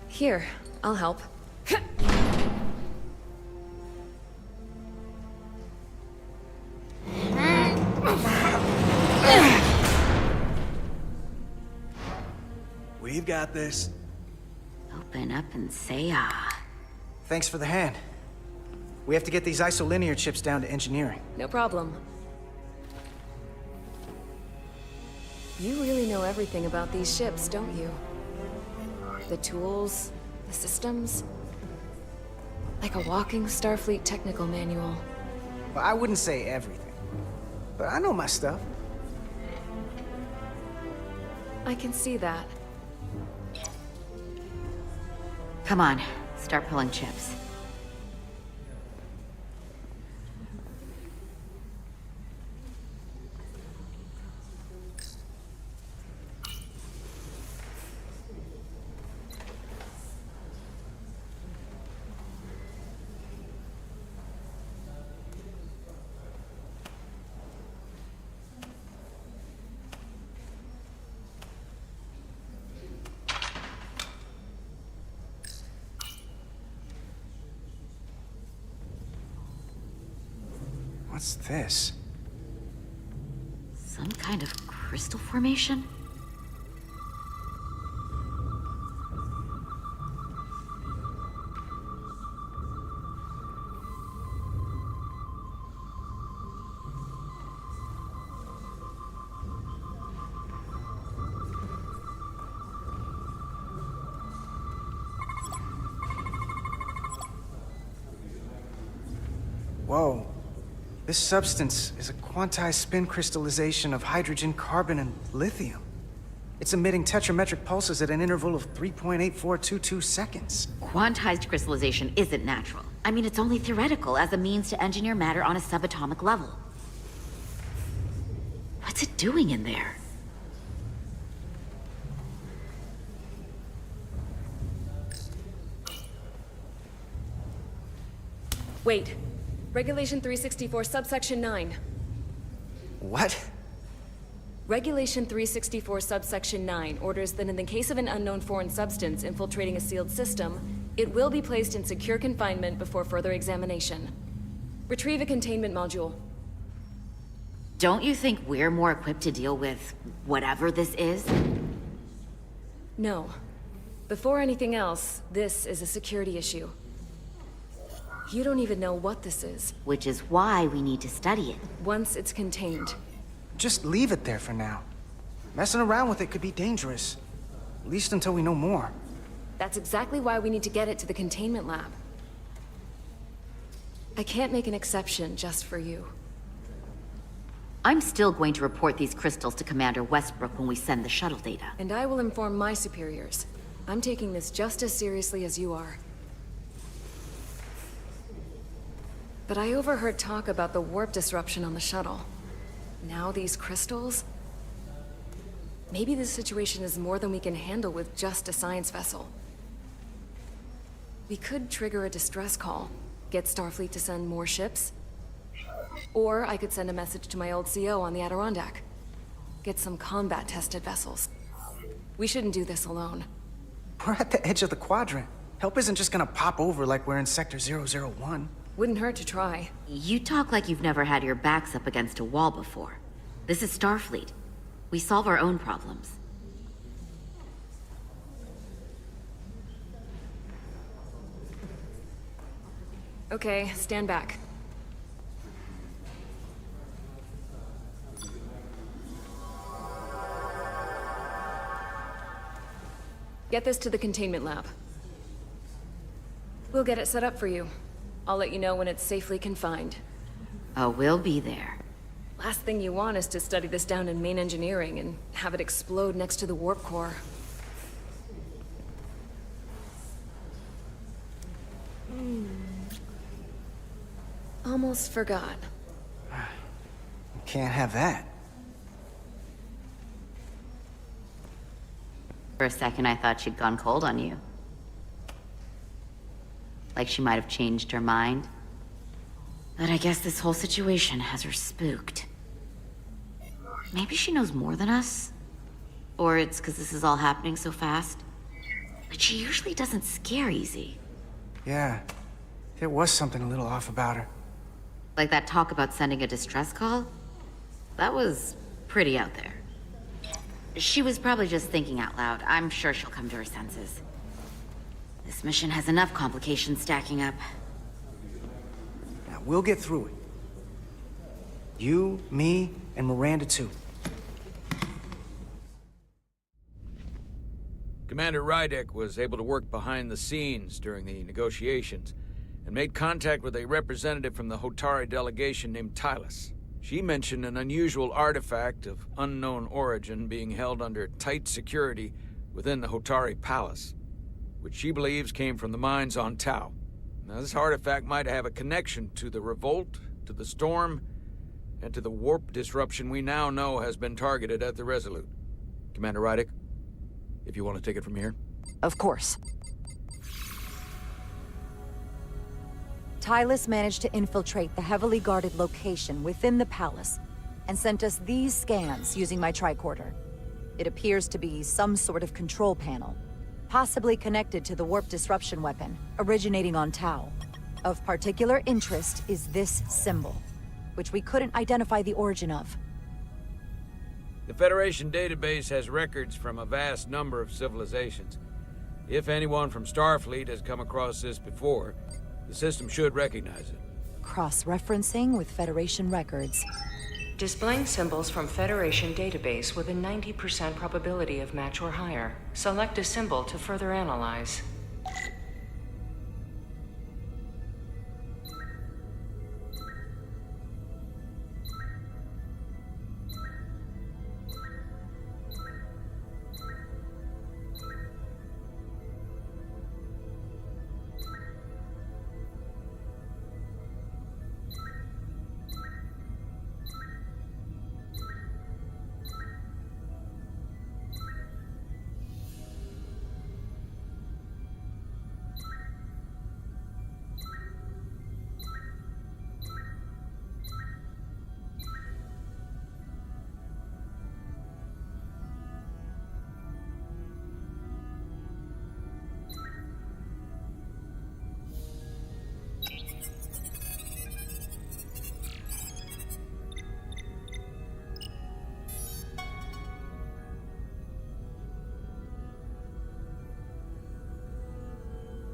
K: Here, I'll help.
I: We've got this.
J: Open up and say ah.
I: Thanks for the hand. We have to get these isolinear chips down to engineering.
K: No problem. You really know everything about these ships, don't you? The tools, the systems. Like a walking Starfleet technical manual.
I: Well, I wouldn't say everything, but I know my stuff.
K: I can see that.
J: Come on, start pulling chips.
I: What's this?
J: Some kind of crystal formation?
I: Whoa. This substance is a quantized spin crystallization of hydrogen, carbon, and lithium. It's emitting tetrametric pulses at an interval of 3.8422 seconds.
J: Quantized crystallization isn't natural. I mean, it's only theoretical as a means to engineer matter on a subatomic level. What's it doing in there?
K: Wait. Regulation 364, subsection 9.
I: What?
K: Regulation 364 subsection 9 orders that in the case of an unknown foreign substance infiltrating a sealed system, it will be placed in secure confinement before further examination. Retrieve a containment module.
J: Don't you think we're more equipped to deal with whatever this is?
K: No. Before anything else, this is a security issue. You don't even know what this is.
J: Which is why we need to study it.
K: Once it's contained.
I: Just leave it there for now. Messing around with it could be dangerous. At least until we know more.
K: That's exactly why we need to get it to the containment lab. I can't make an exception just for you.
J: I'm still going to report these crystals to Commander Westbrook when we send the shuttle data.
K: And I will inform my superiors. I'm taking this just as seriously as you are. But I overheard talk about the warp disruption on the shuttle. Now these crystals? Maybe this situation is more than we can handle with just a science vessel. We could trigger a distress call, get Starfleet to send more ships. Or I could send a message to my old CO on the Adirondack. Get some combat-tested vessels. We shouldn't do this alone.
I: We're at the edge of the quadrant. Help isn't just gonna pop over like we're in Sector 001.
K: Wouldn't hurt to try.
J: You talk like you've never had your backs up against a wall before. This is Starfleet. We solve our own problems.
K: Okay, stand back. Get this to the containment lab. We'll get it set up for you. I'll let you know when it's safely confined.
J: Oh, we'll be there.
K: Last thing you want is to study this down in main engineering and have it explode next to the warp core. Almost forgot.
I: Can't have that.
J: For a second, I thought she'd gone cold on you. Like she might have changed her mind. But I guess this whole situation has her spooked. Maybe she knows more than us? Or it's because this is all happening so fast? But she usually doesn't scare easy.
I: Yeah, there was something a little off about her.
J: Like that talk about sending a distress call? That was pretty out there. She was probably just thinking out loud. I'm sure she'll come to her senses. This mission has enough complications stacking up.
I: Now, we'll get through it. You, me, and Miranda too.
A: Commander Rydek was able to work behind the scenes during the negotiations and made contact with a representative from the Hotari delegation named Tylus. She mentioned an unusual artifact of unknown origin being held under tight security within the Hotari Palace, which she believes came from the mines on Tau. Now, this artifact might have a connection to the revolt, to the storm, and to the warp disruption we now know has been targeted at the Resolute. Commander Rydek, if you want to take it from here.
C: Of course. Tylus managed to infiltrate the heavily guarded location within the palace and sent us these scans using my tricorder. It appears to be some sort of control panel, possibly connected to the warp disruption weapon originating on Tau. Of particular interest is this symbol, which we couldn't identify the origin of.
A: The Federation database has records from a vast number of civilizations. If anyone from Starfleet has come across this before, the system should recognize it.
C: Cross-referencing with Federation records.
L: Displaying symbols from Federation database with a 90% probability of match or higher. Select a symbol to further analyze.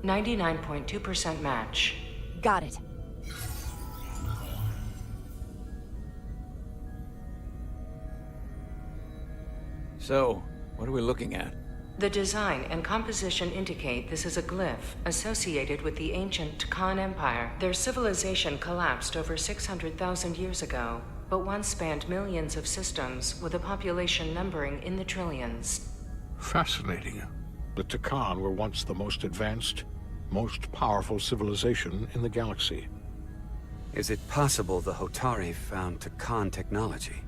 L: 99.2% match.
U: Got it.
A: So, what are we looking at?
L: The design and composition indicate this is a glyph associated with the ancient Khan Empire. Their civilization collapsed over 600,000 years ago, but once spanned millions of systems with a population numbering in the trillions.
S: Fascinating. The Takan were once the most advanced, most powerful civilization in the galaxy.
N: Is it possible the Hotari found Takan technology?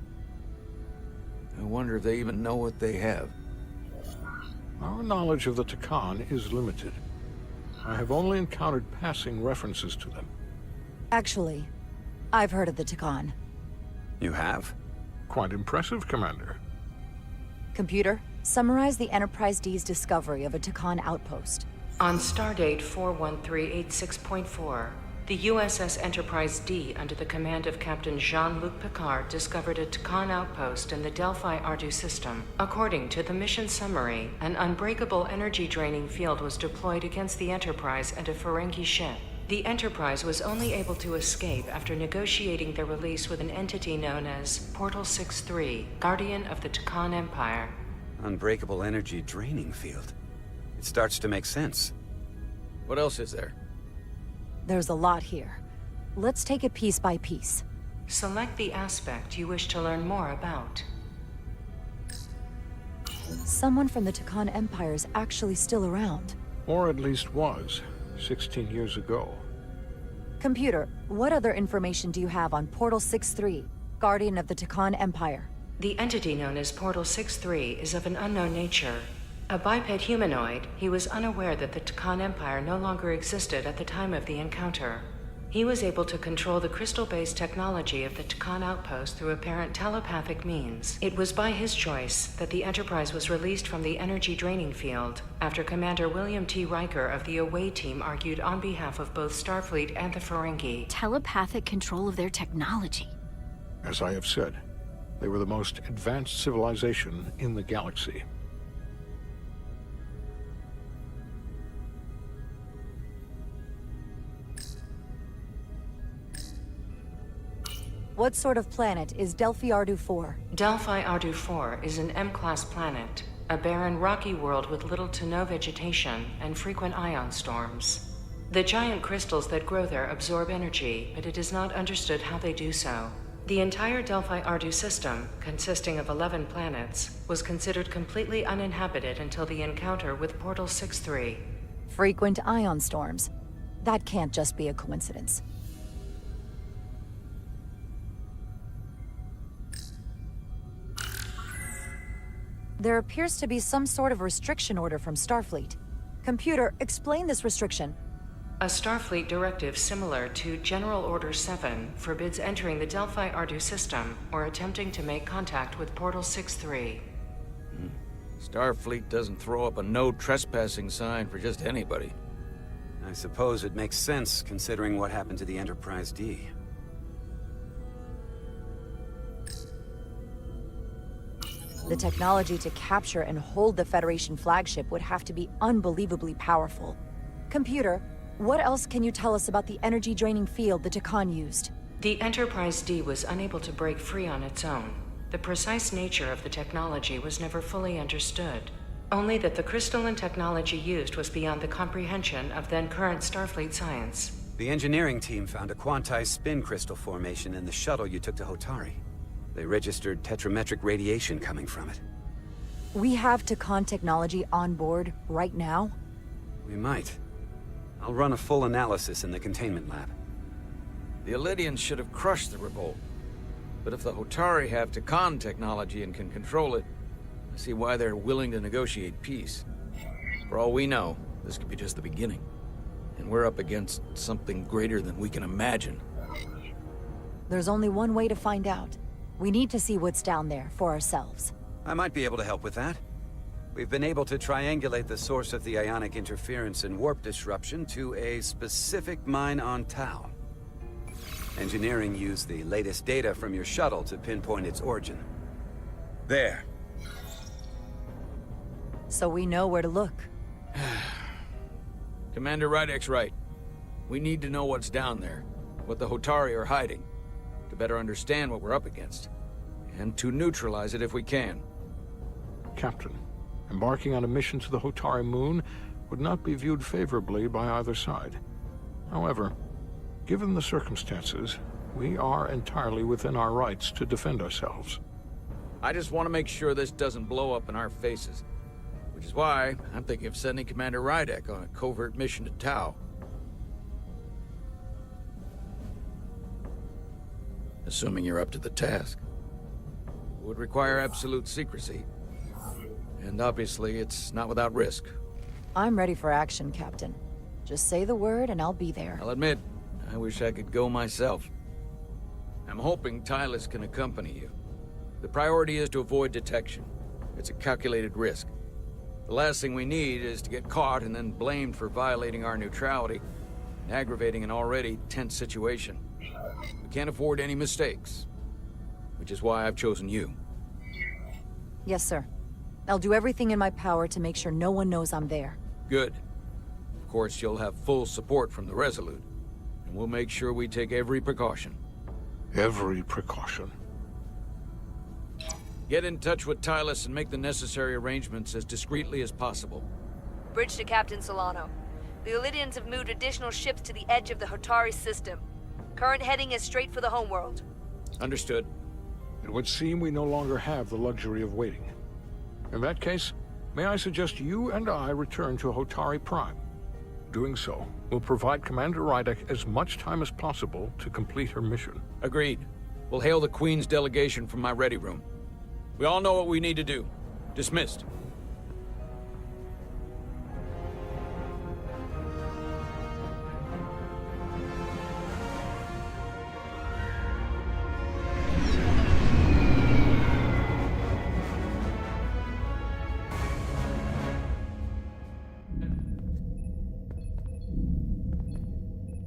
H: I wonder if they even know what they have.
S: Our knowledge of the Takan is limited. I have only encountered passing references to them.
U: Actually, I've heard of the Takan.
N: You have?
S: Quite impressive, Commander.
U: Computer, summarize the Enterprise D's discovery of a Takan outpost.
L: On stardate 41386.4, the USS Enterprise D, under the command of Captain Jean-Luc Picard, discovered a Takan outpost in the Delphi Ardu system. According to the mission summary, an unbreakable energy-draining field was deployed against the Enterprise and a Ferengi ship. The Enterprise was only able to escape after negotiating their release with an entity known as Portal 63, Guardian of the Takan Empire.
N: Unbreakable energy draining field. It starts to make sense.
A: What else is there?
U: There's a lot here. Let's take it piece by piece.
L: Select the aspect you wish to learn more about.
U: Someone from the Takan Empire is actually still around.
S: Or at least was, 16 years ago.
U: Computer, what other information do you have on Portal 63, Guardian of the Takan Empire?
L: The entity known as Portal 63 is of an unknown nature. A biped humanoid, he was unaware that the Takan Empire no longer existed at the time of the encounter. He was able to control the crystal-based technology of the Takan outpost through apparent telepathic means. It was by his choice that the Enterprise was released from the energy draining field after Commander William T. Riker of the Away Team argued on behalf of both Starfleet and the Ferengi.
J: Telepathic control of their technology.
S: As I have said, they were the most advanced civilization in the galaxy.
U: What sort of planet is Delphi Ardu 4?
L: Delphi Ardu 4 is an M-class planet, a barren rocky world with little to no vegetation and frequent ion storms. The giant crystals that grow there absorb energy, but it is not understood how they do so. The entire Delphi Ardu system, consisting of 11 planets, was considered completely uninhabited until the encounter with Portal 63.
U: Frequent ion storms. That can't just be a coincidence. There appears to be some sort of restriction order from Starfleet. Computer, explain this restriction.
L: A Starfleet directive similar to General Order 7 forbids entering the Delphi Ardu system or attempting to make contact with Portal 63.
A: Starfleet doesn't throw up a no trespassing sign for just anybody.
N: I suppose it makes sense considering what happened to the Enterprise D.
U: The technology to capture and hold the Federation flagship would have to be unbelievably powerful. Computer, what else can you tell us about the energy-draining field the Takan used?
L: The Enterprise D was unable to break free on its own. The precise nature of the technology was never fully understood. Only that the crystalline technology used was beyond the comprehension of then-current Starfleet science.
N: The engineering team found a quantized spin crystal formation in the shuttle you took to Hotari. They registered tetrametric radiation coming from it.
U: We have Takan technology on board right now?
N: We might. I'll run a full analysis in the containment lab.
A: The Elydians should have crushed the revolt. But if the Hotari have Takan technology and can control it, I see why they're willing to negotiate peace. For all we know, this could be just the beginning. And we're up against something greater than we can imagine.
U: There's only one way to find out. We need to see what's down there for ourselves.
N: I might be able to help with that. We've been able to triangulate the source of the ionic interference and warp disruption to a specific mine on Tau. Engineering used the latest data from your shuttle to pinpoint its origin. There.
U: So we know where to look.
A: Commander Rydek's right. We need to know what's down there, what the Hotari are hiding, to better understand what we're up against, and to neutralize it if we can.
S: Captain, embarking on a mission to the Hotari moon would not be viewed favorably by either side. However, given the circumstances, we are entirely within our rights to defend ourselves.
A: I just want to make sure this doesn't blow up in our faces, which is why I'm thinking of sending Commander Rydek on a covert mission to Tau. Assuming you're up to the task. It would require absolute secrecy. And obviously, it's not without risk.
U: I'm ready for action, Captain. Just say the word and I'll be there.
A: I'll admit, I wish I could go myself. I'm hoping Tylus can accompany you. The priority is to avoid detection. It's a calculated risk. The last thing we need is to get caught and then blamed for violating our neutrality and aggravating an already tense situation. We can't afford any mistakes, which is why I've chosen you.
U: Yes, sir. I'll do everything in my power to make sure no one knows I'm there.
A: Good. Of course, you'll have full support from the Resolute, and we'll make sure we take every precaution.
S: Every precaution.
A: Get in touch with Tylus and make the necessary arrangements as discreetly as possible.
D: Bridge to Captain Solano. The Illidians have moved additional ships to the edge of the Hotari system. Current heading is straight for the homeworld.
A: Understood.
S: It would seem we no longer have the luxury of waiting. In that case, may I suggest you and I return to Hotari Prime. Doing so will provide Commander Rydek as much time as possible to complete her mission.
A: Agreed. We'll hail the Queen's delegation from my ready room. We all know what we need to do. Dismissed.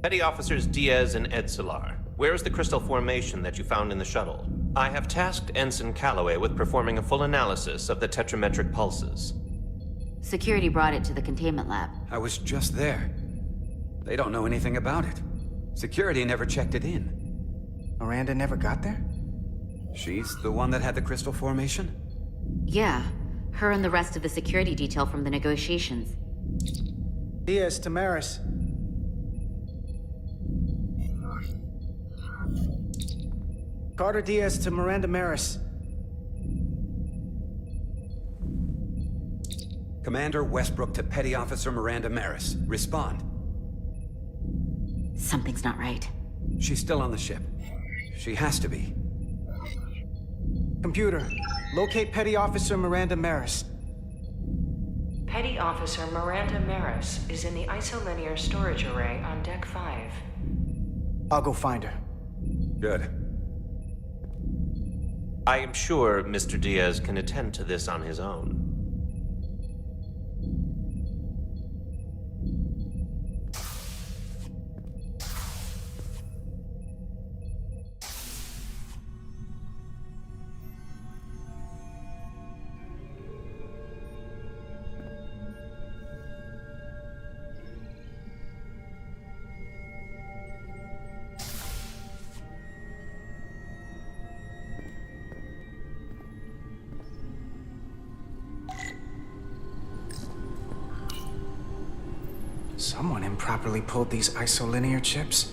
E: Petty Officers Diaz and Edsolar, where is the crystal formation that you found in the shuttle? I have tasked Ensign Calloway with performing a full analysis of the tetrametric pulses.
J: Security brought it to the containment lab.
N: I was just there. They don't know anything about it. Security never checked it in.
I: Miranda never got there?
N: She's the one that had the crystal formation?
J: Yeah, her and the rest of the security detail from the negotiations.
I: Diaz, Tamaris. Carter Diaz to Miranda Maris.
N: Commander Westbrook to Petty Officer Miranda Maris. Respond.
J: Something's not right.
N: She's still on the ship. She has to be.
I: Computer, locate Petty Officer Miranda Maris.
L: Petty Officer Miranda Maris is in the isolinear storage array on Deck 5.
I: I'll go find her.
N: Good.
E: I am sure Mr. Diaz can attend to this on his own.
I: Someone improperly pulled these isolinear chips.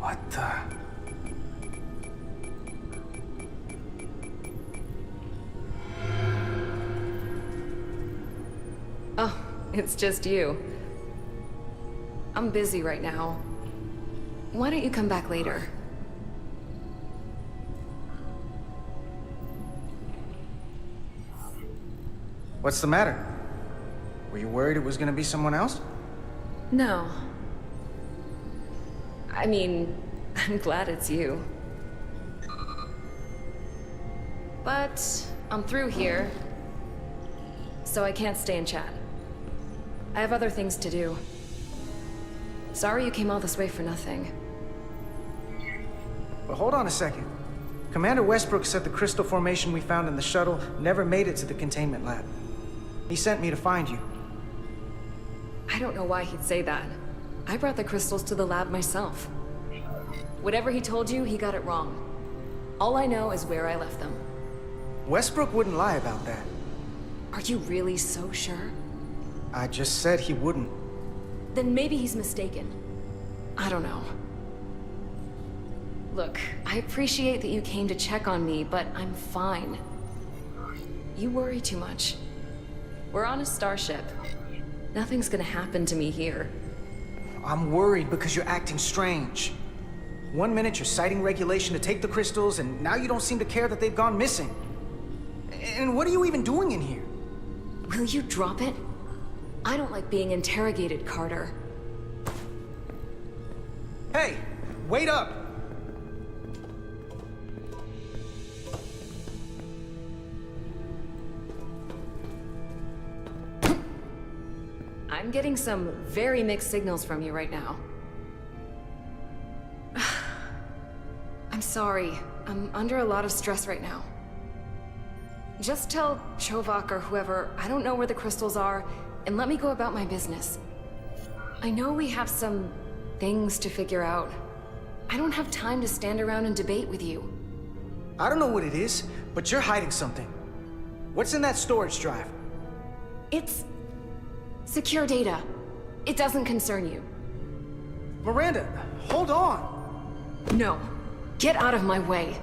I: What the?
K: Oh, it's just you. I'm busy right now. Why don't you come back later?
I: What's the matter? Were you worried it was gonna be someone else?
K: No. I mean, I'm glad it's you. But I'm through here, so I can't stay and chat. I have other things to do. Sorry you came all this way for nothing.
I: But hold on a second. Commander Westbrook said the crystal formation we found in the shuttle never made it to the containment lab. He sent me to find you.
K: I don't know why he'd say that. I brought the crystals to the lab myself. Whatever he told you, he got it wrong. All I know is where I left them.
I: Westbrook wouldn't lie about that.
K: Are you really so sure?
I: I just said he wouldn't.
K: Then maybe he's mistaken. I don't know. Look, I appreciate that you came to check on me, but I'm fine. You worry too much. We're on a starship. Nothing's gonna happen to me here.
I: I'm worried because you're acting strange. One minute you're citing regulation to take the crystals, and now you don't seem to care that they've gone missing. And what are you even doing in here?
K: Will you drop it? I don't like being interrogated, Carter.
I: Hey, wait up!
K: I'm getting some very mixed signals from you right now. I'm sorry. I'm under a lot of stress right now. Just tell Chovak or whoever I don't know where the crystals are, and let me go about my business. I know we have some things to figure out. I don't have time to stand around and debate with you.
I: I don't know what it is, but you're hiding something. What's in that storage drive?
K: It's secure data. It doesn't concern you.
I: Miranda, hold on!
K: No. Get out of my way.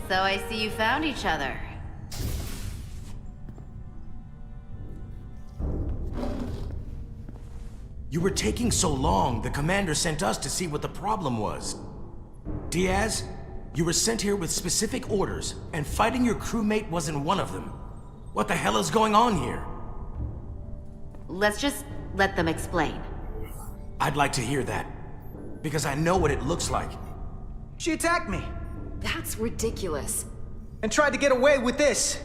J: So I see you found each other.
M: You were taking so long, the commander sent us to see what the problem was. Diaz, you were sent here with specific orders, and fighting your crewmate wasn't one of them. What the hell is going on here?
J: Let's just let them explain.
M: I'd like to hear that, because I know what it looks like.
I: She attacked me.
K: That's ridiculous.
I: And tried to get away with this.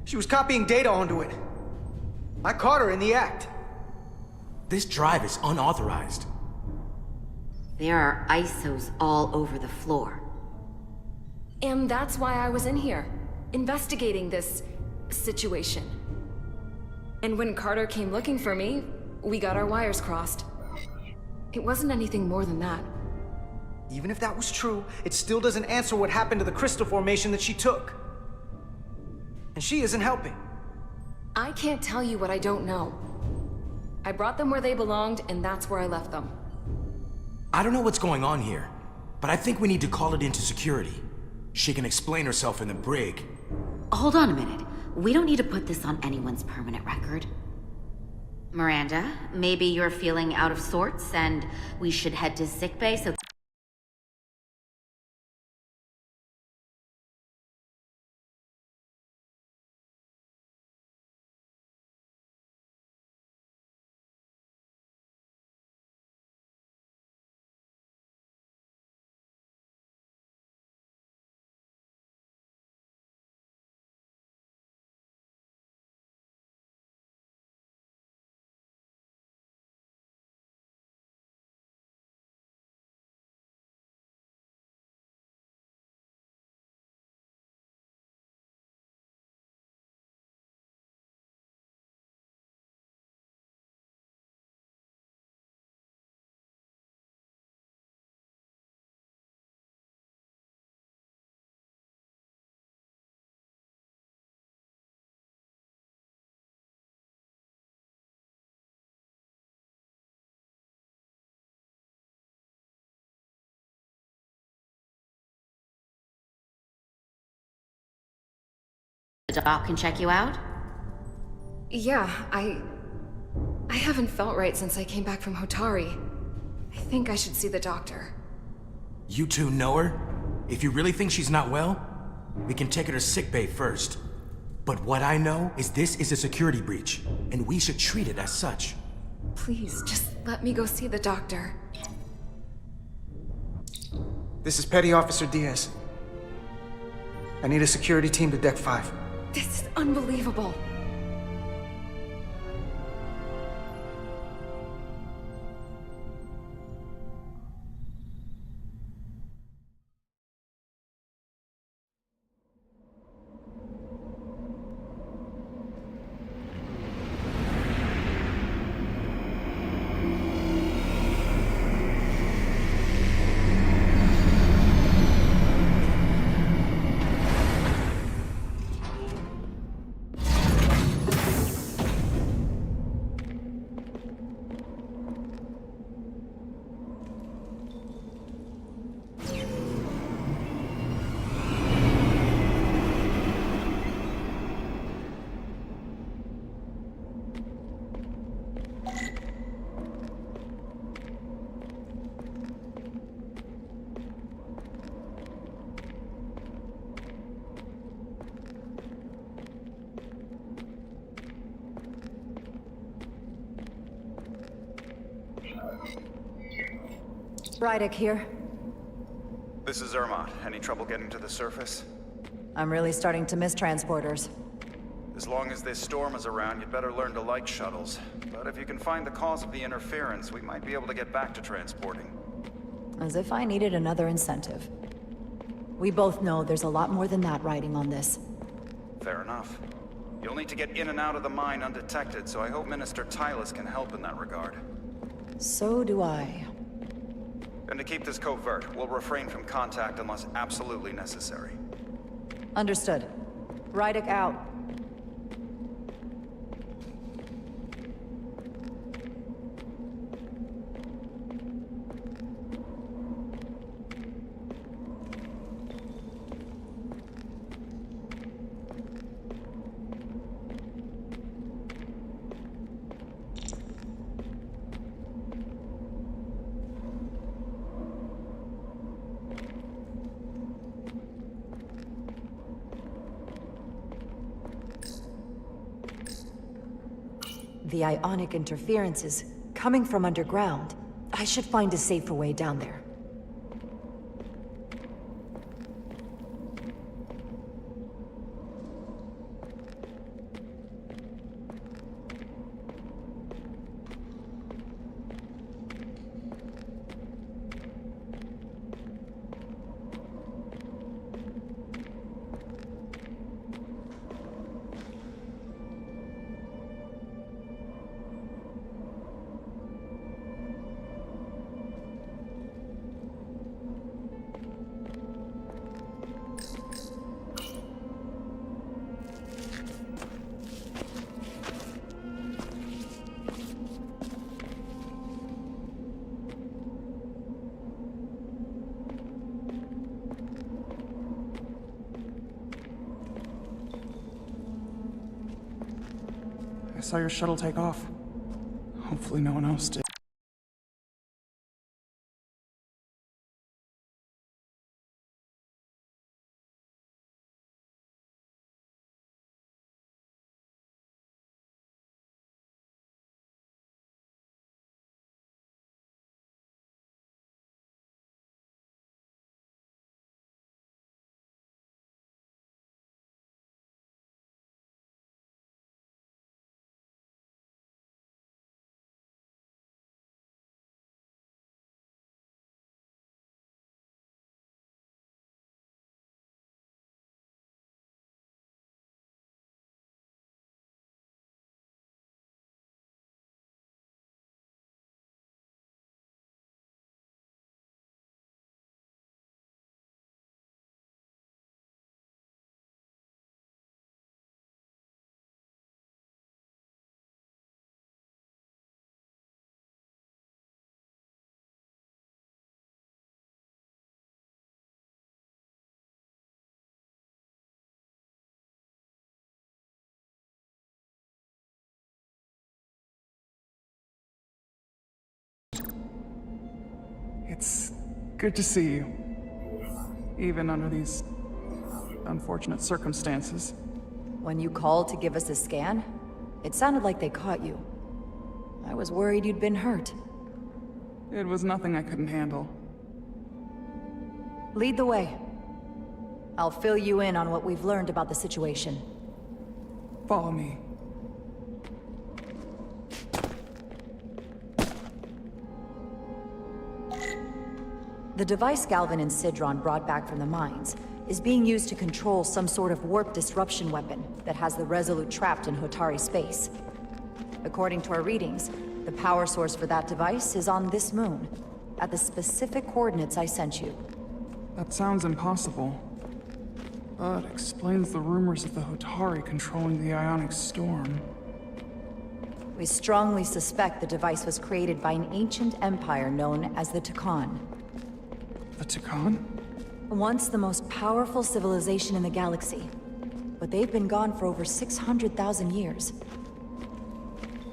I: She was copying data onto it. I caught her in the act.
M: This drive is unauthorized.
J: There are ISOs all over the floor.
K: And that's why I was in here, investigating this situation. And when Carter came looking for me, we got our wires crossed. It wasn't anything more than that.
I: Even if that was true, it still doesn't answer what happened to the crystal formation that she took. And she isn't helping.
K: I can't tell you what I don't know. I brought them where they belonged, and that's where I left them.
M: I don't know what's going on here, but I think we need to call it into security. She can explain herself in the brig.
J: Hold on a minute. We don't need to put this on anyone's permanent record. Miranda, maybe you're feeling out of sorts, and we should head to sickbay so The doc can check you out?
K: Yeah, I haven't felt right since I came back from Hotari. I think I should see the doctor.
M: You two know her? If you really think she's not well, we can take her to sickbay first. But what I know is this is a security breach, and we should treat it as such.
K: Please, just let me go see the doctor.
I: This is Petty Officer Diaz. I need a security team to Deck 5.
K: This is unbelievable.
U: Rydick here.
F: This is Ermont. Any trouble getting to the surface?
U: I'm really starting to miss transporters.
F: As long as this storm is around, you'd better learn to like shuttles. But if you can find the cause of the interference, we might be able to get back to transporting.
U: As if I needed another incentive. We both know there's a lot more than that riding on this.
F: Fair enough. You'll need to get in and out of the mine undetected, so I hope Minister Tylus can help in that regard.
U: So do I.
F: And to keep this covert, we'll refrain from contact unless absolutely necessary.
U: Understood. Rydick out. The ionic interference is coming from underground. I should find a safer way down there.
T: I saw your shuttle take off. Hopefully no one else did. It's good to see you. Even under these unfortunate circumstances.
U: When you called to give us a scan, it sounded like they caught you. I was worried you'd been hurt.
T: It was nothing I couldn't handle.
U: Lead the way. I'll fill you in on what we've learned about the situation.
T: Follow me.
U: The device Galvin and Sidron brought back from the mines is being used to control some sort of warp disruption weapon that has the Resolute trapped in Hotari space. According to our readings, the power source for that device is on this moon, at the specific coordinates I sent you.
T: That sounds impossible, but explains the rumors of the Hotari controlling the ionic storm.
U: We strongly suspect the device was created by an ancient empire known as the Takan.
T: The Takan?
U: Once the most powerful civilization in the galaxy, but they've been gone for over 600,000 years.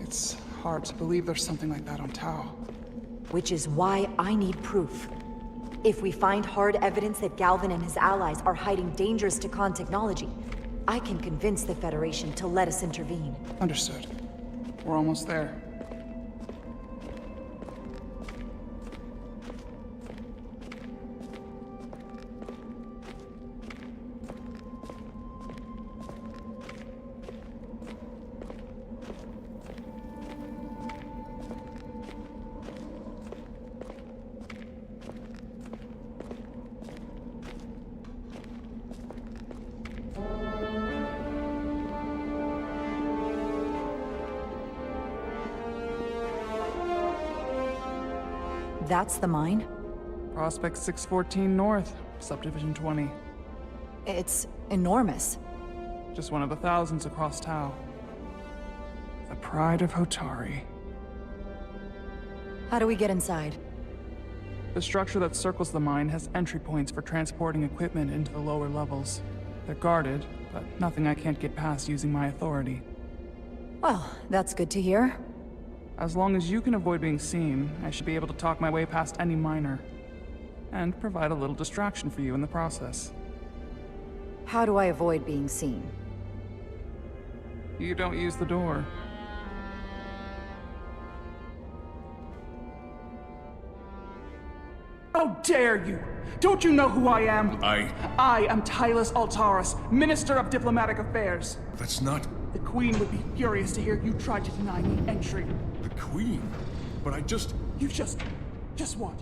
T: It's hard to believe there's something like that on Tau.
U: Which is why I need proof. If we find hard evidence that Galvin and his allies are hiding dangerous Takan technology, I can convince the Federation to let us intervene.
T: Understood. We're almost there.
U: That's the mine?
T: Prospect 614 North, Subdivision 20.
U: It's enormous.
T: Just one of the thousands across Tau. The pride of Hotari.
U: How do we get inside?
T: The structure that circles the mine has entry points for transporting equipment into the lower levels. They're guarded, but nothing I can't get past using my authority.
U: Well, that's good to hear.
T: As long as you can avoid being seen, I should be able to talk my way past any miner. And provide a little distraction for you in the process.
U: How do I avoid being seen?
T: You don't use the door. How dare you! Don't you know who I am? I am Tylus Altaris, Minister of Diplomatic Affairs.
O: That's not...
T: The Queen would be furious to hear you tried to deny me entry.
O: The Queen? But I just...
T: You just what?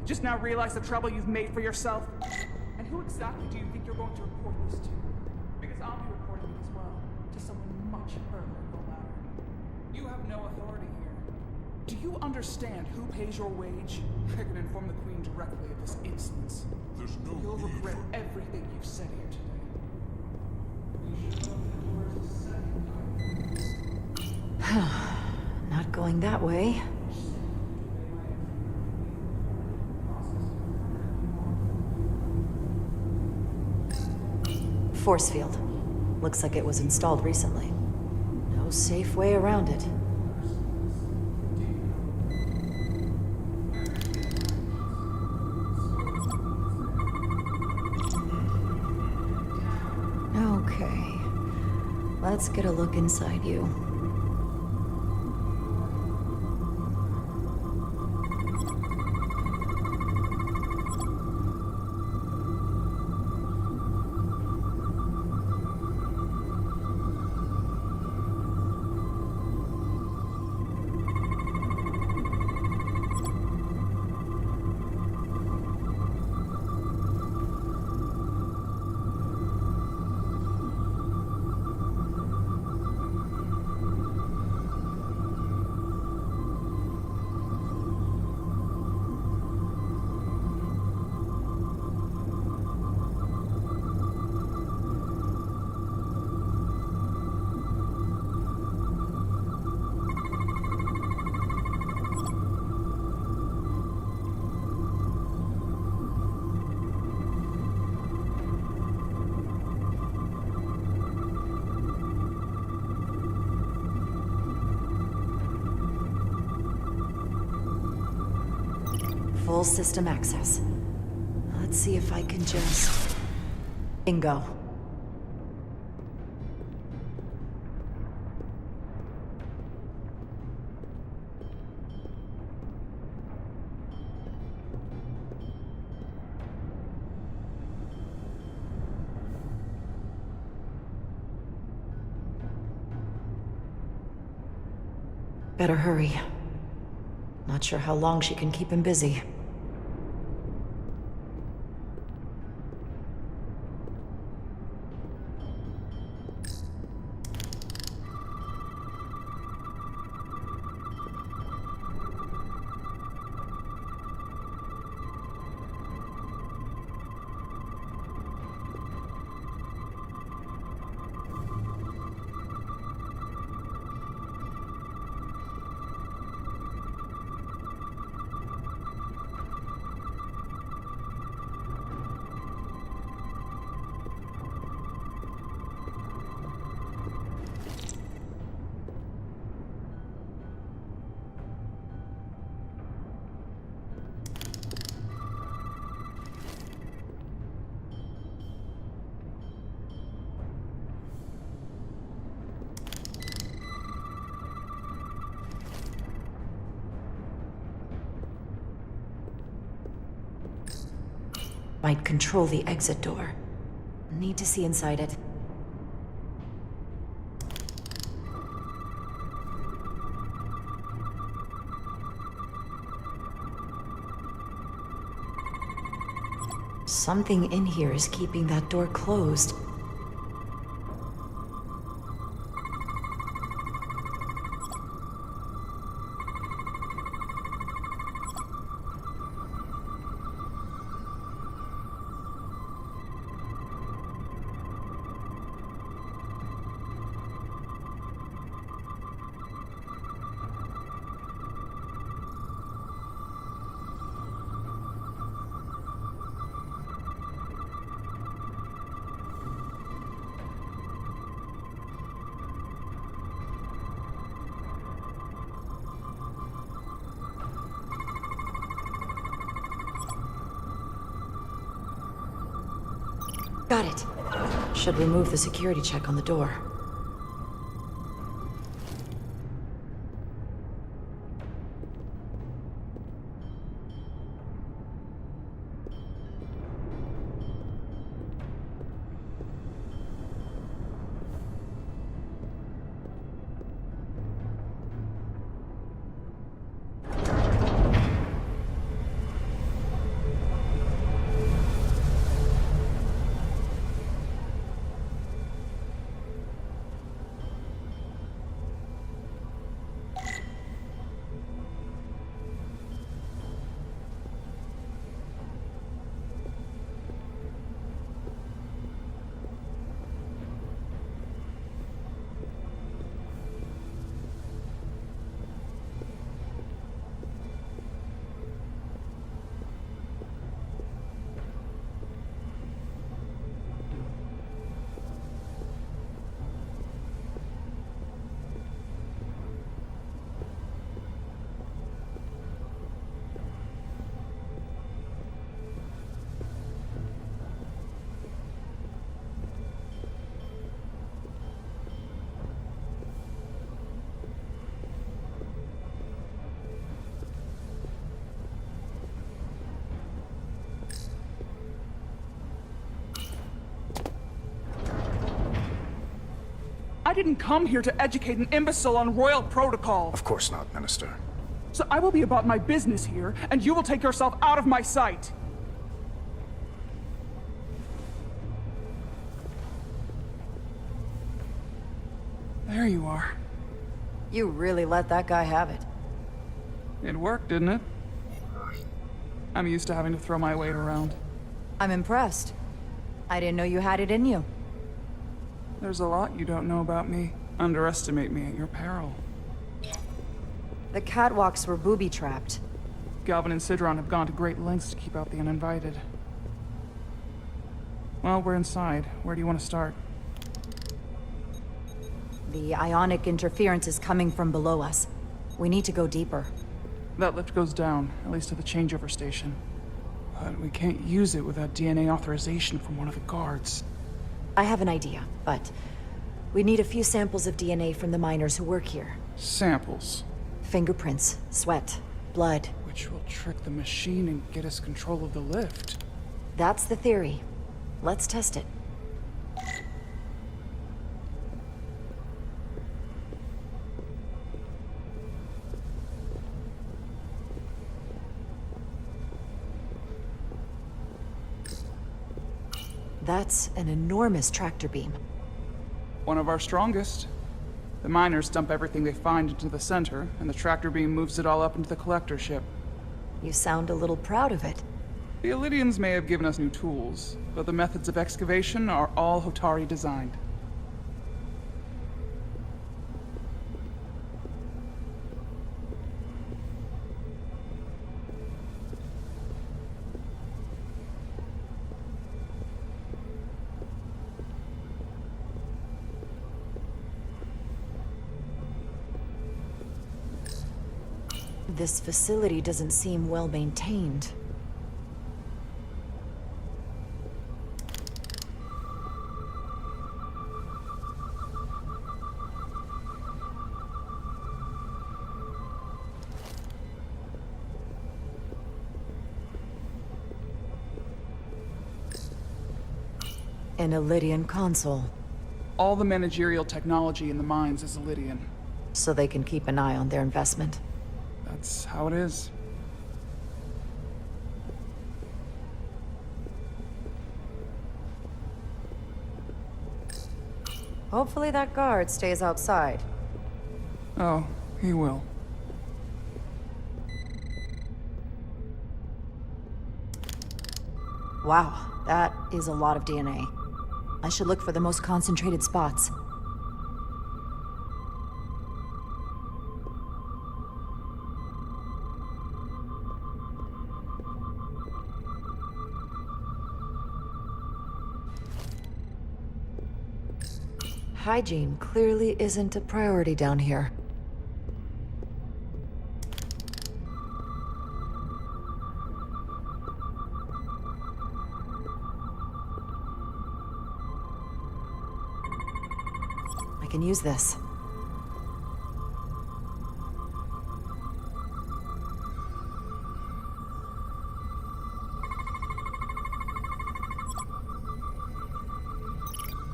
T: Just now realize the trouble you've made for yourself? And who exactly do you think you're going to report this to? Because I'll be reporting it as well, to someone much further in the ladder. You have no authority here. Do you understand who pays your wage? I can inform the Queen directly of this insolence.
O: There's no
T: You'll
O: need
T: regret
O: for...
T: everything you've said here today.
U: Not going that way. Force field. Looks like it was installed recently. No safe way around it. Okay. Let's get a look inside you. full system access. Let's see if I can just... Bingo. Better hurry. Not sure how long she can keep him busy. Might control the exit door. Need to see inside it. Something in here is keeping that door closed. Got it. Should remove the security check on the door.
T: I didn't come here to educate an imbecile on royal protocol.
Q: Of course not, Minister.
T: So I will be about my business here, and you will take yourself out of my sight. There you are.
U: You really let that guy have it.
T: It worked, didn't it? I'm used to having to throw my weight around.
U: I'm impressed. I didn't know you had it in you.
T: There's a lot you don't know about me. Underestimate me at your peril.
U: The catwalks were booby-trapped.
T: Galvin and Sidron have gone to great lengths to keep out the uninvited. Well, we're inside. Where do you want to start?
U: The ionic interference is coming from below us. We need to go deeper.
T: That lift goes down, at least to the changeover station. But we can't use it without DNA authorization from one of the guards.
U: I have an idea, but we need a few samples of DNA from the miners who work here.
T: Samples?
U: Fingerprints, sweat, blood.
T: Which will trick the machine and get us control of the lift.
U: That's the theory. Let's test it. That's an enormous tractor beam.
T: One of our strongest. The miners dump everything they find into the center, and the tractor beam moves it all up into the collector ship.
U: You sound a little proud of it.
T: The Illydians may have given us new tools, but the methods of excavation are all Hotari designed.
U: This facility doesn't seem well maintained. An Illydian console.
T: All the managerial technology in the mines is Illydian.
U: So they can keep an eye on their investment.
T: That's how it is.
U: Hopefully that guard stays outside.
T: Oh, he will.
U: Wow, that is a lot of DNA. I should look for the most concentrated spots. Hygiene clearly isn't a priority down here. I can use this.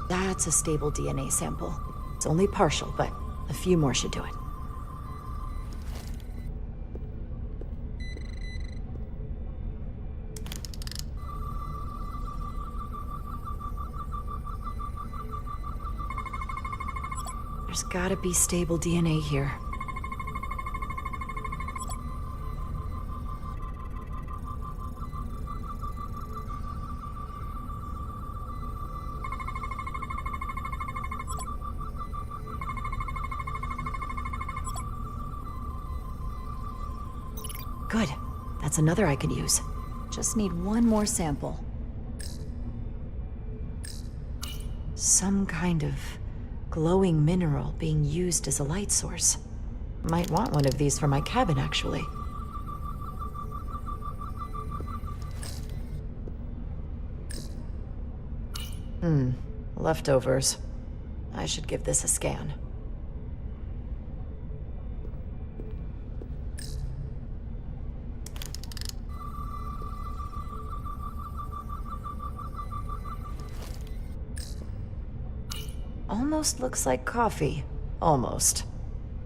U: That's a stable DNA sample. It's only partial, but a few more should do it. There's gotta be stable DNA here. Good. That's another I can use. Just need one more sample. Some kind of glowing mineral being used as a light source. Might want one of these for my cabin, actually. Leftovers. I should give this a scan. Almost looks like coffee. Almost.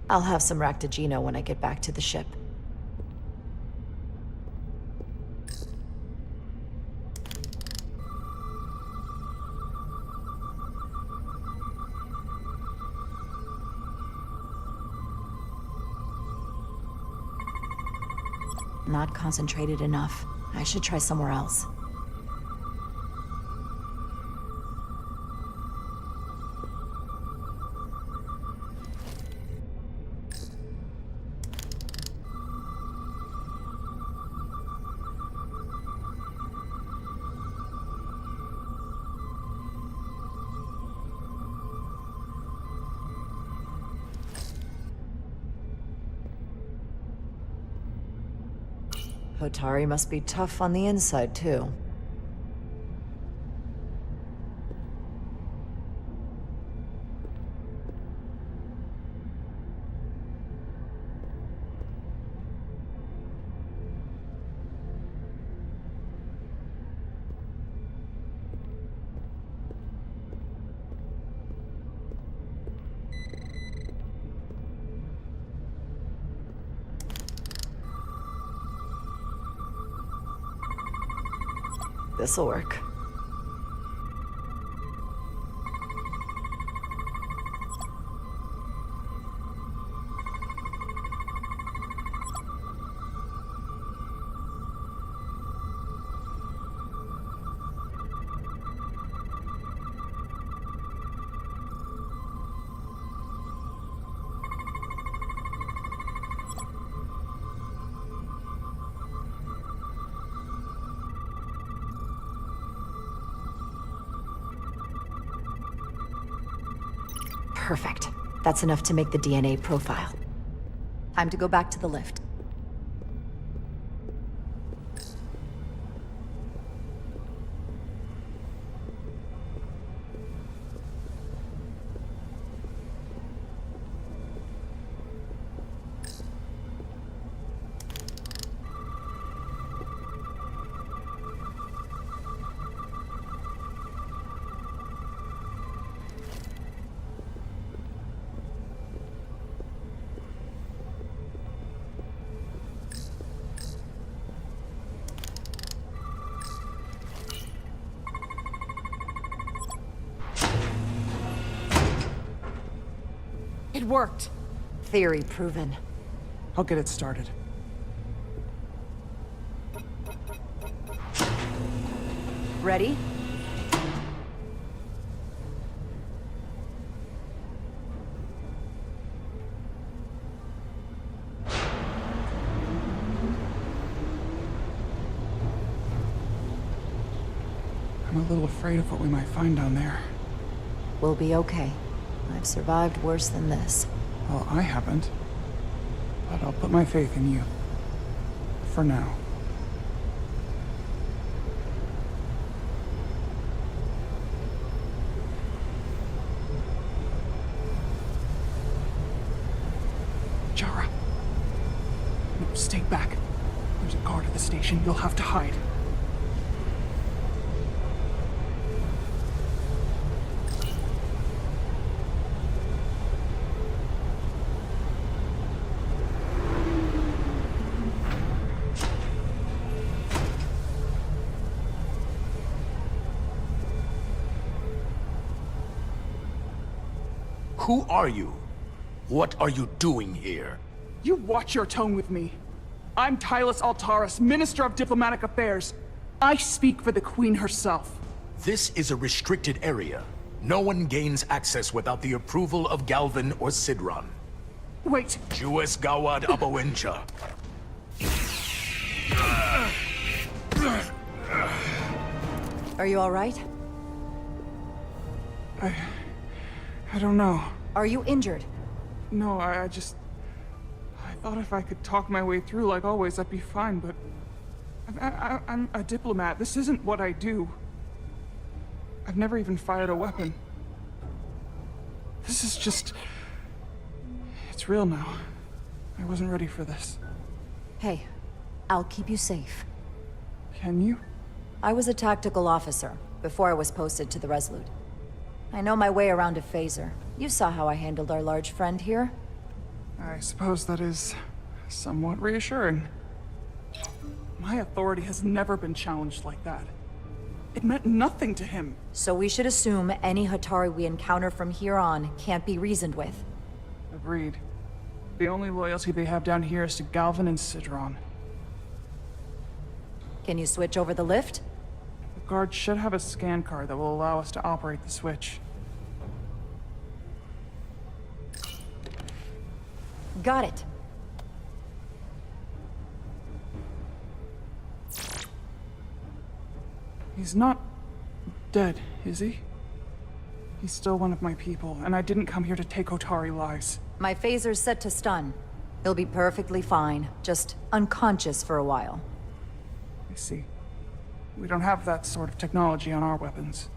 U: I'll have some Ractagino when I get back to the ship. Not concentrated enough. I should try somewhere else. Hotari must be tough on the inside, too. This'll work. Perfect. That's enough to make the DNA profile. Time to go back to the lift.
T: It worked.
U: Theory proven.
T: I'll get it started.
U: Ready?
T: I'm a little afraid of what we might find down there.
U: We'll be okay. I've survived worse than this.
T: Well, I haven't. But I'll put my faith in you. For now. Jara. No, stay back. There's a guard at the station. You'll have to hide.
M: Who are you? What are you doing here?
T: You watch your tone with me. I'm Tylus Altaris, Minister of Diplomatic Affairs. I speak for the Queen herself.
M: This is a restricted area. No one gains access without the approval of Galvin or Sidron.
T: Wait.
M: Jues Gawad Abawincha.
U: Are you all right?
T: I don't know.
U: Are you injured?
T: No, I thought if I could talk my way through like always, I'd be fine, but... I'm a diplomat. This isn't what I do. I've never even fired a weapon. This is just... It's real now. I wasn't ready for this.
U: Hey, I'll keep you safe.
T: Can you?
U: I was a tactical officer before I was posted to the Resolute. I know my way around a phaser. You saw how I handled our large friend here.
T: I suppose that is somewhat reassuring. My authority has never been challenged like that. It meant nothing to him.
U: So we should assume any Hatari we encounter from here on can't be reasoned with.
T: Agreed. The only loyalty they have down here is to Galvin and Sidron.
U: Can you switch over the lift?
T: The guard should have a scan card that will allow us to operate the switch.
U: Got it.
T: He's not dead, is he? He's still one of my people, and I didn't come here to take Otari lives.
U: My phaser's set to stun. He'll be perfectly fine, just unconscious for a while.
T: see. We don't have that sort of technology on our weapons.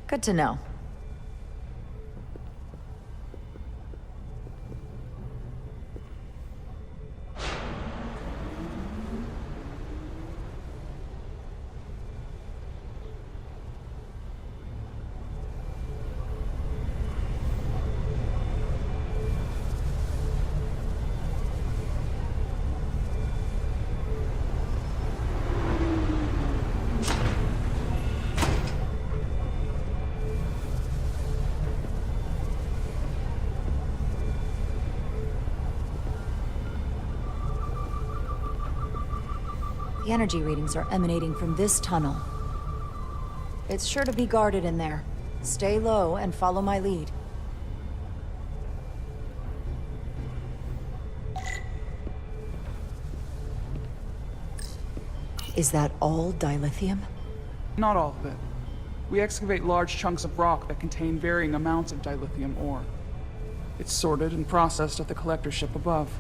U: Good to know. The energy readings are emanating from this tunnel. It's sure to be guarded in there. Stay low and follow my lead. Is that all dilithium?
T: Not all of it. We excavate large chunks of rock that contain varying amounts of dilithium ore. It's sorted and processed at the collector ship above.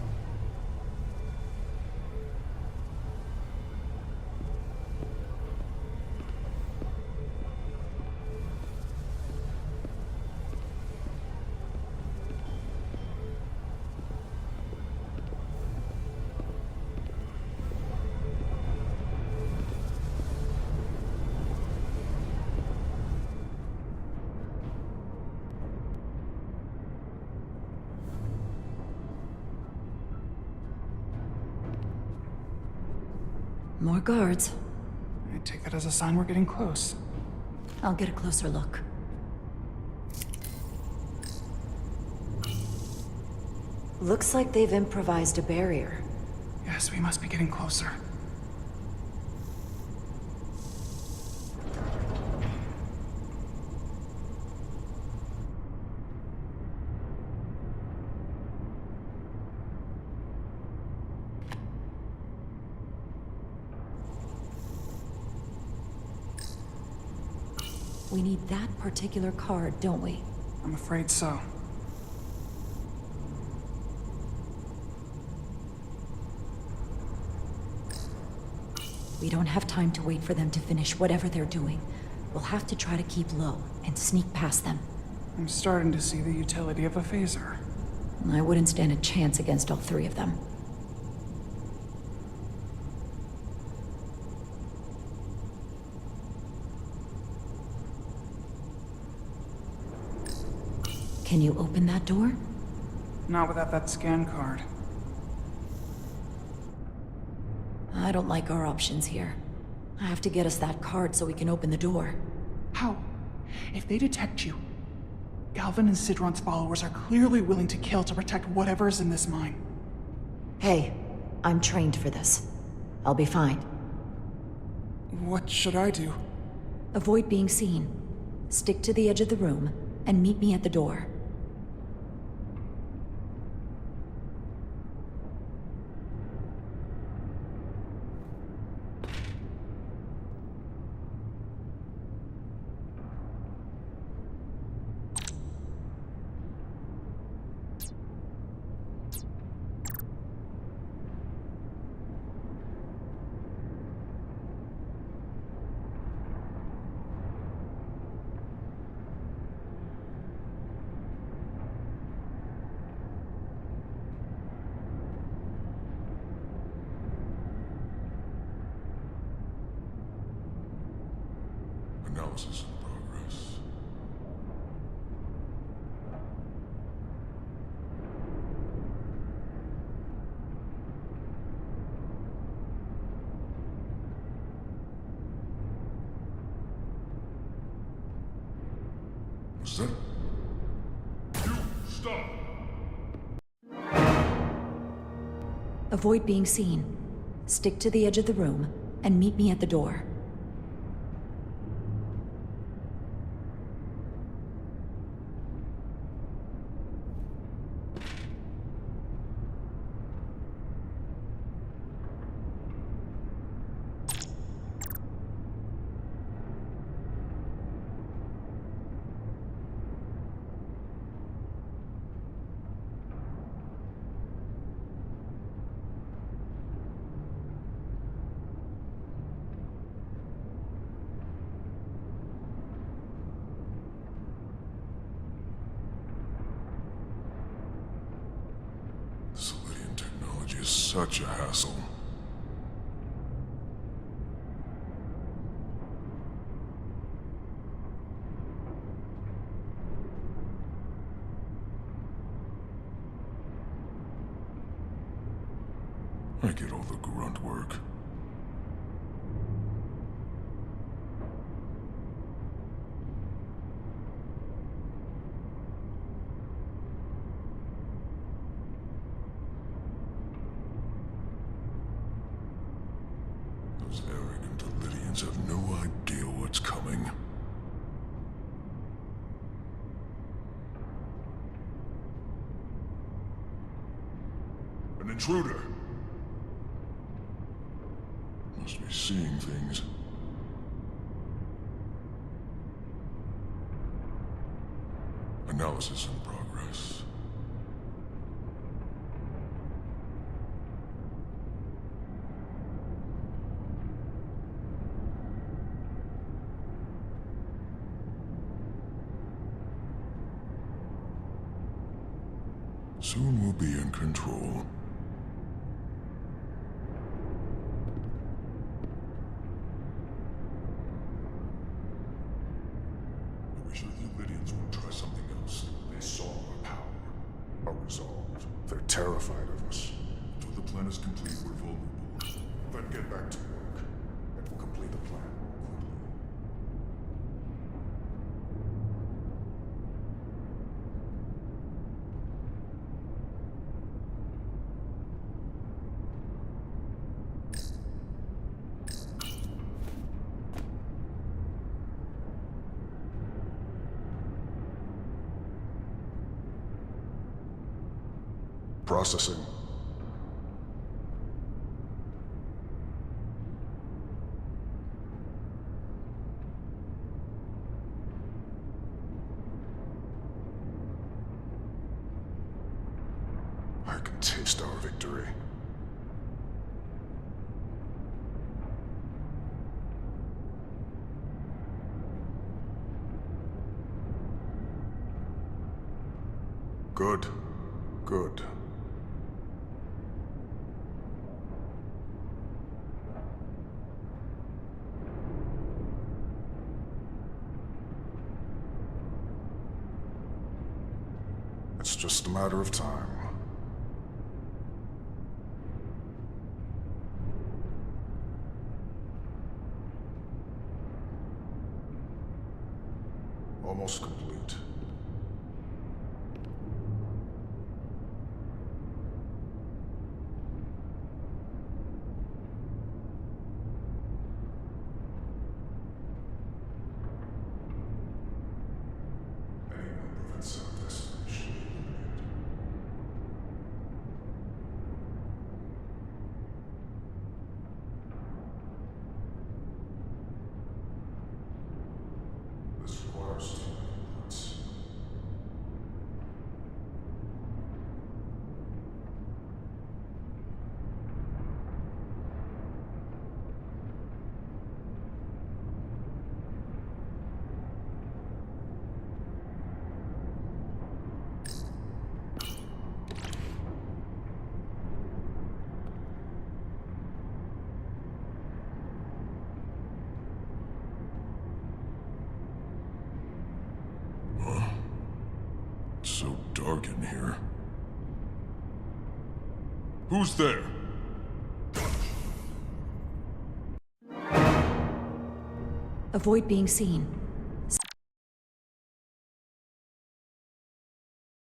U: More guards.
T: I take that as a sign we're getting close.
U: I'll get a closer look. Looks like they've improvised a barrier.
T: Yes, we must be getting closer.
U: We need that particular card, don't we?
T: I'm afraid so.
U: We don't have time to wait for them to finish whatever they're doing. We'll have to try to keep low and sneak past them.
T: I'm starting to see the utility of a phaser.
U: I wouldn't stand a chance against all three of them. Can you open that door?
T: Not without that scan card.
U: I don't like our options here. I have to get us that card so we can open the door.
T: How? If they detect you, Galvin and Sidron's followers are clearly willing to kill to protect whatever's in this mine.
U: Hey, I'm trained for this. I'll be fine.
T: What should I do?
U: Avoid being seen. Stick to the edge of the room and meet me at the door.
O: Analysis in progress. What's that? You stop!
U: Avoid being seen. Stick to the edge of the room and meet me at the door.
O: Such a hassle. I get all the grunt work. Those arrogant Lydians have no idea what's coming. An intruder! Must be seeing things. Analysis in progress. Soon we'll be in control. Are we sure the Lydians won't try something else? They saw our power, our resolve. They're terrified of us. Until the plan is complete, we're vulnerable. Then get back to work, and we'll complete the plan more quickly. Processing. I can taste our victory. Good. Good. It's just a matter of time. Almost complete. Anyone prevents our destination. This requires team inputs. It's so dark in here. Who's there?
U: Avoid being seen.